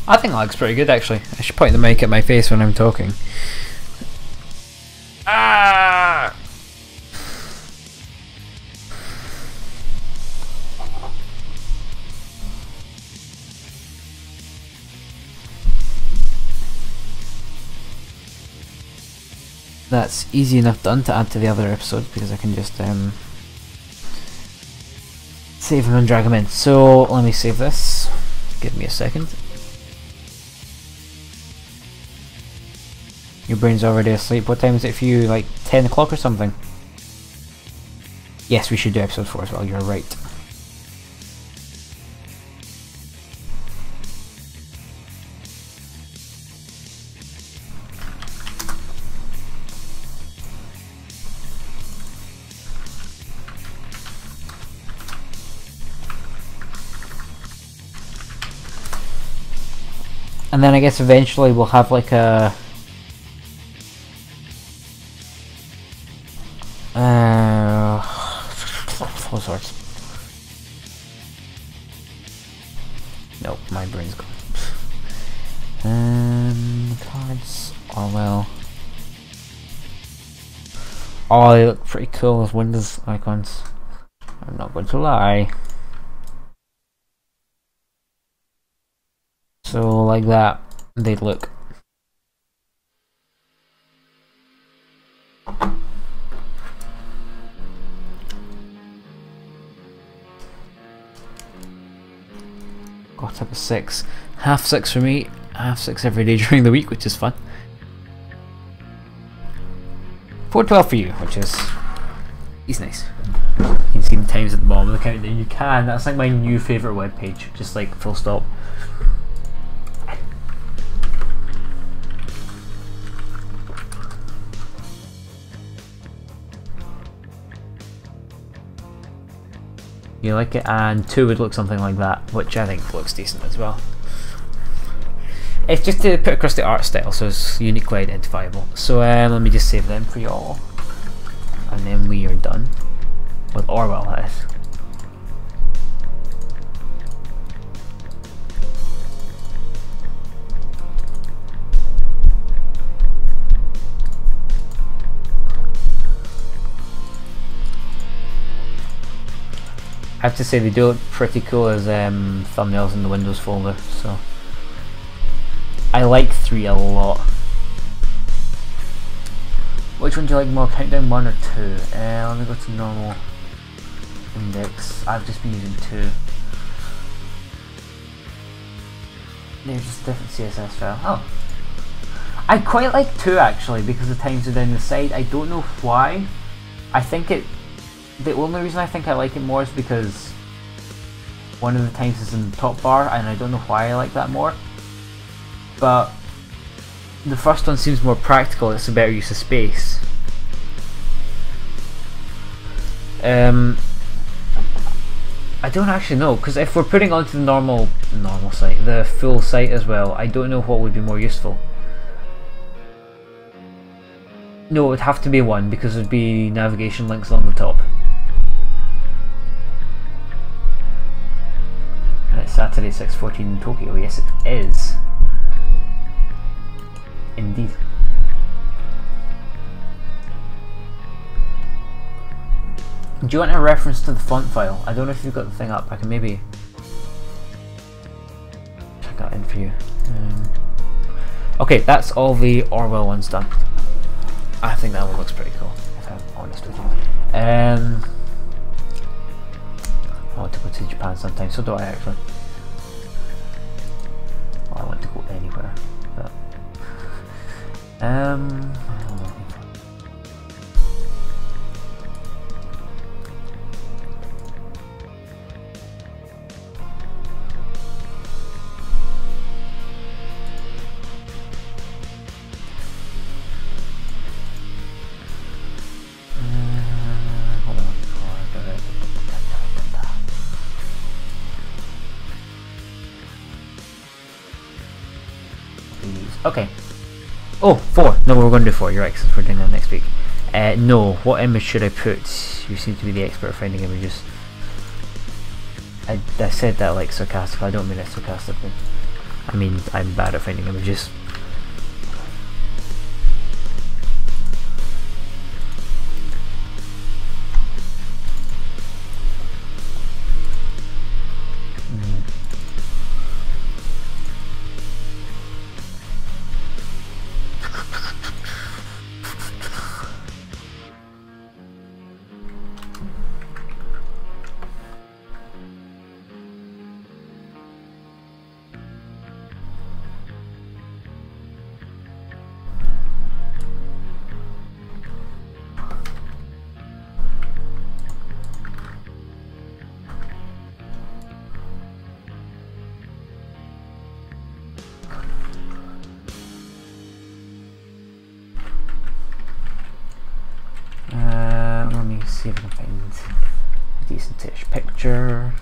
I think that looks pretty good actually. I should point the mic at my face when I'm talking. Ah! That's easy enough done to add to the other episode because I can just save him and drag him in. So let me save this. Give me a second. Your brain's already asleep. What time is it for you? Like 10 o'clock or something? Yes, we should do episode 4 as well, you're right. And then I guess eventually we'll have like a... all sorts. Nope, my brain's gone. Cards. Orwell. Oh, they look pretty cool as Windows icons. I'm not going to lie. So like that, they'd look. Got up at 6. Half 6 for me, half 6 every day during the week, which is fun. 4:12 for you, which is... he's nice. You can see the times at the bottom of the countdown, you can. That's like my new favourite webpage, just like full stop. You like it, and 2 would look something like that, which I think looks decent as well. It's just to put across the art style, so it's uniquely identifiable. So let me just save them for y'all, and then we are done with Orwell. That is. I have to say they do look pretty cool as thumbnails in the Windows folder, so I like 3 a lot. Which one do you like more, countdown 1 or 2? Let me go to normal index. I've just been using 2. They're just different CSS file. Oh, I quite like 2 actually, because the times are down the side. I don't know why. I think the only reason I think I like it more is because one of the times is in the top bar, and I don't know why I like that more. But the first one seems more practical, it's a better use of space. I don't actually know, because if we're putting onto the normal site, the full site as well, I don't know what would be more useful. No, it would have to be 1, because there'd be navigation links on the top. And it's Saturday 6:14 in Tokyo. Yes, it is. Indeed. Do you want a reference to the font file? I don't know if you've got the thing up. I can maybe check that in for you. Okay, that's all the Orwell ones done. I think that one looks pretty cool, if I'm honest with you. I want to go to Japan sometime, so do I actually. Well, I want to go anywhere, but okay. Oh, 4. No, we're going to do 4. You're right, because we're doing that next week. No. What image should I put? You seem to be the expert at finding images. I said that like sarcastically. I don't mean it sarcastically. I mean, I'm bad at finding images. Let me see if I can find a decent-ish picture.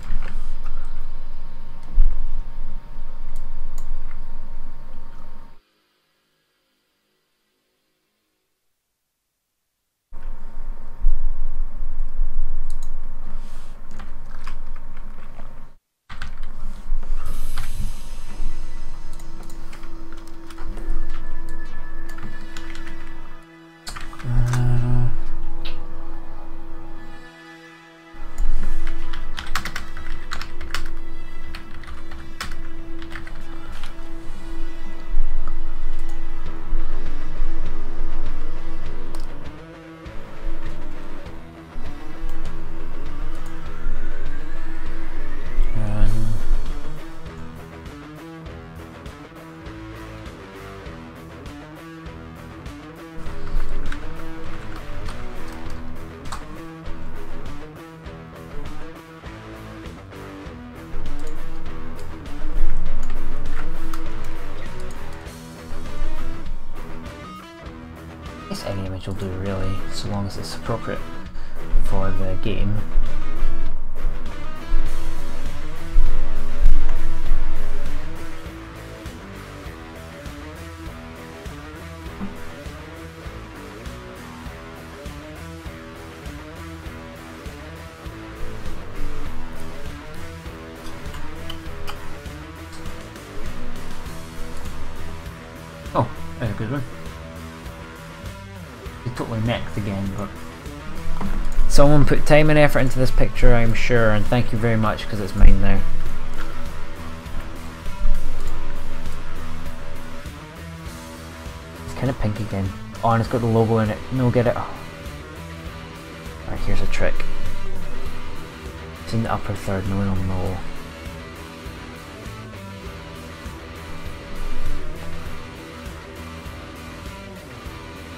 guess any image will do really, so long as it's appropriate for the game. Oh, that's a good one. You totally necked again, but someone put time and effort into this picture, I'm sure, and thank you very much because it's mine now. It's kind of pink again. Oh, and it's got the logo in it. No, get it. Oh. Alright, here's a trick. It's in the upper third, no one will know.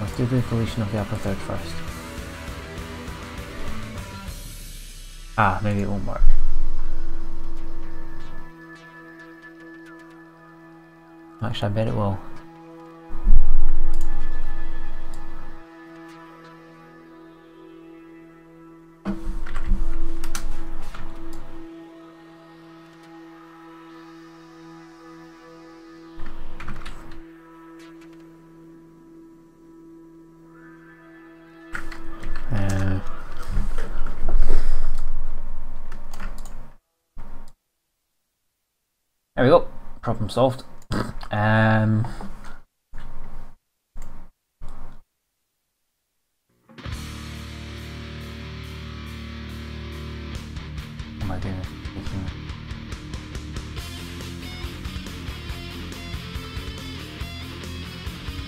Let's do the deletion of the upper third first. Ah, maybe it won't work. Actually, I bet it will. There we go. Problem solved. What am I doing?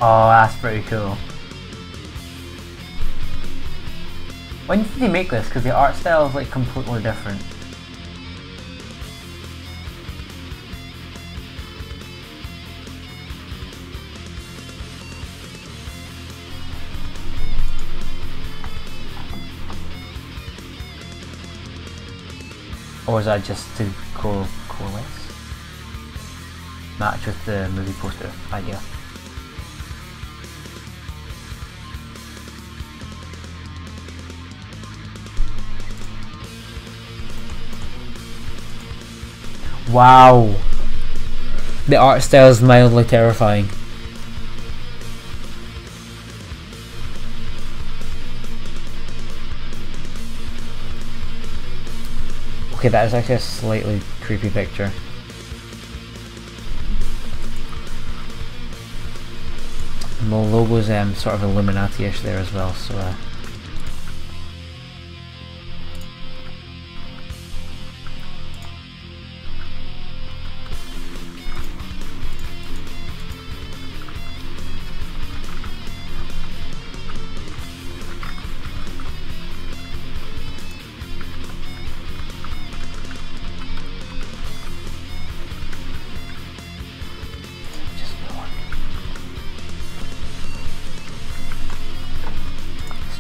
Oh, that's pretty cool. When did they make this? Because the art style is like completely different. Or is that just to coalesce? Match with the movie poster idea. Wow! The art style is mildly terrifying. Okay, that is actually a slightly creepy picture. And the logo's sort of Illuminati-ish there as well, so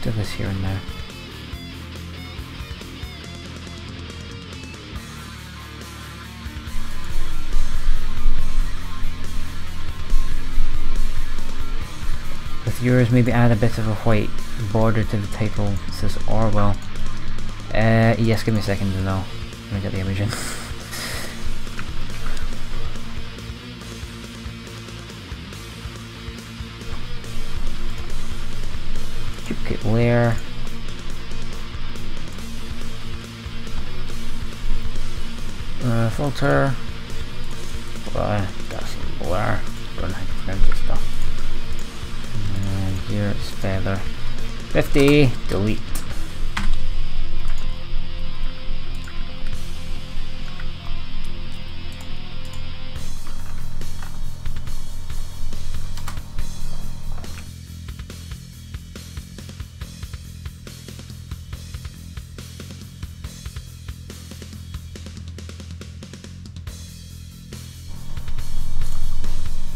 do this here and there. With yours, maybe add a bit of a white border to the title. It says Orwell. Yes, give me a second and I'll get the image in. Duplicate layer. Filter. That's blur. Don't know how to pronounce this stuff. And here it's feather. 50. Delete.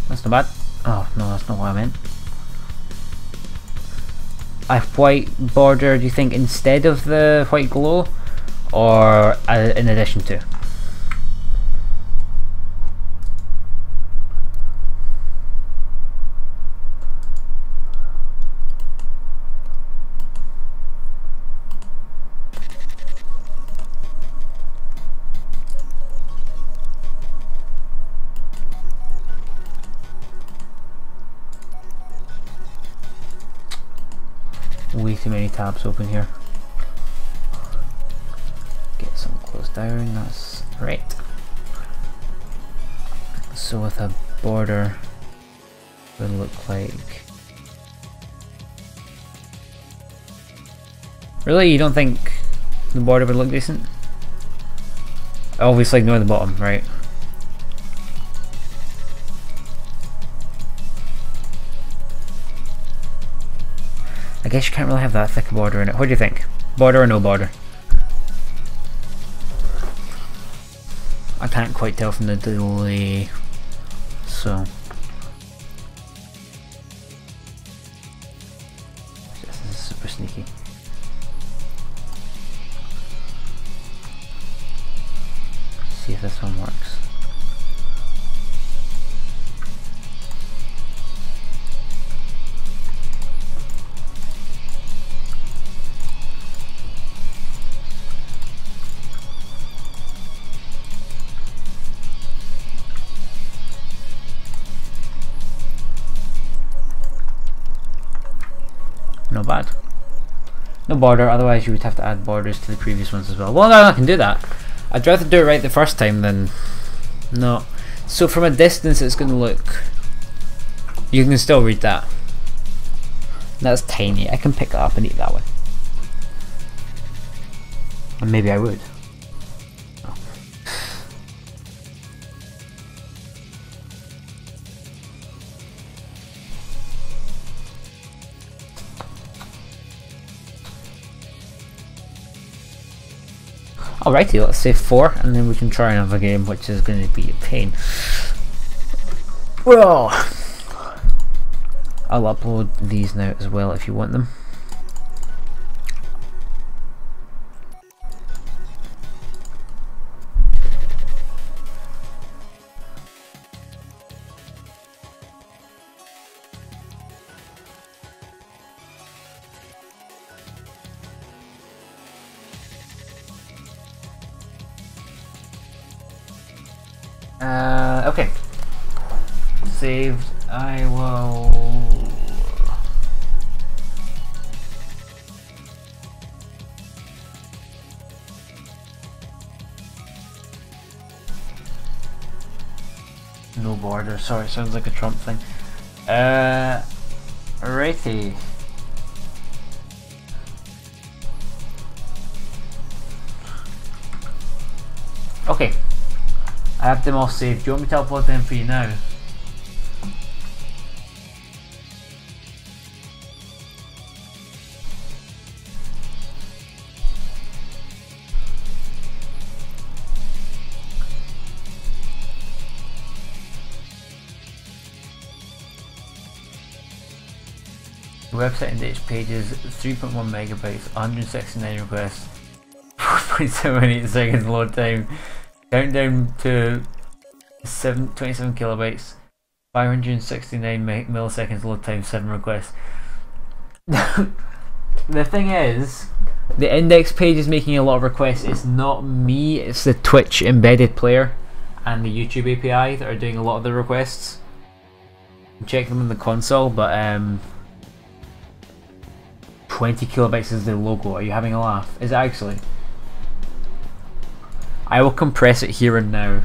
That's not bad. Oh no, that's not what I meant. A white border, do you think, instead of the white glow, or in addition to? Way too many tabs open here. Get some closed down, that's right. So with a border, it would look like... Really? You don't think the border would look decent? Obviously ignore the bottom, right? I guess you can't really have that thick a border in it. What do you think? Border or no border? I can't quite tell from the delay, so this is super sneaky. See if this one works. Not bad. No border, otherwise you would have to add borders to the previous ones as well. Well, no, I can do that. I'd rather do it right the first time than not. So from a distance it's going to look... You can still read that. That's tiny. I can pick it up and eat that one. And maybe I would. Oh. Alrighty, let's say 4 and then we can try another game, which is going to be a pain. Well, I'll upload these now as well if you want them. Okay. Saved. I will... No border. Sorry, it sounds like a Trump thing. Righty. Okay. I have them all saved. Do you want me to upload them for you now? The website index page is 3.1 megabytes, 169 requests, 4.78 seconds load time. Countdown to 27 kilobytes, 569 milliseconds load time, 7 requests. The thing is, the index page is making a lot of requests. It's not me, it's the Twitch embedded player and the YouTube API that are doing a lot of the requests. Check them on the console, but 20 kilobytes is the logo. Are you having a laugh? Is it actually? I will compress it here and now.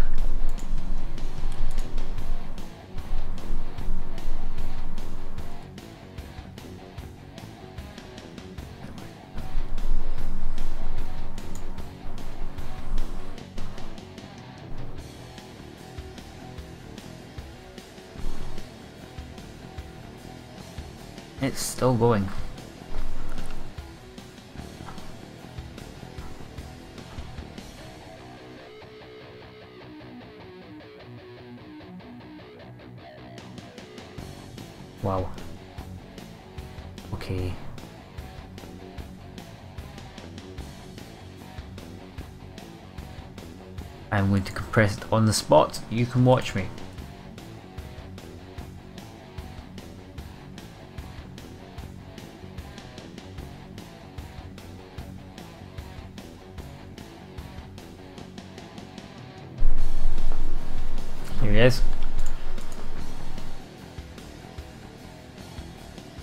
It's still going. Wow. Okay. I'm going to compress it on the spot. You can watch me. Here he is.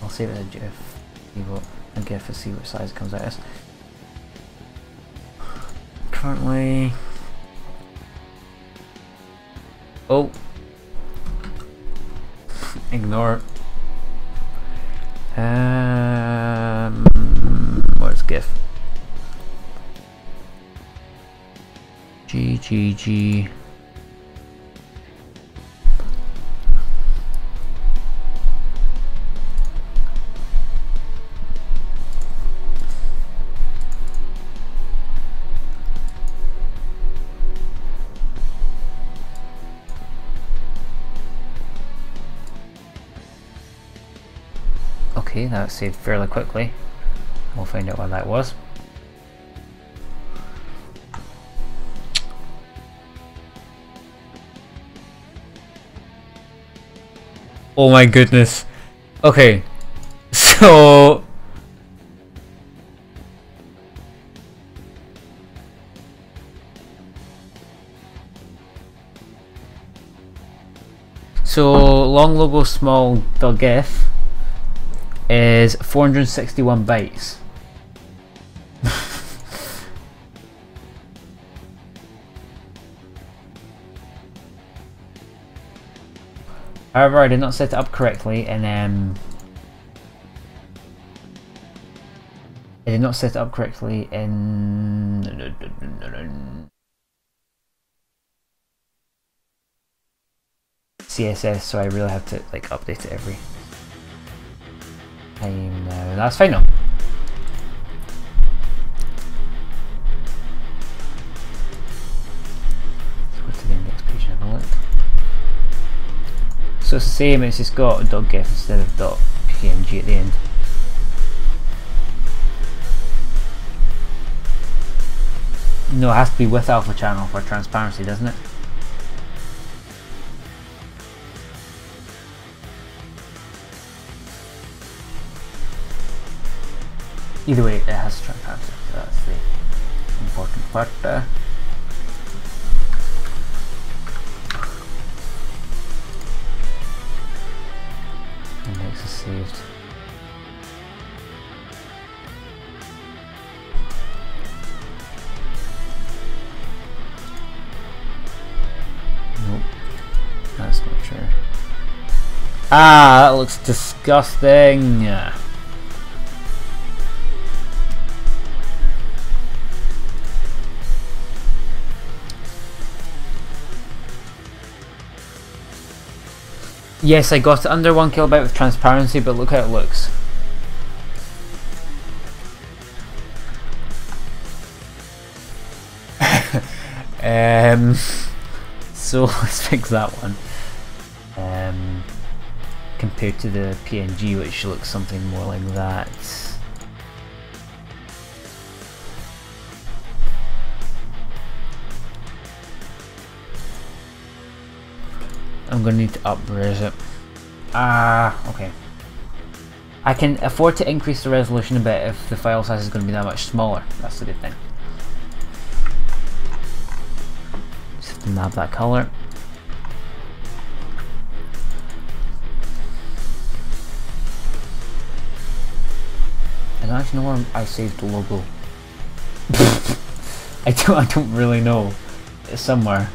I'll save it as a GIF. See what a GIF and see what size it comes out as. Currently, oh, ignore. Where's GIF? G. Okay, that saved fairly quickly. We'll find out what that was. Oh my goodness. Okay, so long logo small the GIF is 461 bytes. However, I did not set it up correctly in CSS, so I really have to like update it every time now. That's fine though. Let's go to the index page and have a look. So it's the same, it's just got .gif instead of .png at the end. No, it has to be with alpha channel for transparency, doesn't it? Either way, it has transparency, so that's the important part there. Index is saved. Nope, that's not true. Ah, that looks disgusting. Yes, I got it under 1 kilobyte with transparency, but look how it looks. So let's fix that one. Compared to the PNG, which looks something more like that. I'm gonna need to up-res it. Okay. I can afford to increase the resolution a bit if the file size is going to be that much smaller. That's the good thing. Just have to nab that color. I don't actually know where I saved the logo. I don't really know. It's somewhere.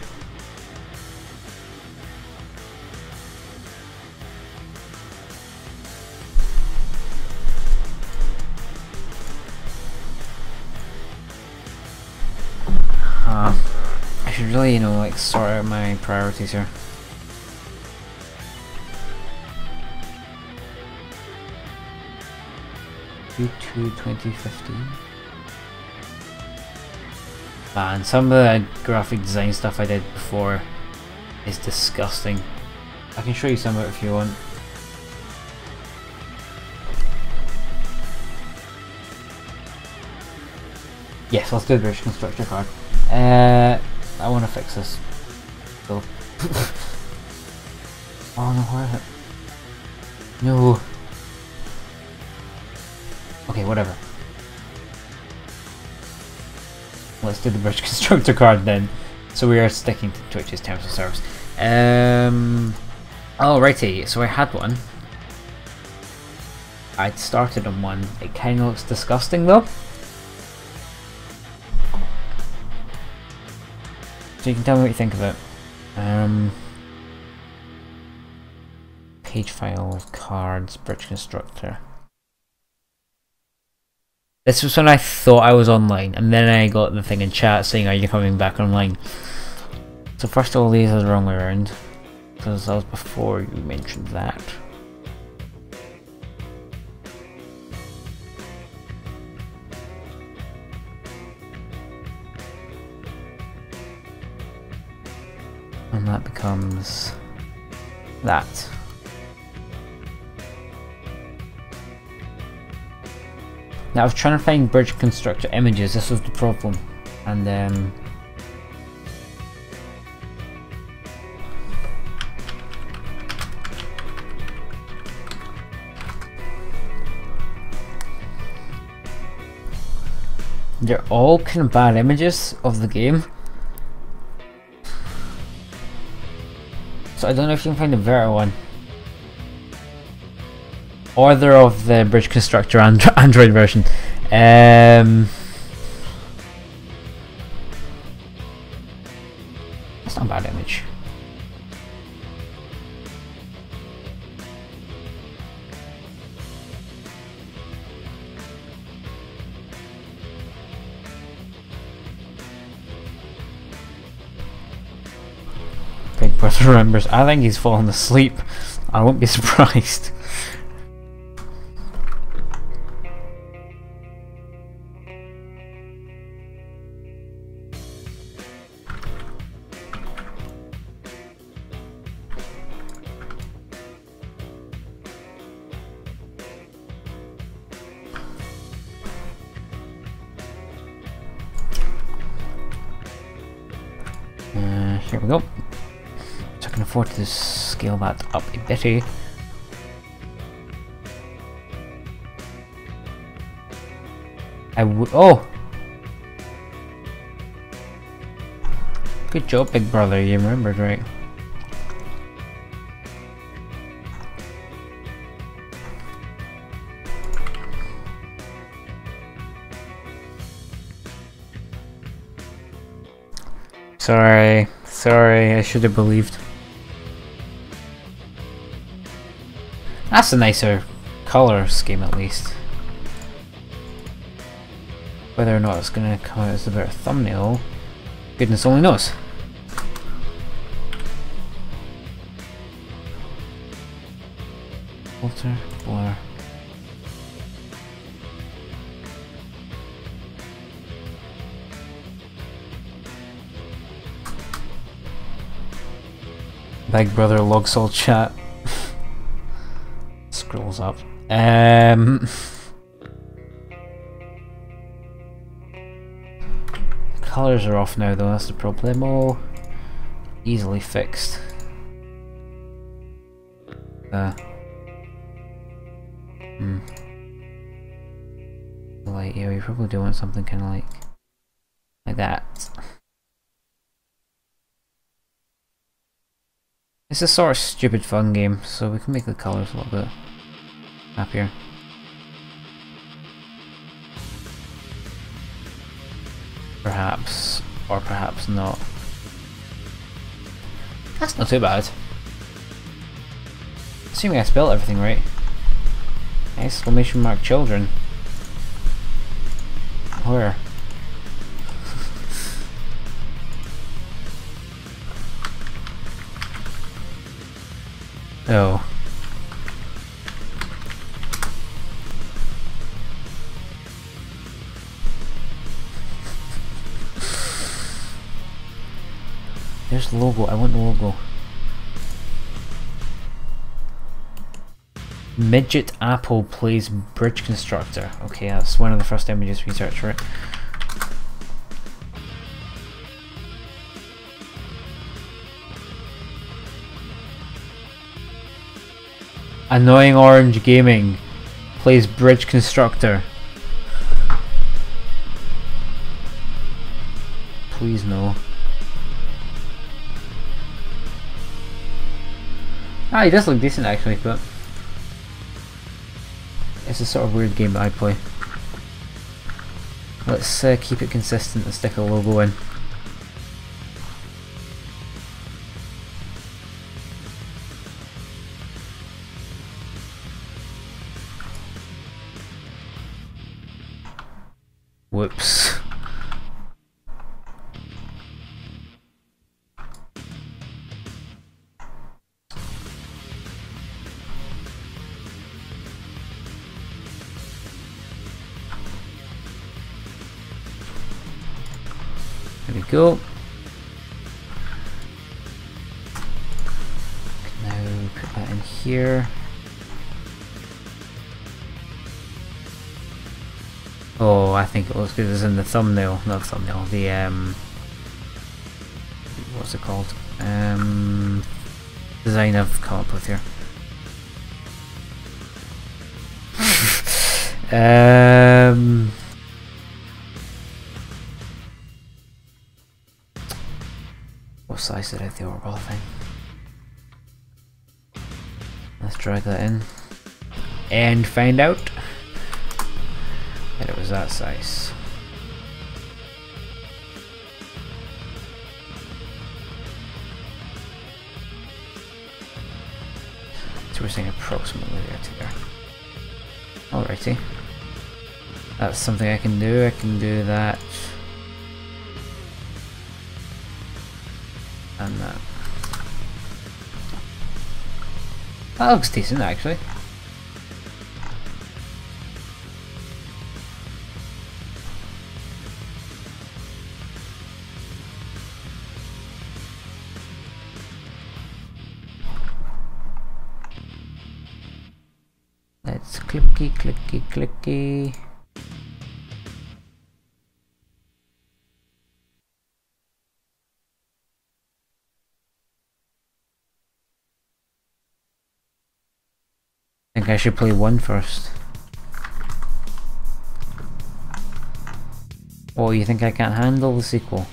I should really, you know, like sort out my priorities here. Q2 2015. Man, some of the graphic design stuff I did before is disgusting. I can show you some of it if you want. Yes, let's do the British constructor card. I want to fix this. So. Oh no, where is it? No. Okay, whatever. Let's do the British constructor card then. So we are sticking to Twitch's terms of service. Alrighty, so I had one. I'd started on one. It kind of looks disgusting though. So you can tell me what you think of it. Page file, cards, bridge constructor. This was when I thought I was online, and then I got the thing in chat saying, "Are you coming back online?" So first of all, these are the wrong way around, because that was before you mentioned that. And that becomes that. Now I was trying to find bridge constructor images, this was the problem. And they're all kind of bad images of the game. So I don't know if you can find a better one. Or they're of the bridge constructor Android version. That's not a bad image. Big Brother remembers. I think he's fallen asleep. I won't be surprised. Here we go. So I can afford to scale that up a bit. I would. Oh! Good job, Big Brother, you remembered right. Sorry, I should have believed. That's a nicer colour scheme at least. Whether or not it's gonna come out as a better thumbnail, goodness only knows. Filter, blur. Big Brother logs all chat. Scrolls up. Colors are off now though, that's the problemo. Easily fixed. Like, yeah, we probably do want something kind of like that. It's a sort of stupid fun game, so we can make the colours a little bit happier. Perhaps, or perhaps not. That's not too bad. Assuming I spelled everything right. Exclamation mark children. Where? Oh. There's the logo, I want the logo. Midget Apple plays bridge constructor. Okay, that's one of the first images we searched for it. Annoying Orange Gaming plays bridge constructor. Please no. Ah, he does look decent actually, but It's a sort of weird game that I play. Let's keep it consistent and stick a logo in. Whoops. There we go. Now put that in here. Oh, I think it looks good as in the thumbnail, not the thumbnail, the what's it called? Design I've come up with here. What size did I have the Orwell thing? Let's drag that in and find out that it was that size. So we're saying approximately there to there. Alrighty. That's something I can do. I can do that. And that. That looks decent actually. Let's clicky clicky clicky. I think I should play 1 first. Oh, you think I can't handle the sequel?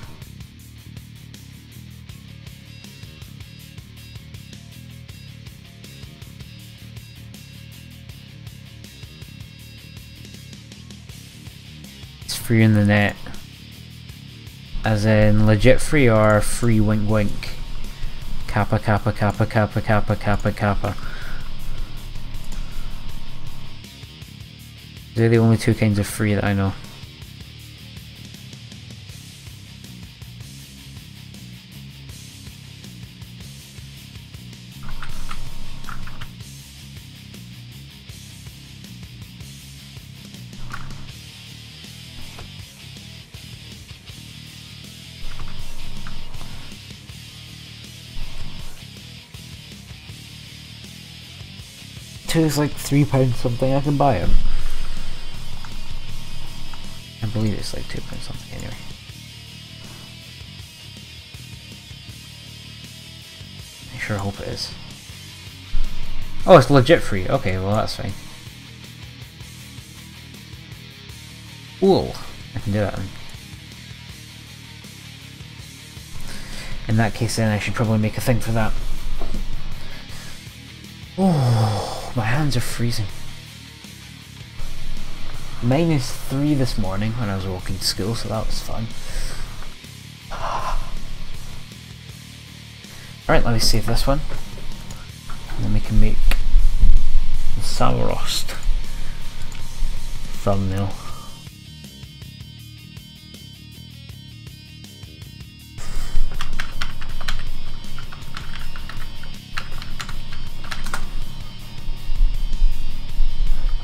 It's free in the net. As in legit free or free wink wink? Kappa kappa kappa kappa kappa kappa kappa. They're the only two kinds of free that I know. Two is like £3 something, I can buy them. I believe it's like £2 something anyway. I sure hope it is. Oh, it's legit free. Okay, well that's fine. Cool. I can do that then. In that case then I should probably make a thing for that. Oh, my hands are freezing. -3 this morning when I was walking to school, so that was fun. Alright, let me save this one. And then we can make the Samorost thumbnail.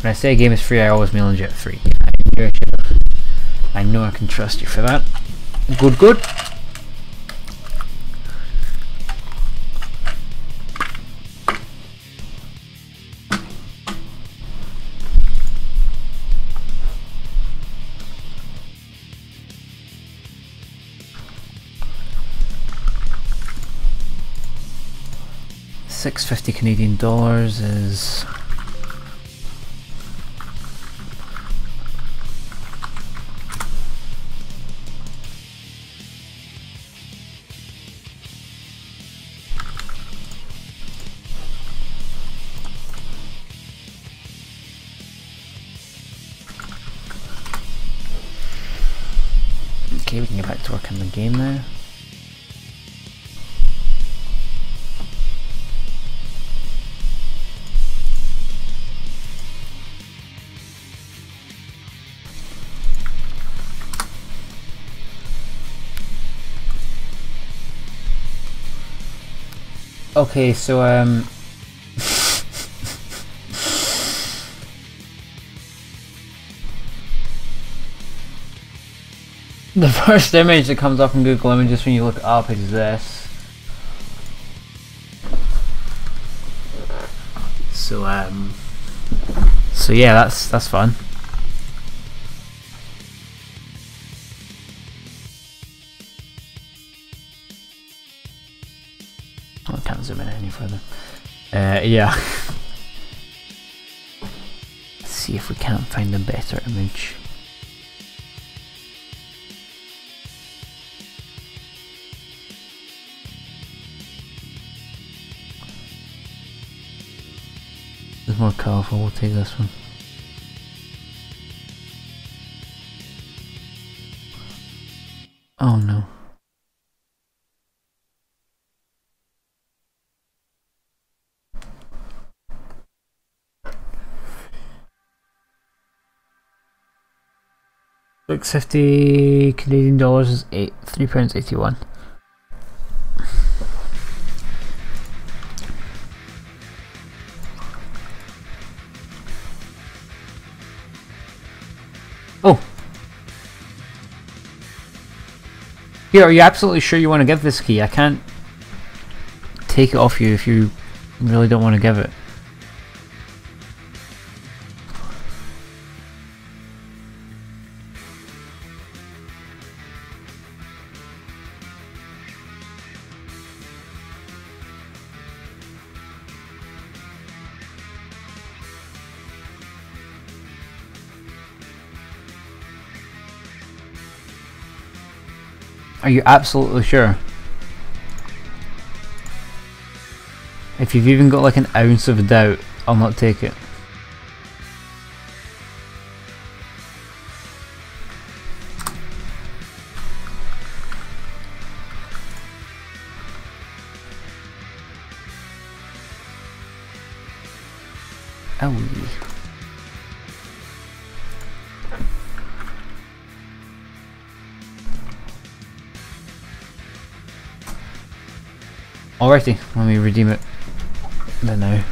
When I say a game is free, I always mean legit free. I know I can trust you for that. Good, good. $6.50 Canadian dollars is Okay, we can get back to work in the game now. Okay, so the first image that comes up in Google Images when you look it up is this. So yeah, that's fun. Oh, I can't zoom in any further. Yeah. Let's see if we can't find a better image. It's more colourful, we'll take this one. Oh no. $6.50 Canadian dollars is £3.81. Oh! Here, are you absolutely sure you want to give this key? I can't take it off you if you really don't want to give it. Are you absolutely sure? If you've even got like an ounce of a doubt, I'll not take it. Owie. Alrighty, let me redeem it then now.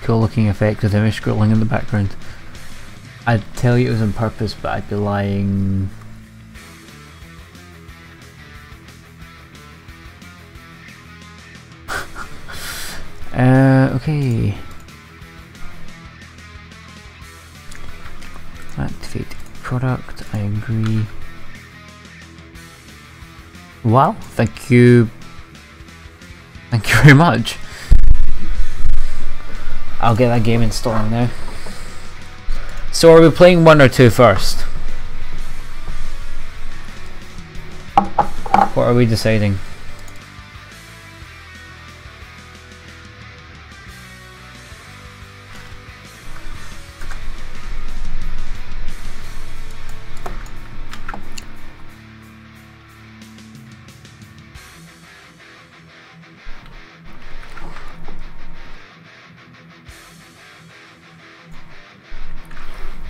Cool looking effect with image scrolling in the background. I'd tell you it was on purpose, but I'd be lying. Okay. Activate product, I agree. Wow, thank you. Thank you very much. I'll get that game installing now. So are we playing 1 or 2 first? What are we deciding?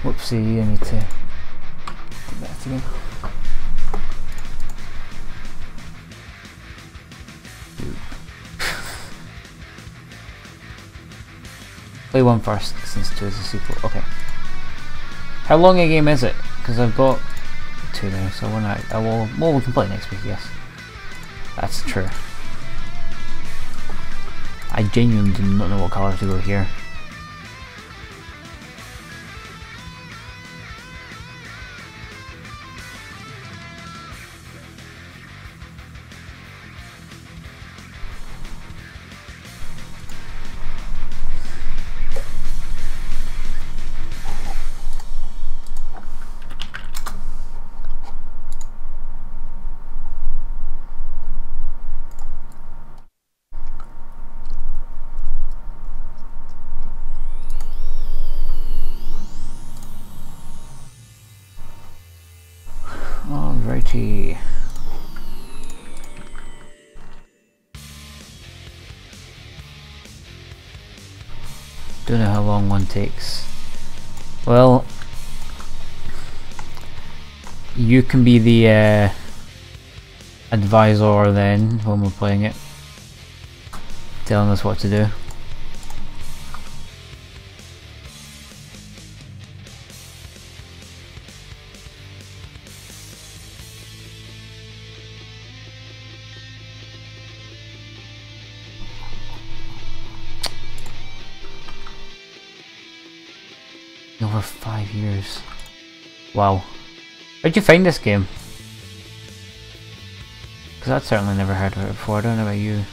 Whoopsie, I need to do that again. Play 1 first, since 2 is a sequel. Okay. How long a game is it? Because I've got 2 now, so well, we can play it next week, yes. That's true. I genuinely do not know what colour to go here. Don't know how long one takes. Well, you can be the advisor then when we're playing it, telling us what to do. Over 5 years. Wow. Where'd you find this game? Because I'd certainly never heard of it before. I don't know about you.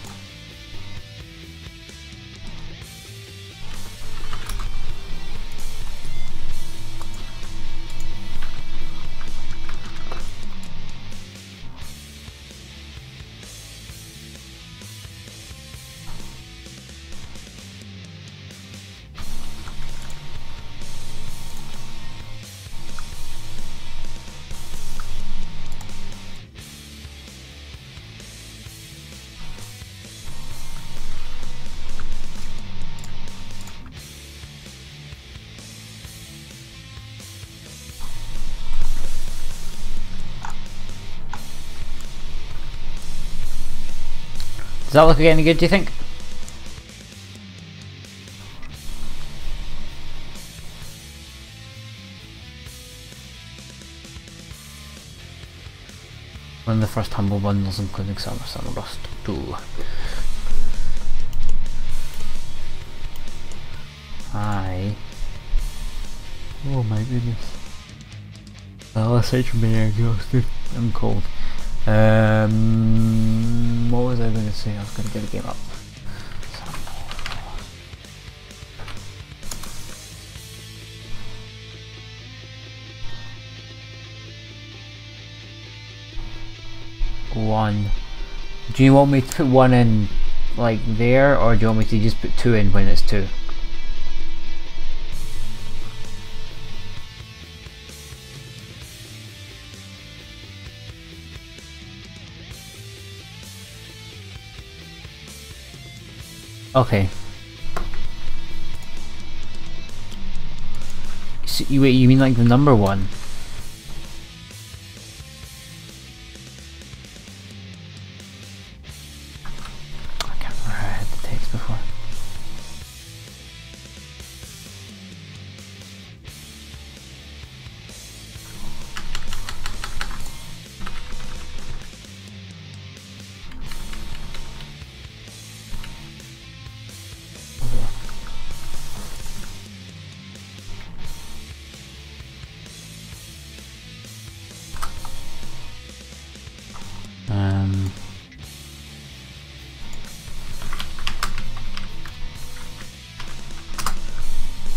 Does that look any good, do you think? One of the first humble bundles including Samorost 2. Oh my goodness. Well, aside from being exhausted, I'm cold. What was I going to say? I was going to get a game up. One. Do you want me to put one in like there, or do you want me to just put two in when it's two? Okay. So wait, you mean like the number one? I can't remember how I had the text before.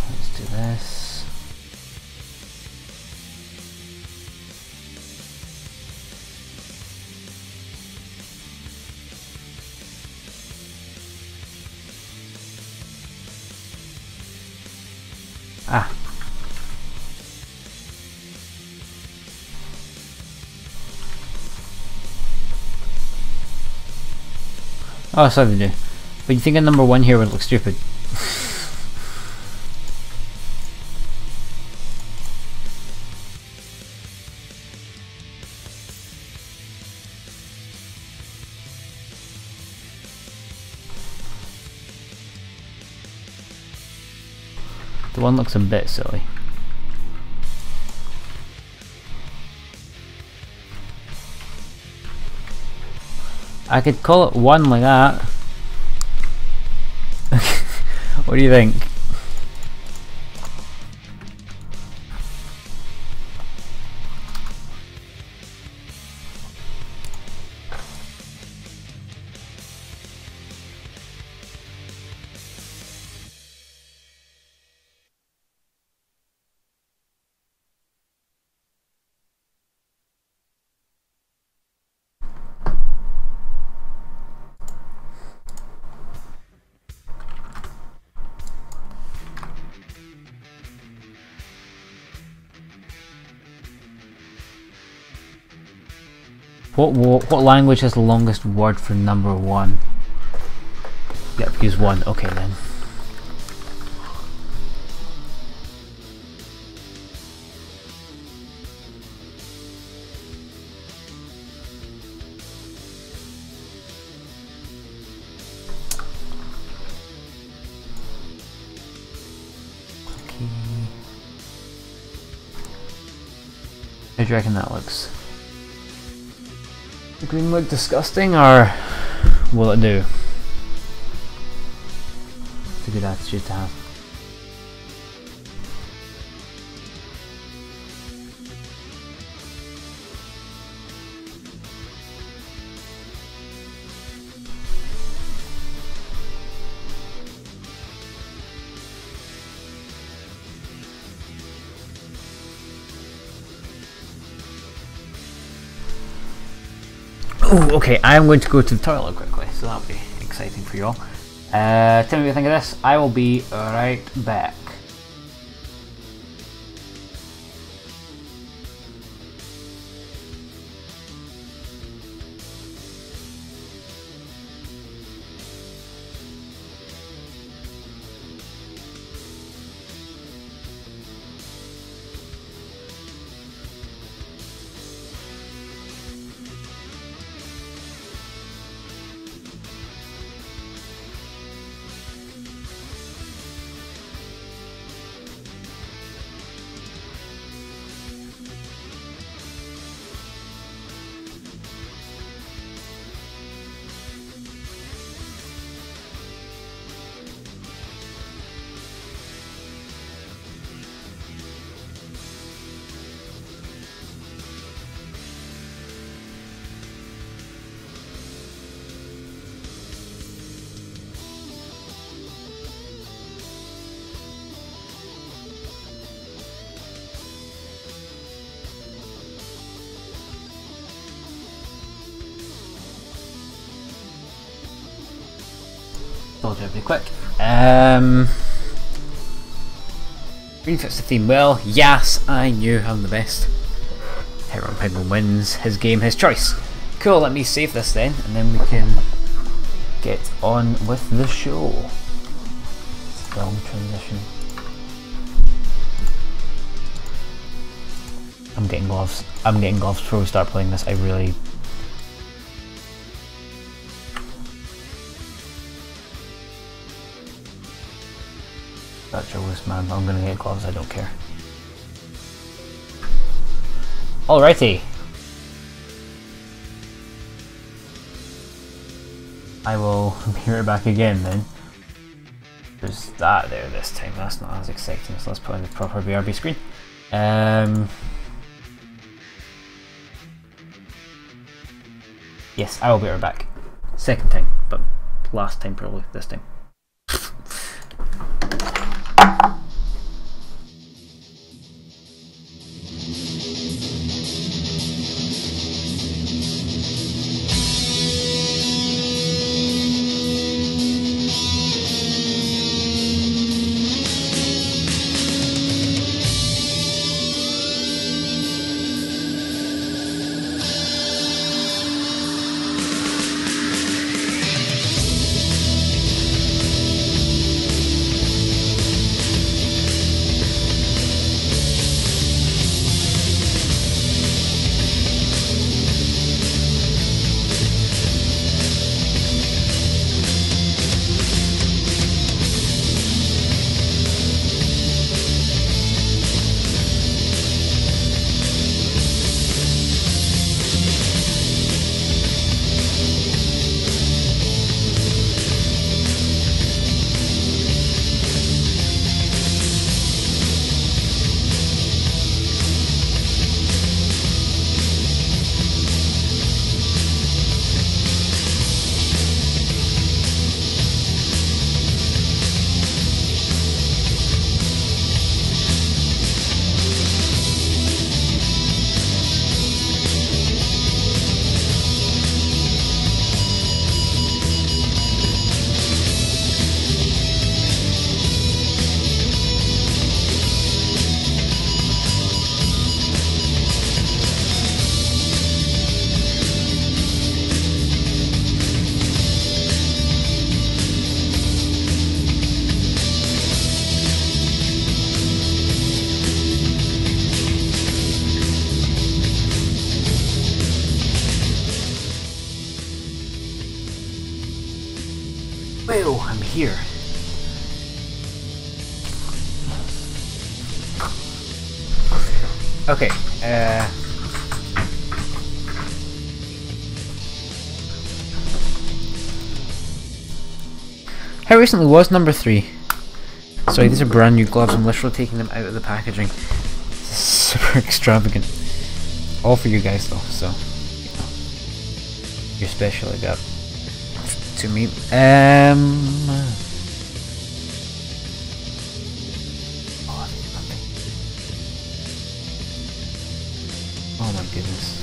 Let's do this. Ah. Oh, so they do. But you think a number one here would look stupid? The one looks a bit silly. I could call it one like that. What do you think? What language has the longest word for number one? Yep, use one. Okay then. do you reckon that looks? The green look disgusting, or will it do? It's a good attitude to have. Oh, okay, I'm going to go to the toilet quickly, so that'll be exciting for you all. Tell me what you think of this. I will be right back. Told you I'd be quick. Green fits the theme well. Yes, I knew I'm the best. Heron Penguin wins. His game, his choice. Cool, let me save this then, and then we can get on with the show. Film transition. I'm getting gloves. I'm getting gloves before we start playing this. I really... Such a waste, man. I'm gonna get gloves, I don't care. Alrighty. I will be right back again then. There's that there this time, that's not as exciting, so let's put in the proper BRB screen. Yes, I will be right back. Second time, but last time probably, this time. Well, I'm here. Okay, How recently was number 3? Sorry, these are brand new gloves. I'm literally taking them out of the packaging. Super extravagant. All for you guys though, so you're special like that to me. Oh my goodness.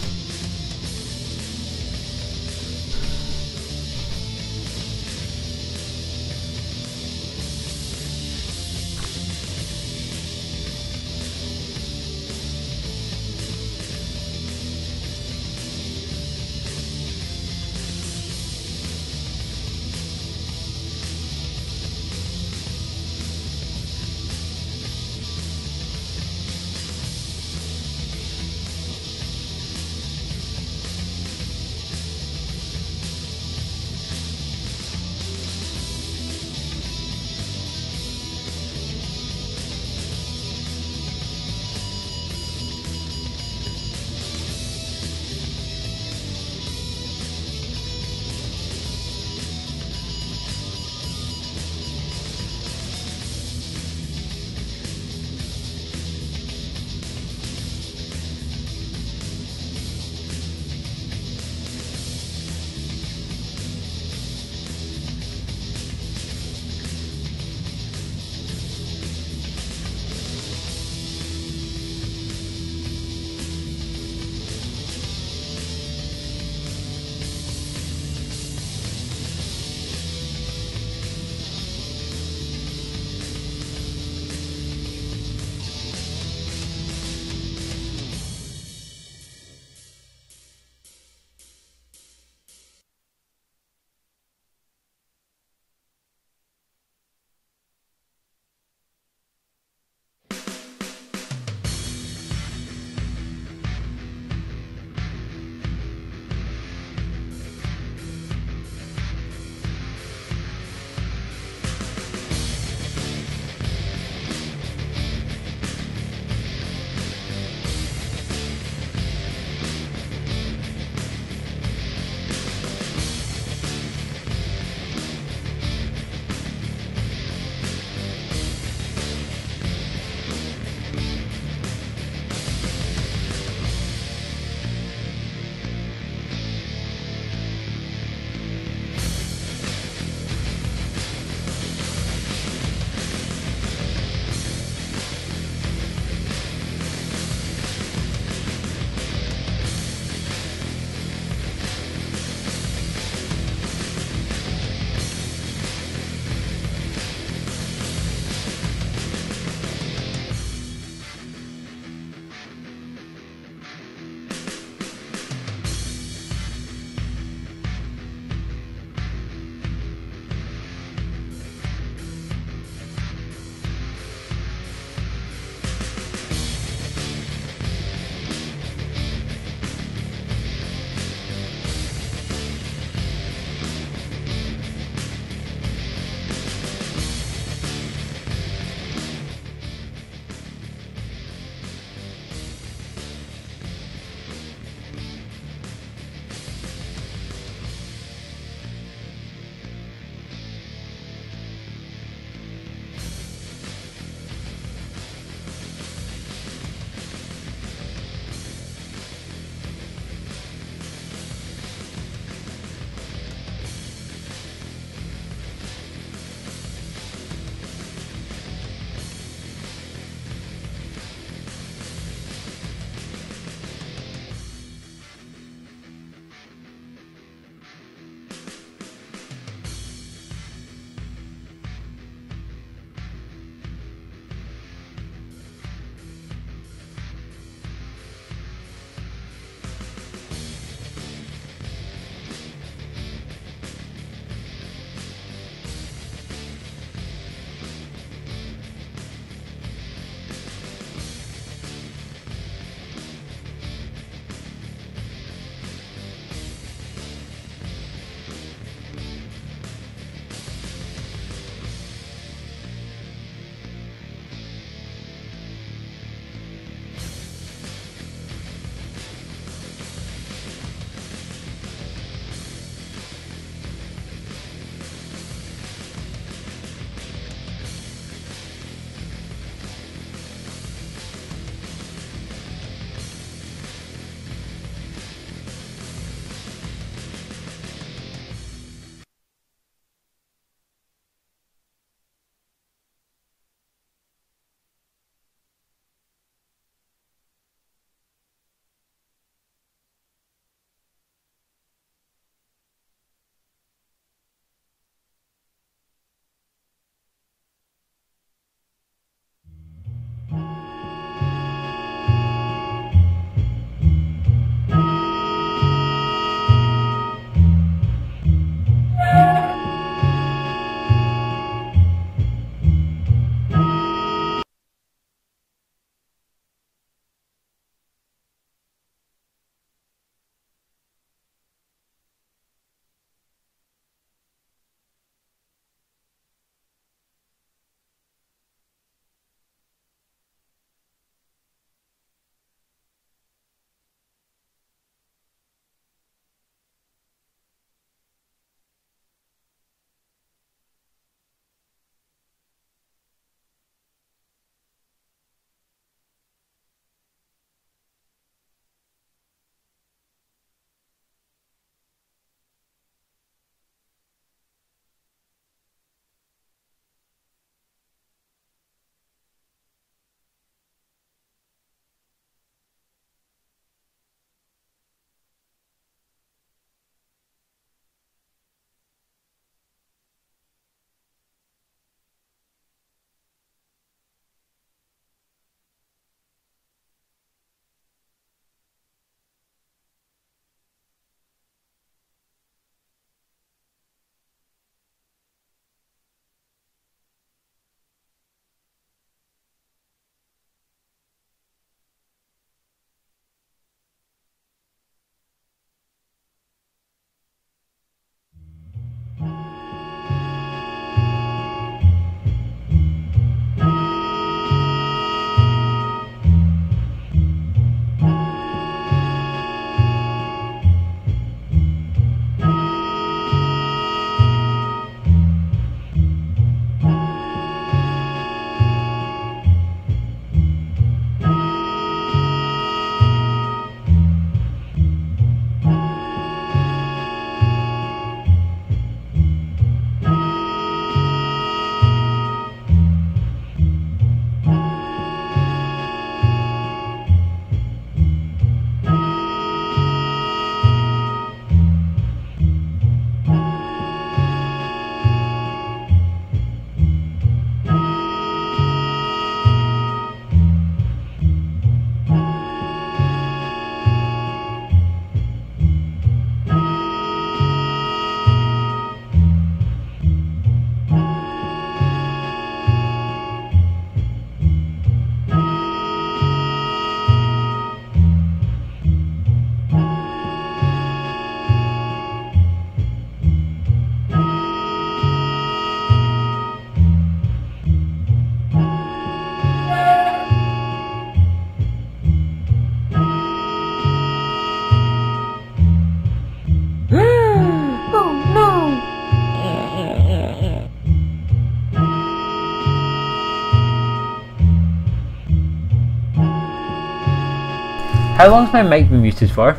How long's my mic been muted for?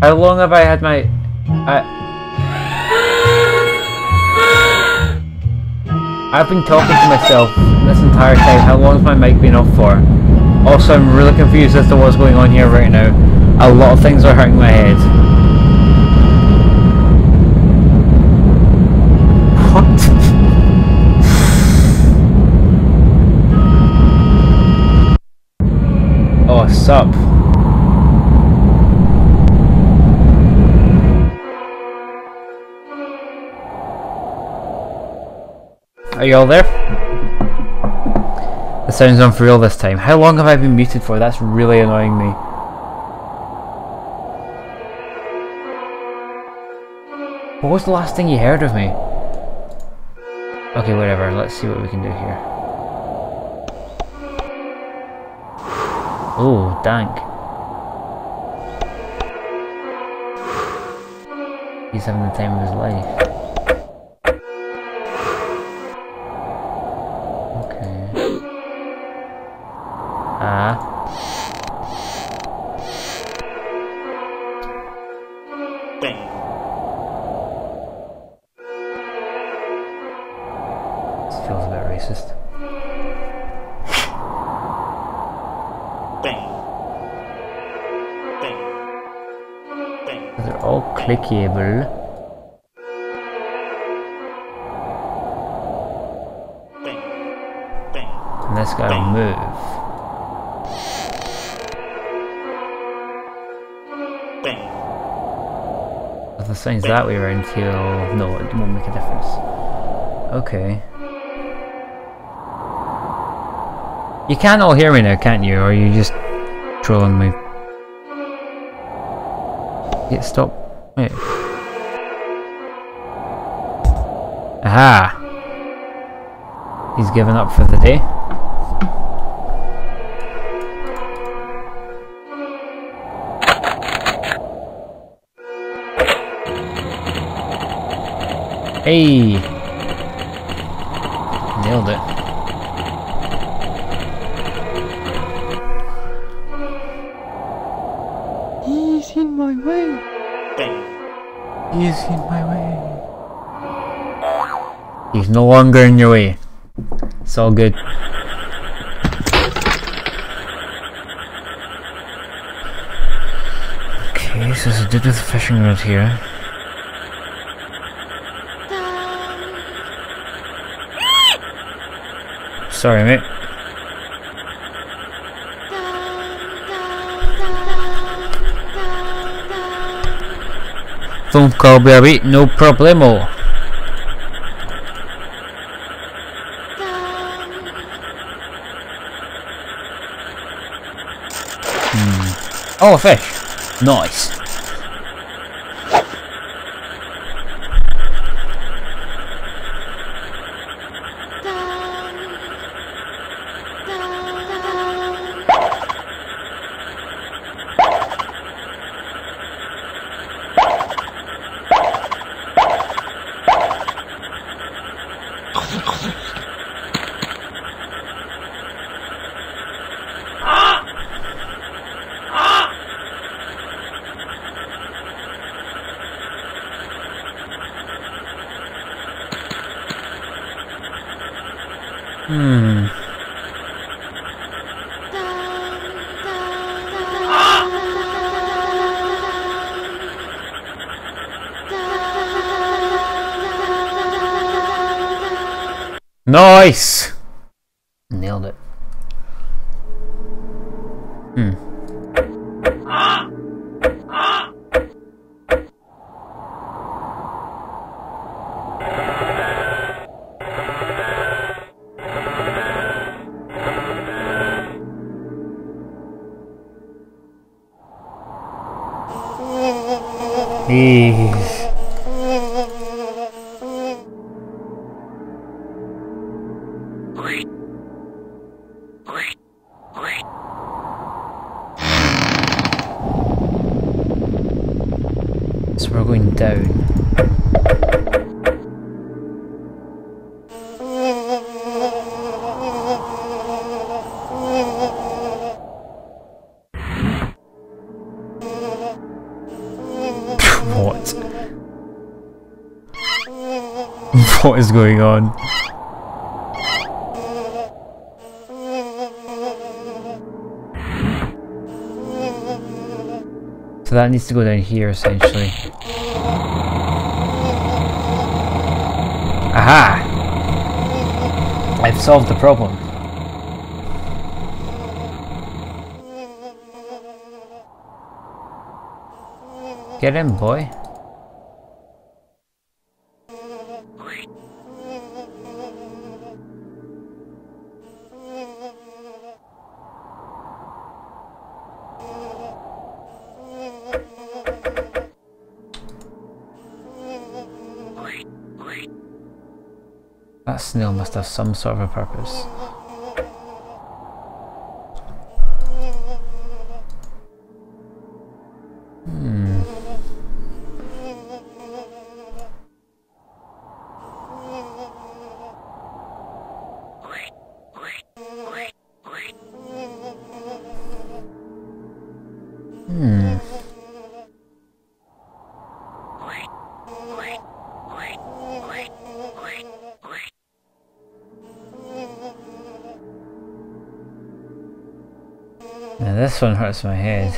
How long have I had my... I've been talking to myself this entire time. How long's my mic been off for? Also, I'm really confused as to what's going on here right now. A lot of things are hurting my head. What? Oh, sup? Are you all there? The sound's on for real this time. How long have I been muted for? That's really annoying me. What was the last thing you heard of me? Okay, whatever. Let's see what we can do here. Oh, dank. He's having the time of his life. This feels a bit racist. They're all clickable. And this guy will move. If the sign's that way around, he'll... No, it won't make a difference. Okay. You can't all hear me now, can't you? Or are you just trolling me? Yeah, stop. Wait. Aha! He's given up for the day. Hey! Nailed it. He's in my way. He's in my way. He's no longer in your way. It's all good. Okay, so there's a dude with a fishing rod here. Sorry, mate. Phone call, baby, no problemo. Oh, a fish. Nice. Nice! Nailed it. Jeez. So we're going down. What? What is going on? So that needs to go down here, essentially. Aha! I've solved the problem. Get in, boy. That snail must have some sort of a purpose. Now this one hurts my head.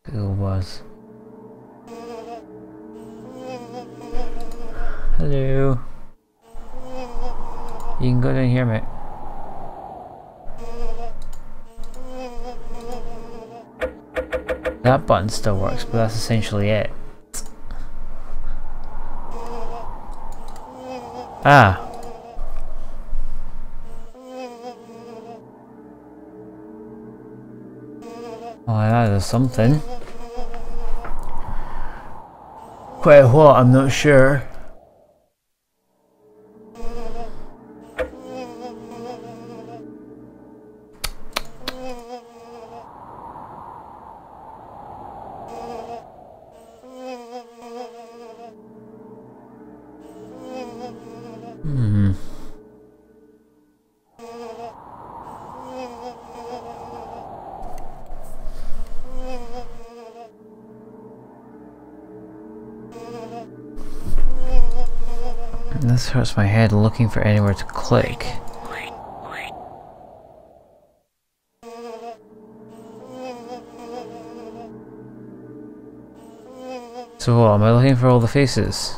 Google was. Hello. You can go down here, mate. That button still works, but that's essentially it. Ah. Oh, that is something. Quite what? I'm not sure. This hurts my head looking for anywhere to click. So what, am I looking for all the faces?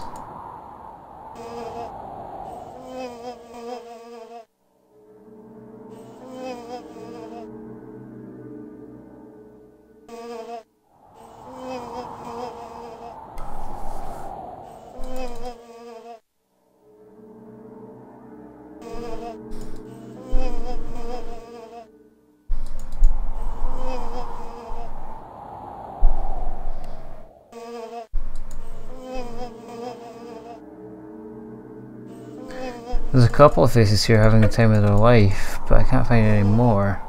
There's a couple of faces here having the time of their life, but I can't find any more.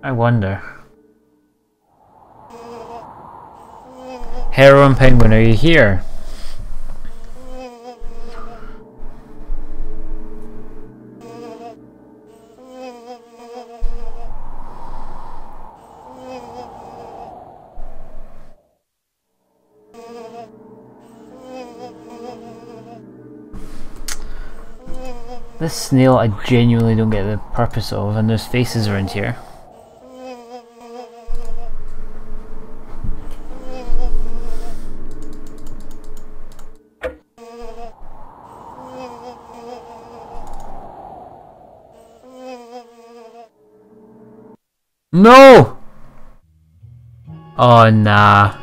I wonder. Heron Penguin, are you here? This snail I genuinely don't get the purpose of, and there's faces around here. No! Oh nah.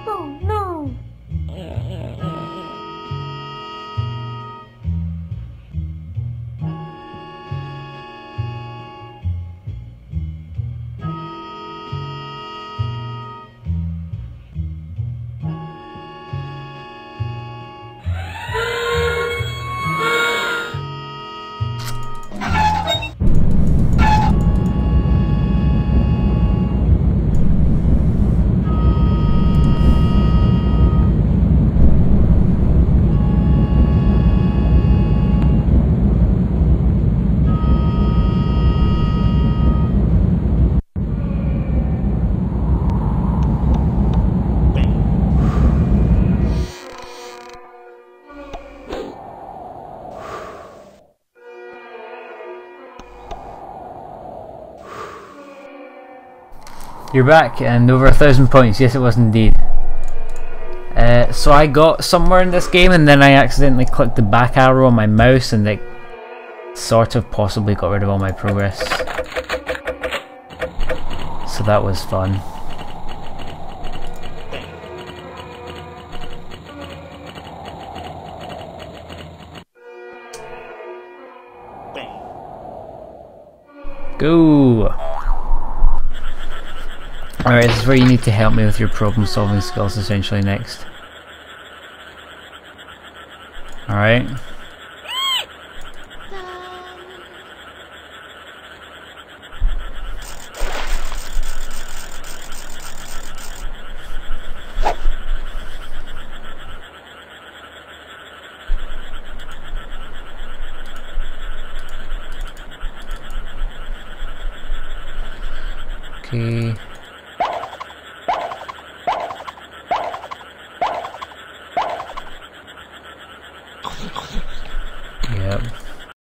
Oh no! You're back, and over 1,000 points. Yes, it was indeed. So I got somewhere in this game, and then I accidentally clicked the back arrow on my mouse, and it sort of possibly got rid of all my progress. So that was fun. Go! Alright, this is where you need to help me with your problem solving skills essentially next. Alright. Okay.